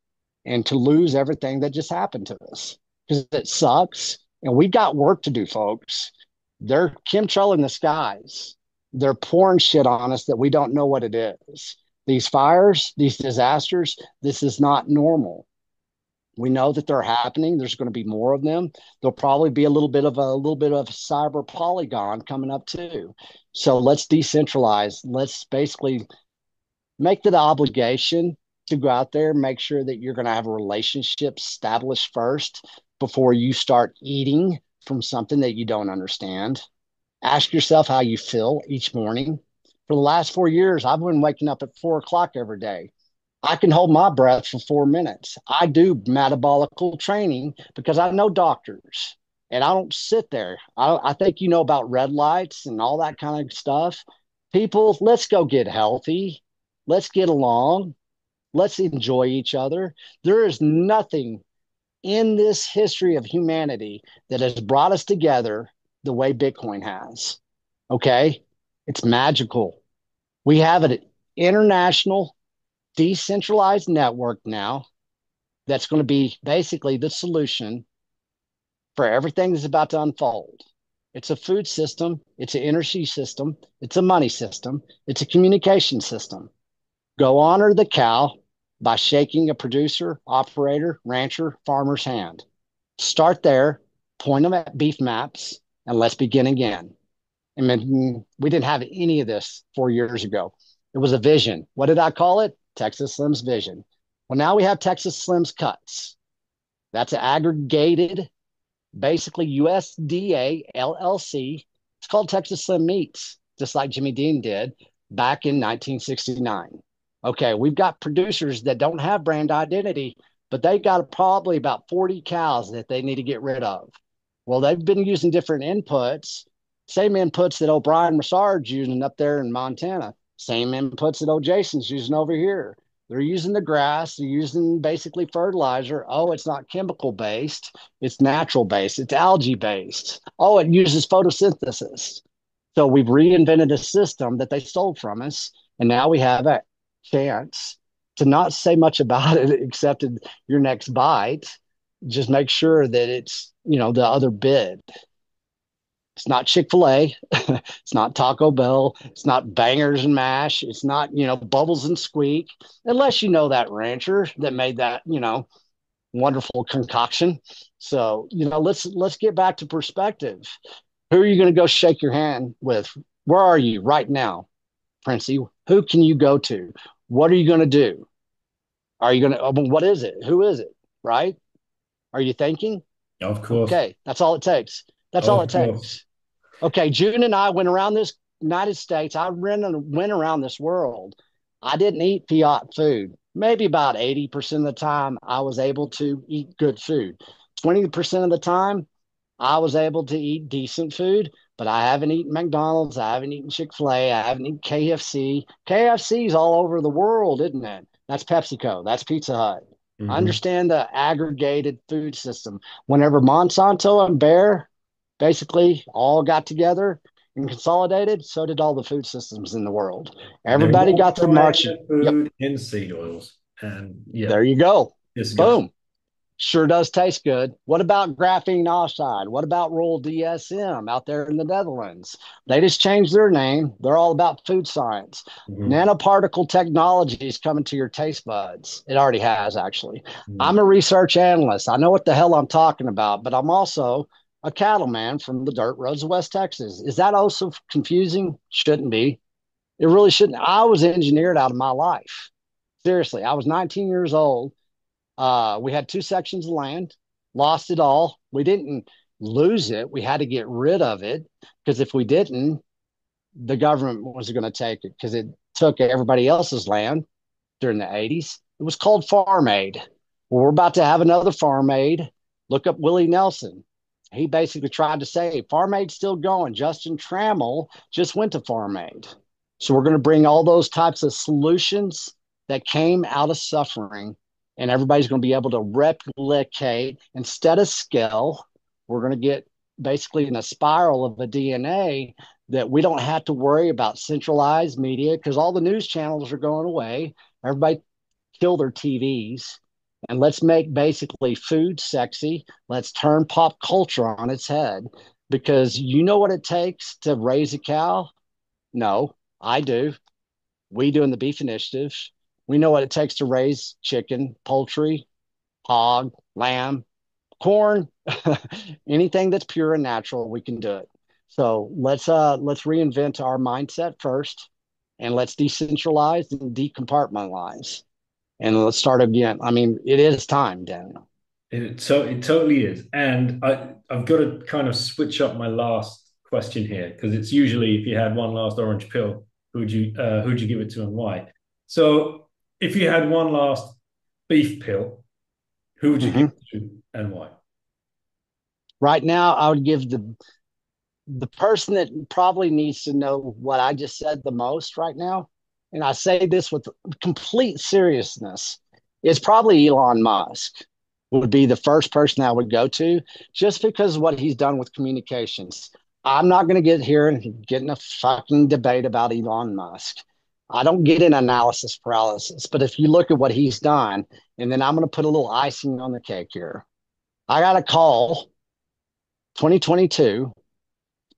and to lose everything that just happened to us because it sucks. And we got work to do, folks. They're chemtrailing the skies. They're pouring shit on us that we don't know what it is. These fires, these disasters, this is not normal. We know that they're happening. There's going to be more of them. There'll probably be a little bit of a cyber polygon coming up too. So let's decentralize. Let's basically make the obligation to go out there, make sure that you're going to have a relationship established first before you start eating from something that you don't understand. Ask yourself how you feel each morning. For the last 4 years, I've been waking up at 4 o'clock every day. I can hold my breath for 4 minutes. I do metabolical training because I know doctors and I don't sit there. I think you know about red lights and all that kind of stuff. People, let's go get healthy. Let's get along. Let's enjoy each other. There is nothing in this history of humanity that has brought us together the way Bitcoin has. Okay? It's magical. We have an international decentralized network now that's going to be basically the solution for everything that's about to unfold. It's a food system. It's an energy system. It's a money system. It's a communication system. Go honor the cow by shaking a producer, operator, rancher, farmer's hand. Start there, point them at beef maps, and let's begin again. I mean, we didn't have any of this 4 years ago. It was a vision. What did I call it? Texas Slim's vision. Well, now we have Texas Slim's cuts. That's an aggregated, basically USDA LLC. It's called Texas Slim Meats, just like Jimmy Dean did back in 1969. Okay, we've got producers that don't have brand identity, but they got probably about 40 cows that they need to get rid of. Well, they've been using different inputs, same inputs that O'Brien Massard's using up there in Montana, same inputs that Jason's using over here. They're using the grass, they're using basically fertilizer. Oh, it's not chemical based, it's natural based, it's algae based. Oh, it uses photosynthesis. So we've reinvented a system that they stole from us, and now we have a chance to not say much about it except in your next bite. Just make sure that it's, the other bid. It's not Chick-fil-A. It's not Taco Bell. It's not Bangers and Mash. It's not, Bubbles and Squeak, unless you know that rancher that made that, wonderful concoction. So, let's get back to perspective. Who are you going to go shake your hand with? Where are you right now, Princey? Who can you go to? What are you going to do? Are you going to, what is it? Who is it? Right? Are you thinking? Of course. Okay, that's all it takes. That's all it Of course. takes. Okay, June and I went around this United States. I went around this world. I didn't eat fiat food. Maybe about 80% of the time, I was able to eat good food. 20% of the time, I was able to eat decent food, but I haven't eaten McDonald's. I haven't eaten Chick-fil-A. I haven't eaten KFC. KFC is all over the world, isn't it? That's PepsiCo. That's Pizza Hut. I Hmm. understand the aggregated food system. Whenever Monsanto and Bayer basically all got together and consolidated, so did all the food systems in the world. They were Everybody all got to frying march. their Yep, food in seed oils. And yeah, there you go. disgusting. Boom. Sure does taste good. What about graphene oxide? What about roll DSM out there in the Netherlands? They just changed their name. They're all about food science. Hmm. Nanoparticle technology is coming to your taste buds. It already has, actually. Hmm. I'm a research analyst. I know what the hell I'm talking about, but I'm also a cattleman from the dirt roads of West Texas. Is that also confusing? Shouldn't be. It really shouldn't. I was engineered out of my life. Seriously, I was 19 years old. We had two sections of land, lost it all. We didn't lose it. We had to get rid of it because if we didn't, the government was going to take it because it took everybody else's land during the 80s. It was called Farm Aid. Well, we're about to have another Farm Aid. Look up Willie Nelson. He basically tried to say Farm Aid's still going. Justin Trammell just went to Farm Aid. So we're going to bring all those types of solutions that came out of suffering, and everybody's going to be able to replicate instead of scale. We're going to get basically in a spiral of a DNA that we don't have to worry about centralized media because all the news channels are going away. Everybody kill their TVs, and let's make basically food sexy. Let's turn pop culture on its head because you know what it takes to raise a cow? No, I do. We do in the beef initiative. We know what it takes to raise chicken, poultry, hog, lamb, corn, anything that's pure and natural, we can do it. So let's reinvent our mindset first and let's decentralize and decompartmentalize and let's start again. I mean, it is time, Daniel. It totally is. And I've got to kind of switch up my last question here because it's usually if you had one last orange pill, who'd you give it to and why? So if you had one last beef pill, who would you give Mm-hmm. it to and why? Right now, I would give the person that probably needs to know what I just said the most right now, and I say this with complete seriousness, is probably Elon Musk. Would be the first person I would go to just because of what he's done with communications. I'm not going to get here and get in a fucking debate about Elon Musk. I don't get in analysis paralysis, but if you look at what he's done, and then I'm going to put a little icing on the cake here. I got a call 2022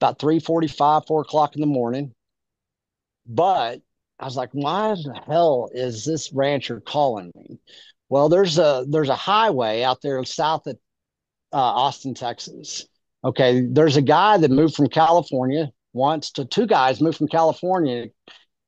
about 3:45, 4 o'clock in the morning. But I was like, why the hell is this rancher calling me? Well, there's a highway out there south of Austin, Texas. Okay, there's a guy that moved from California once to two guys moved from California,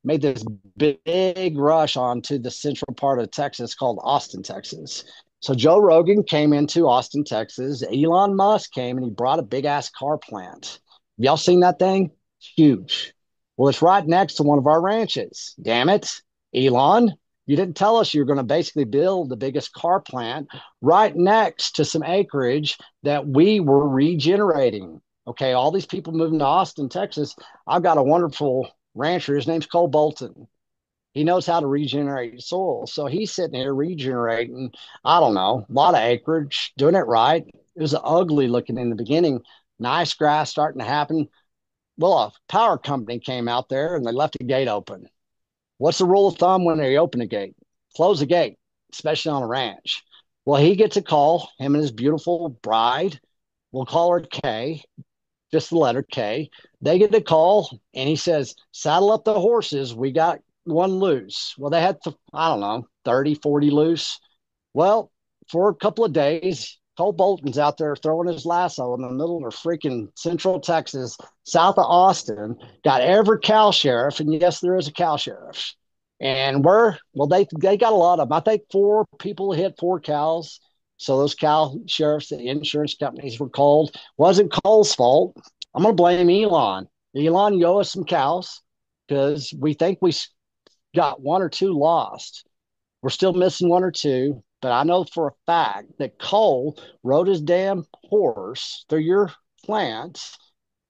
made this big rush onto the central part of Texas called Austin, Texas. So Joe Rogan came into Austin, Texas. Elon Musk came and he brought a big ass car plant. Have y'all seen that thing? It's huge. Well, it's right next to one of our ranches. Damn it, Elon. You didn't tell us you were going to basically build the biggest car plant right next to some acreage that we were regenerating. Okay, all these people moving to Austin, Texas. I've got a wonderful rancher. His name's Cole Bolton. He knows how to regenerate soil. So he's sitting here regenerating, I don't know, a lot of acreage, doing it right. It was ugly looking in the beginning. Nice grass starting to happen. Well, a power company came out there and they left the gate open. What's the rule of thumb when they open a gate? Close the gate, especially on a ranch. Well, he gets a call, him and his beautiful bride, we'll call her Kay, just the letter K. They get a call and he says, saddle up the horses. We got one loose. Well, they had, I don't know, 30, 40 loose. Well, for a couple of days, Cole Bolton's out there throwing his lasso in the middle of freaking central Texas, south of Austin, got every cow sheriff. And yes, there is a cow sheriff. And well, they got a lot of them. I think four people hit four cows. So those cow sheriffs, the insurance companies were called. Wasn't Cole's fault. I'm going to blame Elon. Elon, you owe us some cows because we think we got one or two lost. We're still missing one or two, but I know for a fact that Cole rode his damn horse through your plant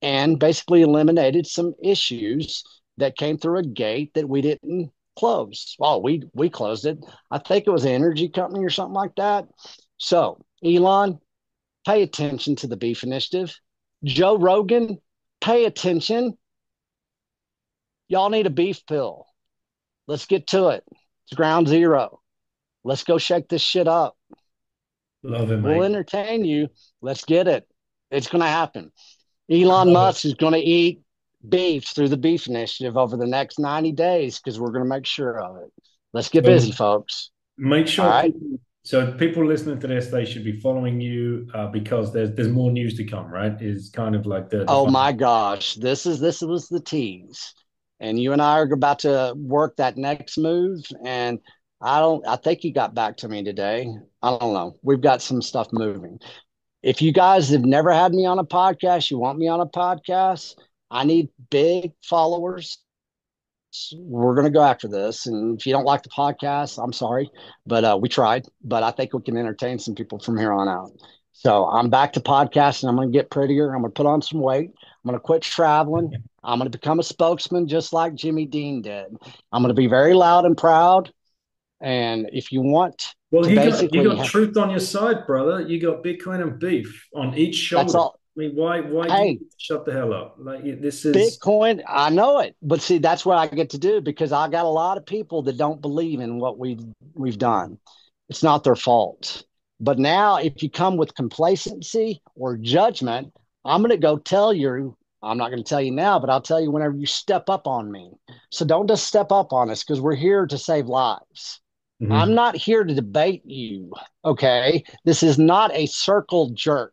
and basically eliminated some issues that came through a gate that we didn't close. Well, we closed it. I think it was an energy company or something like that. So, Elon, pay attention to the beef initiative. Joe Rogan, pay attention. Y'all need a beef pill. Let's get to it. It's ground zero. Let's go shake this shit up. Love it, We'll mate. entertain you. Let's get it. It's going to happen. I Elon love it. Musk is going to eat beef through the beef initiative over the next 90 days because we're going to make sure of it. Let's get busy, So folks. make All sure right. people, so people listening to this, they should be following you because there's more news to come, right? Is kind of like the Oh final. my gosh. This was the tease. And you and I are about to work that next move. And I think he got back to me today. I don't know. We've got some stuff moving. If you guys have never had me on a podcast, you want me on a podcast, I need big followers. We're going to go after this. And if you don't like the podcast, I'm sorry, but we tried. But I think we can entertain some people from here on out. So I'm back to podcasting. I'm going to get prettier. I'm going to put on some weight. I'm going to quit traveling. I'm going to become a spokesman just like Jimmy Dean did. I'm going to be very loud and proud. And if you want Well, to you got basically, truth on your side, brother. You got Bitcoin and beef on each that's shoulder. all. I mean, why do you Hey, need to shut the hell up? Like this is Bitcoin, I know it, but see, that's what I get to do because I got a lot of people that don't believe in what we've done. It's not their fault. But now, if you come with complacency or judgment, I'm going to go tell you. I'm not going to tell you now, but I'll tell you whenever you step up on me. So don't just step up on us because we're here to save lives. I'm Mhm. not here to debate you. Okay. This is not a circle jerk.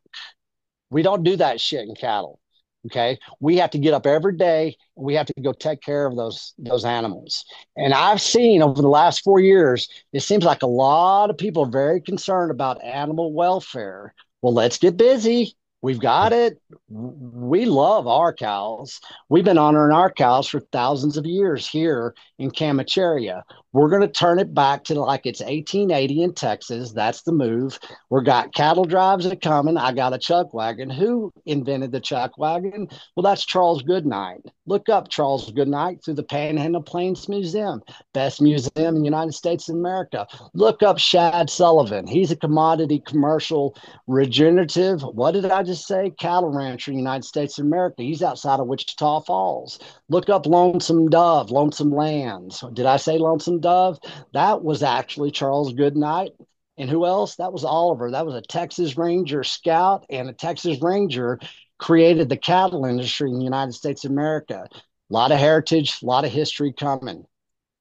We don't do that shit in cattle. Okay. We have to get up every day and we have to go take care of those animals. And I've seen over the last 4 years, it seems like a lot of people are very concerned about animal welfare. Well, let's get busy. We've got it. We love our cows. We've been honoring our cows for thousands of years here in Camacharia. We're going to turn it back to like it's 1880 in Texas. That's the move. We got cattle drives that are coming. I got a chuck wagon. Who invented the chuck wagon? Well, that's Charles Goodnight. Look up Charles Goodnight through the Panhandle Plains Museum, best museum in the United States of America. Look up Shad Sullivan. He's a commodity commercial regenerative. What did I just say? Cattle rancher in the United States of America. He's outside of Wichita Falls. Look up Lonesome Dove, Lonesome Lands. Did I say Lonesome Dove? That was actually Charles Goodnight. And who else? That was Oliver. That was a Texas Ranger scout, and a Texas Ranger created the cattle industry in the United States of America. A lot of heritage, a lot of history coming.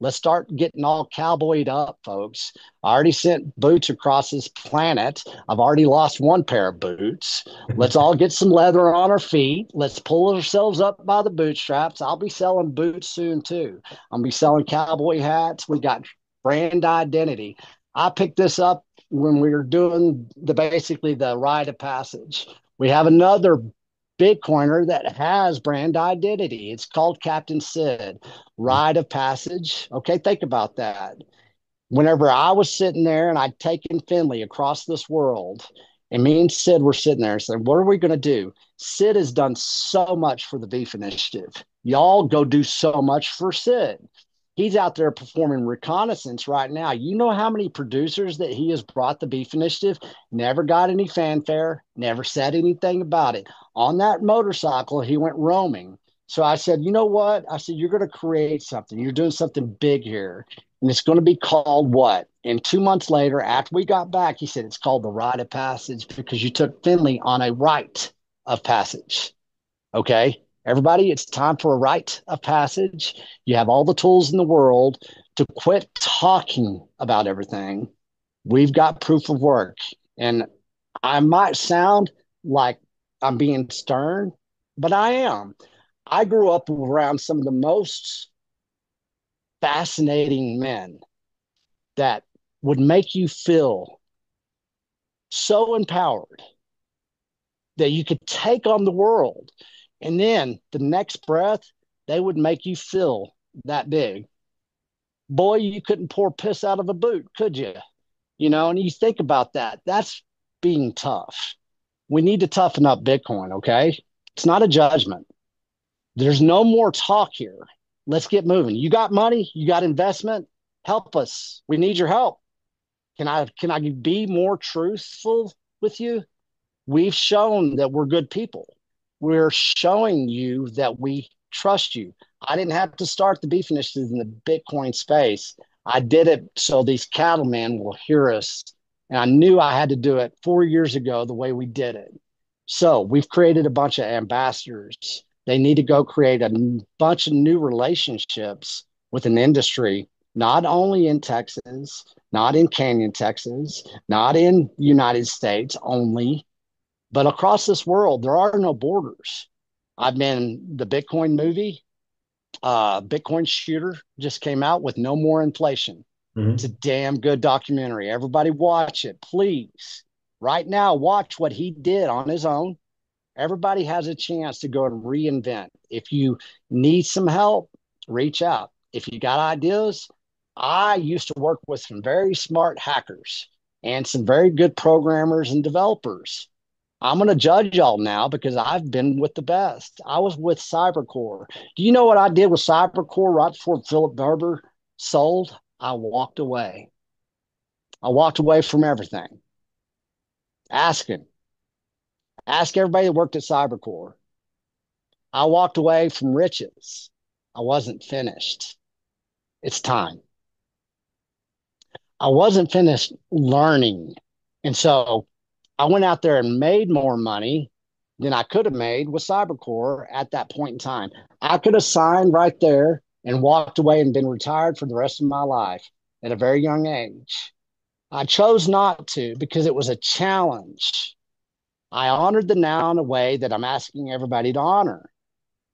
Let's start getting all cowboyed up, folks. I already sent boots across this planet. I've already lost one pair of boots. Let's all get some leather on our feet. Let's pull ourselves up by the bootstraps. I'll be selling boots soon, too. I'll be selling cowboy hats. We got brand identity. I picked this up when we were doing basically the rite of passage. We have another Bitcoiner that has brand identity. It's called Captain Sid. Rite of passage. Okay, think about that. Whenever I was sitting there and I'd taken Finley across this world, and me and Sid were sitting there and said, what are we going to do? Sid has done so much for the beef initiative. Y'all go do so much for Sid. He's out there performing reconnaissance right now. You know how many producers that he has brought the beef initiative? Never got any fanfare, never said anything about it. On that motorcycle, he went roaming. So I said, you know what? I said, you're going to create something. You're doing something big here. And it's going to be called what? And 2 months later, after we got back, he said, it's called the rite of passage because you took Finley on a rite of passage. Okay. Everybody, it's time for a rite of passage. You have all the tools in the world to quit talking about everything. We've got proof of work. And I might sound like I'm being stern, but I am. I grew up around some of the most fascinating men that would make you feel so empowered that you could take on the world. And then the next breath, they would make you feel that big. Boy, you couldn't pour piss out of a boot, could you? And you think about that. That's being tough. We need to toughen up Bitcoin, okay? It's not a judgment. There's no more talk here. Let's get moving. You got money, you got investment. Help us. We need your help. Can I be more truthful with you? We've shown that we're good people. We're showing you that we trust you. I didn't have to start the beef initiative in the Bitcoin space. I did it so these cattlemen will hear us. And I knew I had to do it 4 years ago the way we did it. So we've created a bunch of ambassadors. They need to go create a bunch of new relationships with an industry, not only in Texas, not in Canyon, Texas, not in the United States only, but across this world. There are no borders. I've been the Bitcoin movie, Bitcoin Shooter just came out with No More Inflation. Mm-hmm. It's a damn good documentary. Everybody watch it, please. Right now, watch what he did on his own. Everybody has a chance to go and reinvent. If you need some help, reach out. If you got ideas, I used to work with some very smart hackers and some very good programmers and developers. I'm going to judge y'all now because I've been with the best. I was with Cybercore. Do you know what I did with Cybercore right before Philip Barber sold? I walked away. I walked away from everything. Ask him. Ask everybody that worked at Cybercore. I walked away from riches. I wasn't finished. It's time. I wasn't finished learning. And so I went out there and made more money than I could have made with Cybercore at that point in time. I could have signed right there and walked away and been retired for the rest of my life at a very young age. I chose not to because it was a challenge. I honored the now in a way that I'm asking everybody to honor.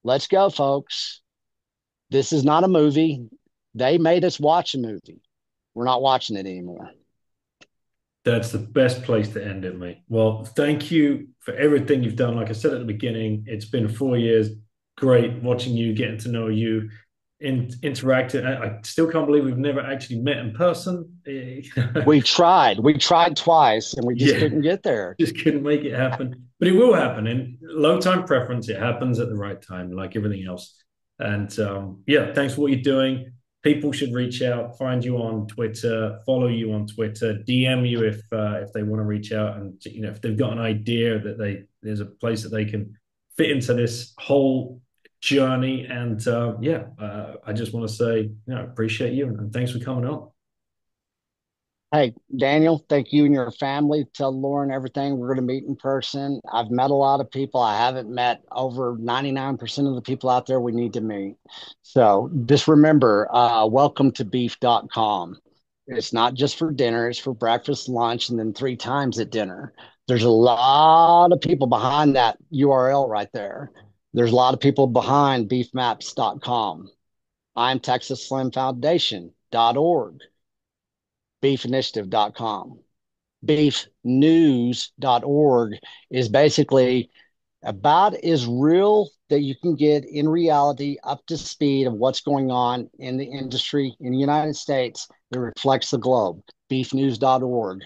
Let's go, folks. This is not a movie. They made us watch a movie. We're not watching it anymore. That's the best place to end it, mate. Well, thank you for everything you've done. Like I said at the beginning, it's been 4 years. Great watching you, getting to know you, interacting. I still can't believe we've never actually met in person. We tried. We tried twice and we just couldn't get there. Just couldn't make it happen. But it will happen. In low time preference, it happens at the right time, like everything else. And thanks for what you're doing. People should reach out, find you on Twitter, follow you on Twitter, DM you if they want to reach out, and if they've got an idea that there's a place that they can fit into this whole journey. And I just want to say, appreciate you and thanks for coming on. Hey, Daniel, thank you and your family. Tell Lauren everything. We're going to meet in person. I've met a lot of people. I haven't met over 99% of the people out there we need to meet. So just remember, welcome to beef.com. It's not just for dinner, it's for breakfast, lunch, and then 3 times at dinner. There's a lot of people behind that URL right there. There's a lot of people behind beefmaps.com. I'm TexasSlimFoundation.org. beefinitiative.com. Beefnews.org is basically about as real that you can get in reality, up to speed of what's going on in the industry in the United States that reflects the globe. Beefnews.org.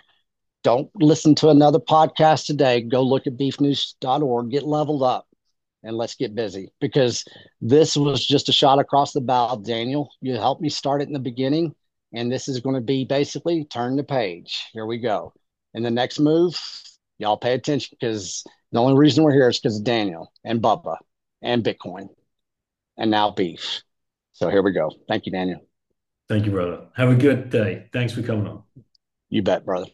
Don't listen to another podcast today. Go look at beefnews.org, get leveled up, and let's get busy, because this was just a shot across the bow. Daniel, you helped me start it in the beginning. And this is going to be basically turn the page. Here we go. And the next move, y'all pay attention, because the only reason we're here is because of Daniel and Bubba and Bitcoin and now beef. So here we go. Thank you, Daniel. Thank you, brother. Have a good day. Thanks for coming on. You bet, brother.